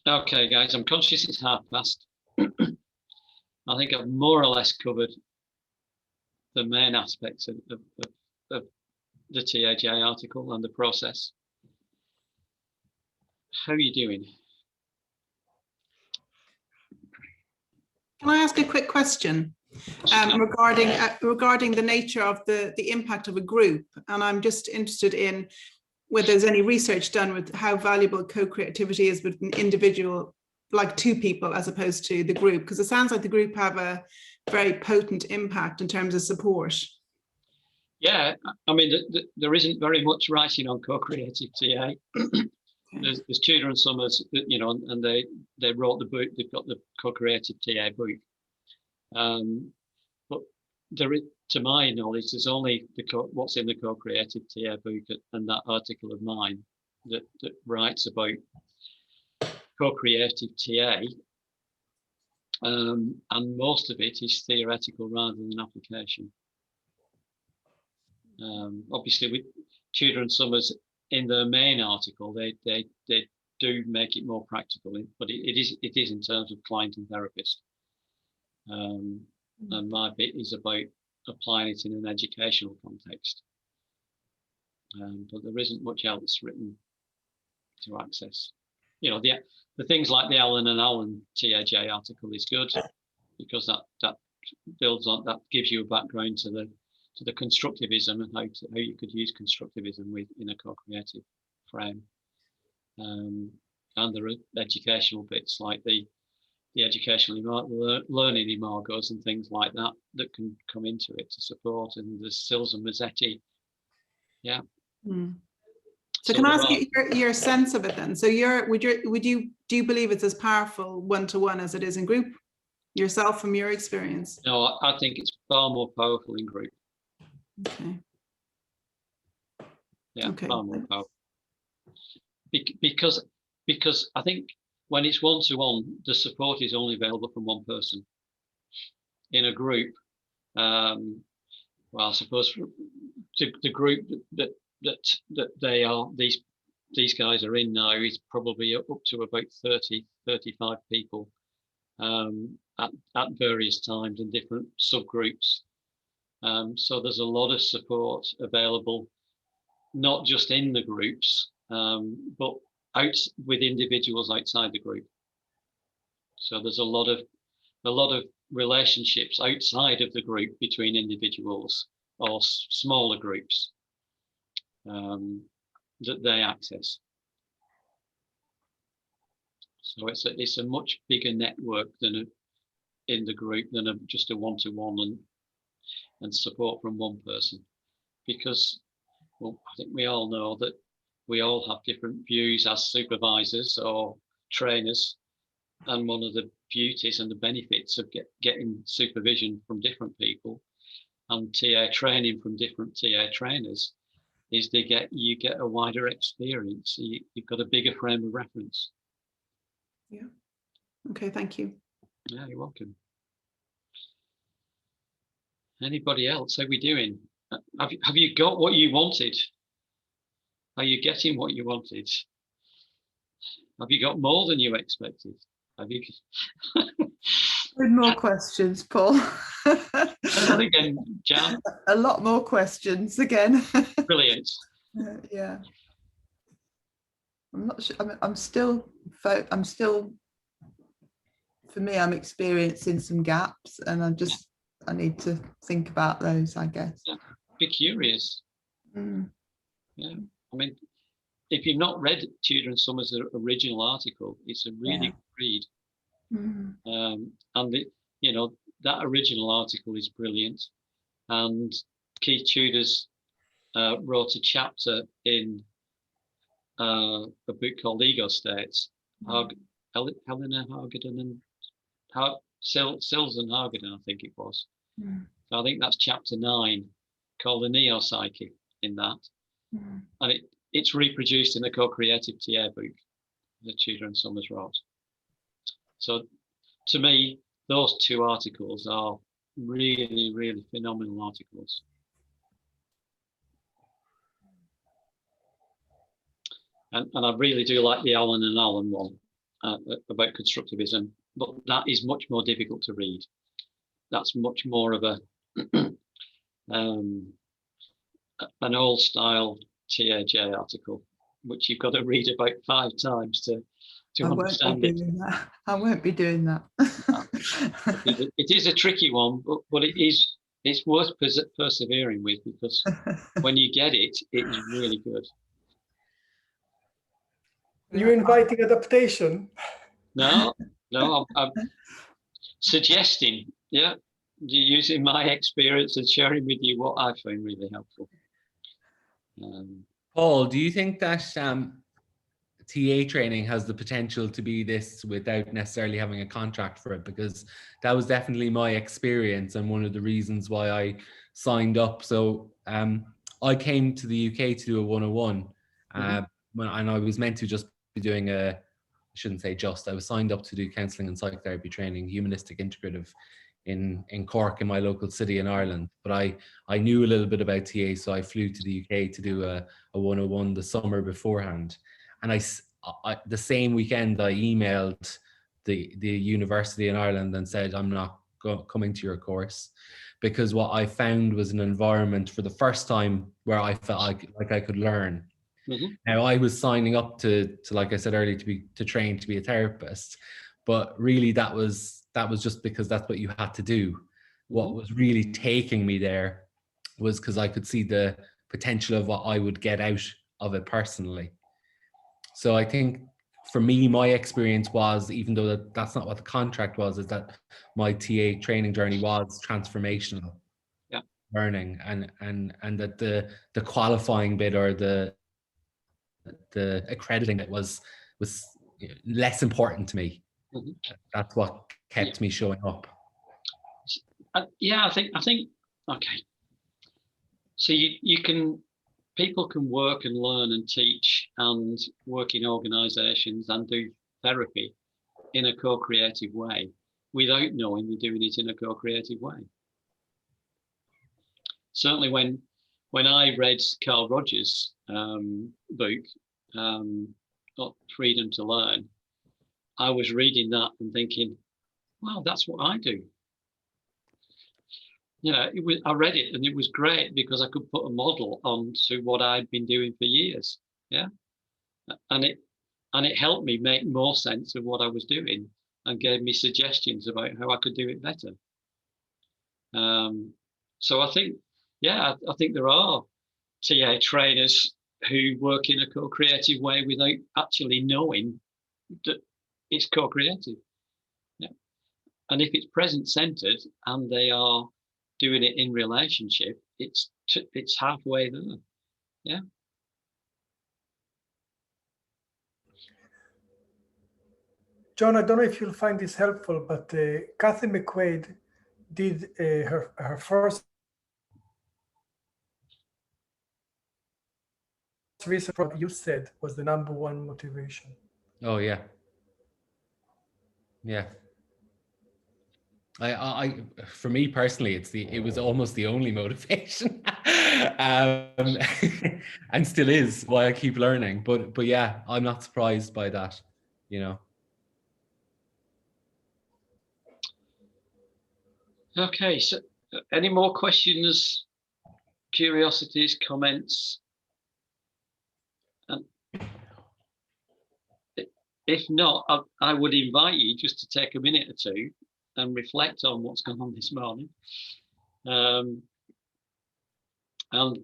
Okay, guys, I'm conscious it's past. I think I've more or less covered the main aspects of the TAJ article and the process. How are you doing? Can I ask a quick question regarding the nature of the impact of a group? And I'm just interested in whether there's any research done with how valuable co-creativity is with an individual, like 2 people, as opposed to the group, because it sounds like the group have a very potent impact in terms of support. Yeah, I mean, there isn't very much writing on co-creative TA. There's Tudor and Summers, and they wrote the book. They've got the co-creative TA book. But to my knowledge, there's only what's in the co-creative TA book and that article of mine that writes about co-creative TA. And most of it is theoretical rather than application. Obviously, with Tudor and Summers in their main article, they do make it more practical, but it is in terms of client and therapist. And my bit is about applying it in an educational context. But there isn't much else written to access. You know, the things like the Allen and Allen TAJ article is good because that builds on, that gives you a background to the constructivism and how you could use constructivism in a co-creative frame. And there are educational bits like the educational learning imargos and things like that can come into it to support. And there's Sills and Mazzetti. Yeah. So can I ask you your sense of it then? So do you believe it's as powerful one-to-one as it is in group yourself from your experience? No, I think it's far more powerful in group. Okay. Yeah, okay. Far more powerful. Because I think when it's one-to-one, the support is only available from one person. In a group, well, I suppose the group that these guys are in now is probably up to about 30, 35 people at various times in different subgroups. So there's a lot of support available, not just in the groups, but out with individuals outside the group. So there's a lot of relationships outside of the group between individuals or smaller groups that they access. So it's a much bigger network than in the group than just a one-to-one and support from one person, because well, I think we all know that we all have different views as supervisors or trainers, and one of the beauties and the benefits of getting supervision from different people and TA training from different TA trainers is you get a wider experience. You've got a bigger frame of reference. Yeah. Okay, thank you. Yeah, you're welcome. Anybody else? How are we doing? Have you got what you wanted? Are you getting what you wanted? Have you got more than you expected? Have you? With more questions, Paul. Again, Jan. A lot more questions again. Brilliant. Yeah. I'm not sure. I'm still. For me, I'm experiencing some gaps, and I need to think about those, I guess. Yeah. Be curious. Yeah. I mean, if you've not read Tudor and Summers' original article, it's a really good read. And that original article is brilliant. And Keith Tudor's wrote a chapter in a book called Ego States. Helena Hagedorn and Sills and Hagedorn, I think it was. So I think that's chapter 9, called the Neo Psyche in that. And it's reproduced in the co-creative TA book that Tudor and Summers wrote. So to me, those two articles are really, really phenomenal articles. And I really do like the Allen and Allen one about constructivism, but that is much more difficult to read. That's much more of an old style TAJ article, which you've got to read about 5 times to understand it. I won't be doing that. It is a tricky one, but it's worth persevering with, because when you get it, it's really good. You're inviting adaptation. No, I'm suggesting, using my experience and sharing with you what I find really helpful. Paul, do you think that TA training has the potential to be this without necessarily having a contract for it? Because that was definitely my experience and one of the reasons why I signed up. So I came to the UK to do a 101 and I was meant to just be doing I was signed up to do counselling and psychotherapy training, humanistic integrative in Cork, in my local city in Ireland. But I knew a little bit about TA, so I flew to the UK to do a 101 the summer beforehand. And the same weekend I emailed the university in Ireland and said, I'm not coming to your course, because what I found was an environment for the first time where I felt like I could learn. Mm-hmm. Now, I was signing up to like I said earlier, to train to be a therapist, but really that was just because that's what you had to do. Mm-hmm. What was really taking me there was because I could see the potential of what I would get out of it personally. So I think for me, my experience was, even though that's not what the contract was, is that my TA training journey was transformational. Yeah. Learning, and that the qualifying bit or the accrediting bit was less important to me. Mm-hmm. That's what kept me showing up. Yeah, I think okay. So people can work and learn and teach and work in organizations and do therapy in a co-creative way without knowing they're doing it in a co-creative way. Certainly when I read Carl Rogers' book, Freedom to Learn, I was reading that and thinking, wow, that's what I do. Yeah, I read it and it was great because I could put a model onto what I'd been doing for years. Yeah, and it helped me make more sense of what I was doing and gave me suggestions about how I could do it better. So I think, yeah, I think there are TA trainers who work in a co-creative way without actually knowing that it's co-creative. Yeah, and if it's present-centered and they are doing it in relationship, it's halfway there. Yeah. John, I don't know if you'll find this helpful, but Kathy McQuaid did her first research, what you said was the #1 motivation. Oh yeah. Yeah. I for me personally, it was almost the only motivation, and still is why I keep learning. But yeah, I'm not surprised by that, you know. Okay, so any more questions, curiosities, comments? And if not, I would invite you just to take a minute or two and reflect on what's gone on this morning, and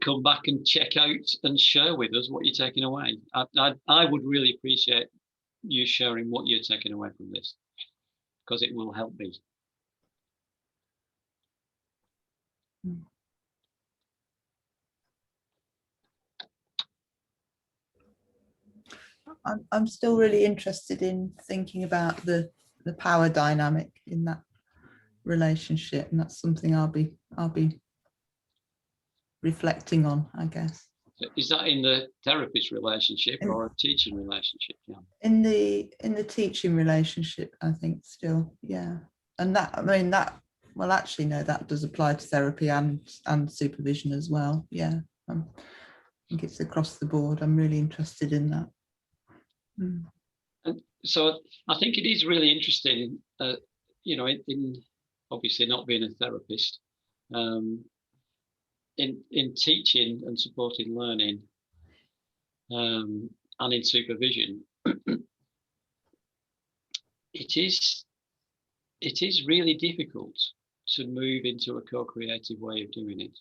come back and check out and share with us what you're taking away. I would really appreciate you sharing what you're taking away from this, because it will help me. I'm still really interested in thinking about the power dynamic in that relationship, and that's something I'll be reflecting on, I guess. Is that in the therapist relationship or a teaching relationship? Yeah. In the teaching relationship, I think still, yeah. And that, I mean, that, well, actually, no, that does apply to therapy and supervision as well. Yeah, I think it's across the board. I'm really interested in that. And so I think it is really interesting, you know, in obviously not being a therapist, in teaching and supporting learning, and in supervision, it is really difficult to move into a co-creative way of doing it,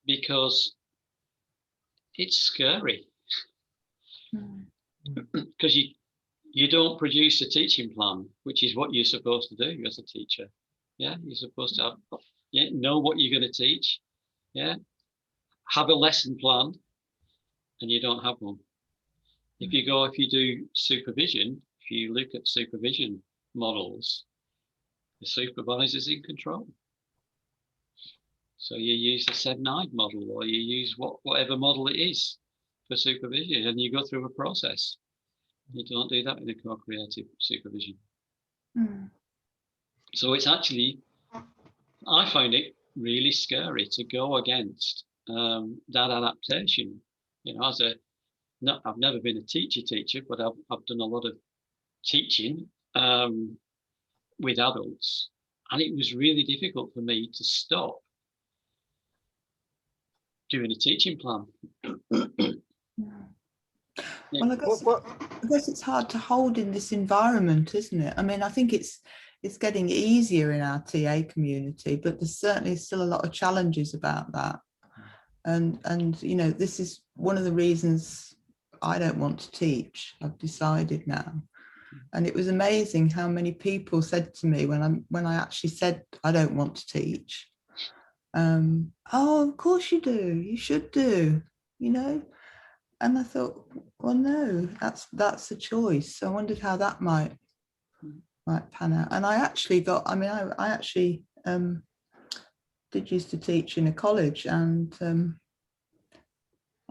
because it's scary. Because you don't produce a teaching plan, which is what you're supposed to do as a teacher. Yeah, you're supposed to know what you're going to teach. Yeah, have a lesson plan, and you don't have one. If you do supervision, if you look at supervision models, the supervisor's in control. So you use the 7-eyed model, or you use whatever model it is for supervision, and you go through a process. You don't do that in a co-creative supervision. So it's actually, I find it really scary to go against that adaptation. You know, I've never been a teacher, but I've done a lot of teaching with adults, and it was really difficult for me to stop doing a teaching plan. Well, I guess it's hard to hold in this environment, isn't it? I mean, I think it's getting easier in our TA community, but there's certainly still a lot of challenges about that. And you know, this is one of the reasons I don't want to teach. I've decided now. And it was amazing how many people said to me when I actually said I don't want to teach, oh, of course you do, you should do, you know. And I thought, well, no, that's a choice. So I wondered how that might pan out. And I actually got, I mean, I actually did used to teach in a college, and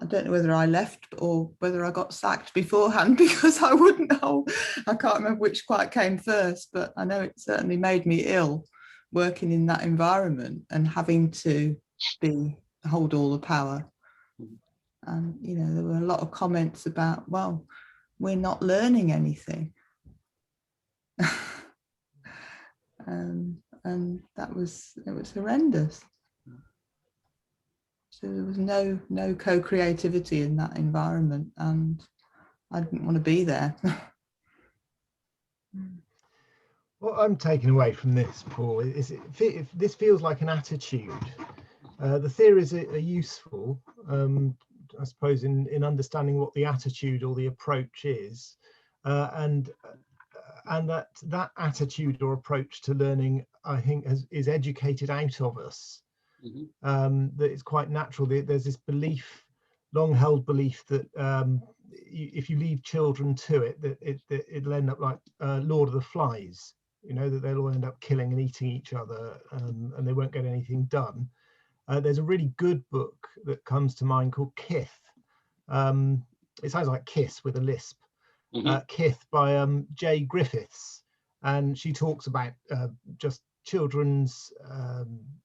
I don't know whether I left or whether I got sacked beforehand, because I wouldn't know. I can't remember which quite came first, but I know it certainly made me ill working in that environment and having to hold all the power. And, you know, there were a lot of comments about, well, we're not learning anything. And it was horrendous. So there was no co-creativity in that environment, and I didn't want to be there. What I'm taking away from this, Paul, is if this feels like an attitude. The theories are useful, I suppose, in understanding what the attitude or the approach is, and that attitude or approach to learning, I think, is educated out of us. That it's quite natural. There's this belief, long-held belief, that if you leave children to it, that it'll end up like Lord of the Flies. You know, that they'll all end up killing and eating each other, and they won't get anything done. There's a really good book that comes to mind called Kith. It sounds like Kiss with a lisp. Kith by Jay Griffiths, and she talks about just children's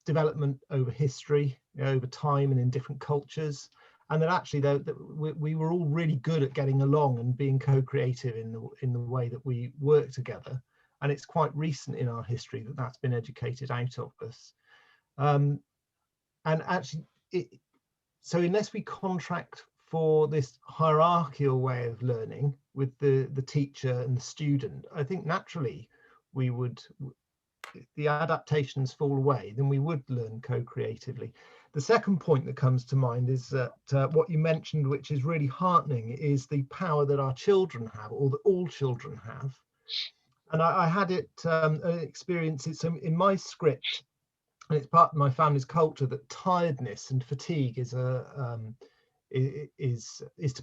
development over history, you know, over time and in different cultures, and that actually we were all really good at getting along and being co-creative in the way that we work together. And it's quite recent in our history that that's been educated out of us. And actually, so unless we contract for this hierarchical way of learning with the teacher and the student, I think naturally the adaptations fall away, then we would learn co-creatively. The second point that comes to mind is that what you mentioned, which is really heartening, is the power that our children have, or that all children have. And I had an experience, it's in my script, and it's part of my family's culture, that tiredness and fatigue is to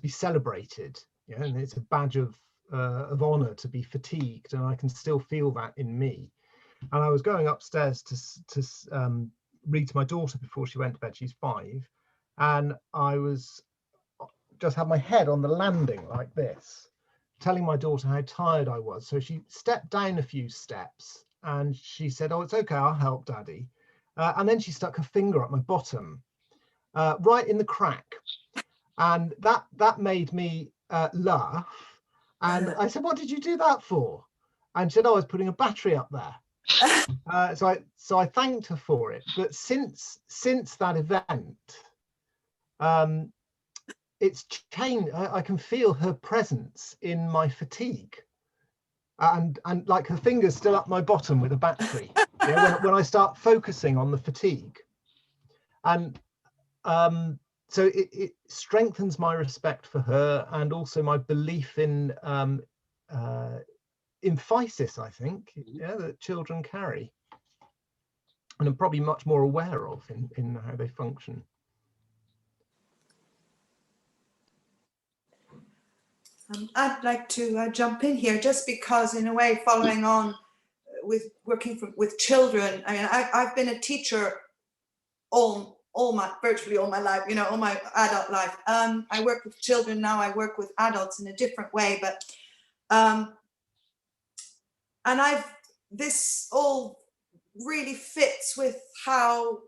be celebrated. Yeah, and it's a badge of honor to be fatigued, and I can still feel that in me. And I was going upstairs to read to my daughter before she went to bed. She's 5, and I was just had my head on the landing like this, telling my daughter how tired I was. So she stepped down a few steps and she said, "Oh, it's okay, I'll help, Daddy." And then she stuck her finger up my bottom, right in the crack, and that made me laugh. And I said, "What did you do that for?" And she said, "Oh, I was putting a battery up there." So I thanked her for it. But since that event, it's changed. I can feel her presence in my fatigue, and like her fingers still up my bottom with a battery. Yeah, when I start focusing on the fatigue, and so it strengthens my respect for her, and also my belief in emphasis, I think, yeah, that children carry, and I'm probably much more aware of in how they function. I'd like to jump in here, just because, in a way, following on with working with children. I mean, I've been a teacher virtually all my life, you know, all my adult life. I work with children now. I work with adults in a different way, but and this all really fits with how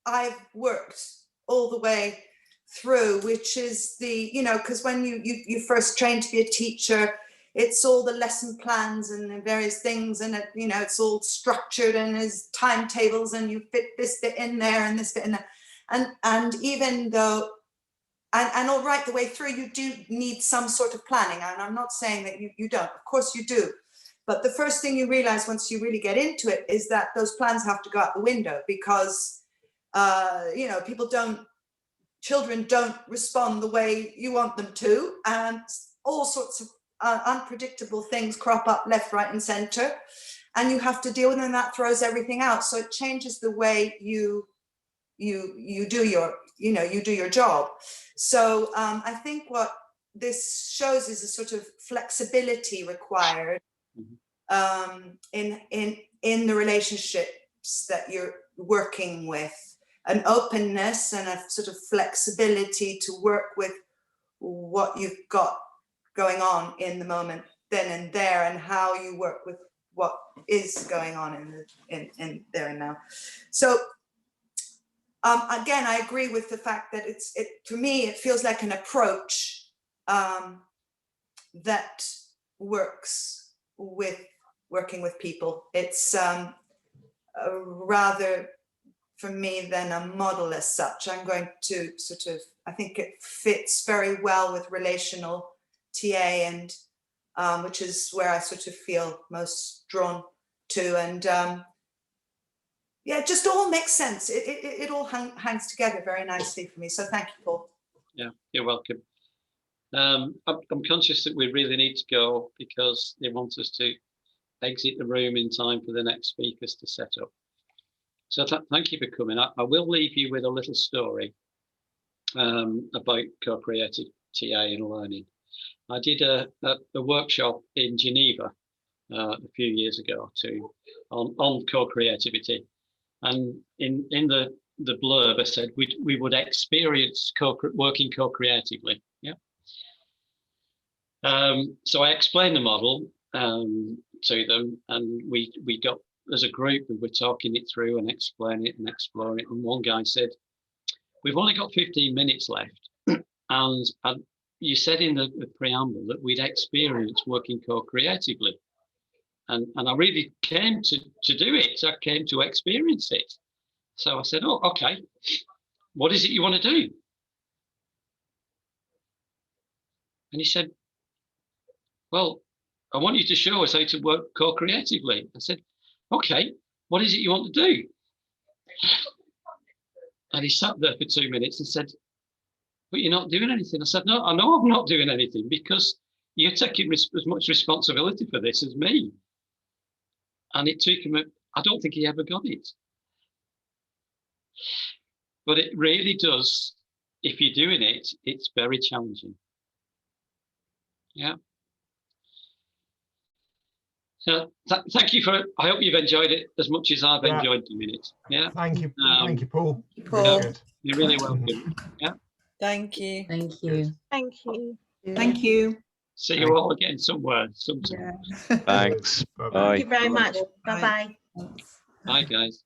I've worked all the way through, which is the, you know, because when you first train to be a teacher, it's all the lesson plans and the various things, and it, you know, it's all structured and there's timetables, and you fit this bit in there and this bit in there, and even though and all right the way through, you do need some sort of planning, and I'm not saying that you don't, of course you do, but the first thing you realize once you really get into it is that those plans have to go out the window, because you know, children don't respond the way you want them to, and all sorts of unpredictable things crop up left, right, and center, and you have to deal with them, and that throws everything out. So it changes the way you do your job. So I think what this shows is a sort of flexibility required in the relationships that you're working with, an openness and a sort of flexibility to work with what you've got going on in the moment then and there, and how you work with what is going on in there and now. So again, I agree with the fact that for me, it feels like an approach that works with working with people. It's rather, for me, than a model as such. I'm going to sort of, I think it fits very well with relational TA, and which is where I sort of feel most drawn to. And yeah, it just all makes sense. It all hangs together very nicely for me. So thank you, Paul. Yeah, you're welcome. I'm conscious that we really need to go, because they want us to exit the room in time for the next speakers to set up. So thank you for coming. I will leave you with a little story about co-creative TA and learning. I did a workshop in Geneva a few years ago on co-creativity, and in the blurb I said we would experience working co-creatively. Yeah. So I explained the model to them, and we got, as a group, we were talking it through and explaining it and exploring it. And one guy said, "We've only got 15 minutes left, and you said in the preamble that we'd experience working co-creatively." And I really came to do it. I came to experience it. So I said, "Oh, okay. What is it you want to do?" And he said, "Well, I want you to show us how to work co-creatively." I said, "Okay, what is it you want to do?" And he sat there for 2 minutes and said, "But you're not doing anything." I said, "No, I know I'm not doing anything, because you're taking as much responsibility for this as me." And it took him, I don't think he ever got it. But it really does, if you're doing it, it's very challenging. Yeah. So thank you for, I hope you've enjoyed it as much as I've enjoyed doing it. Yeah. Thank you, Paul. Paul. You're really welcome. Yeah. Thank you. Thank you. Thank you. Thank you. See you all again somewhere sometime. Thanks. Bye. Thank you very much. Bye-bye. Bye, guys.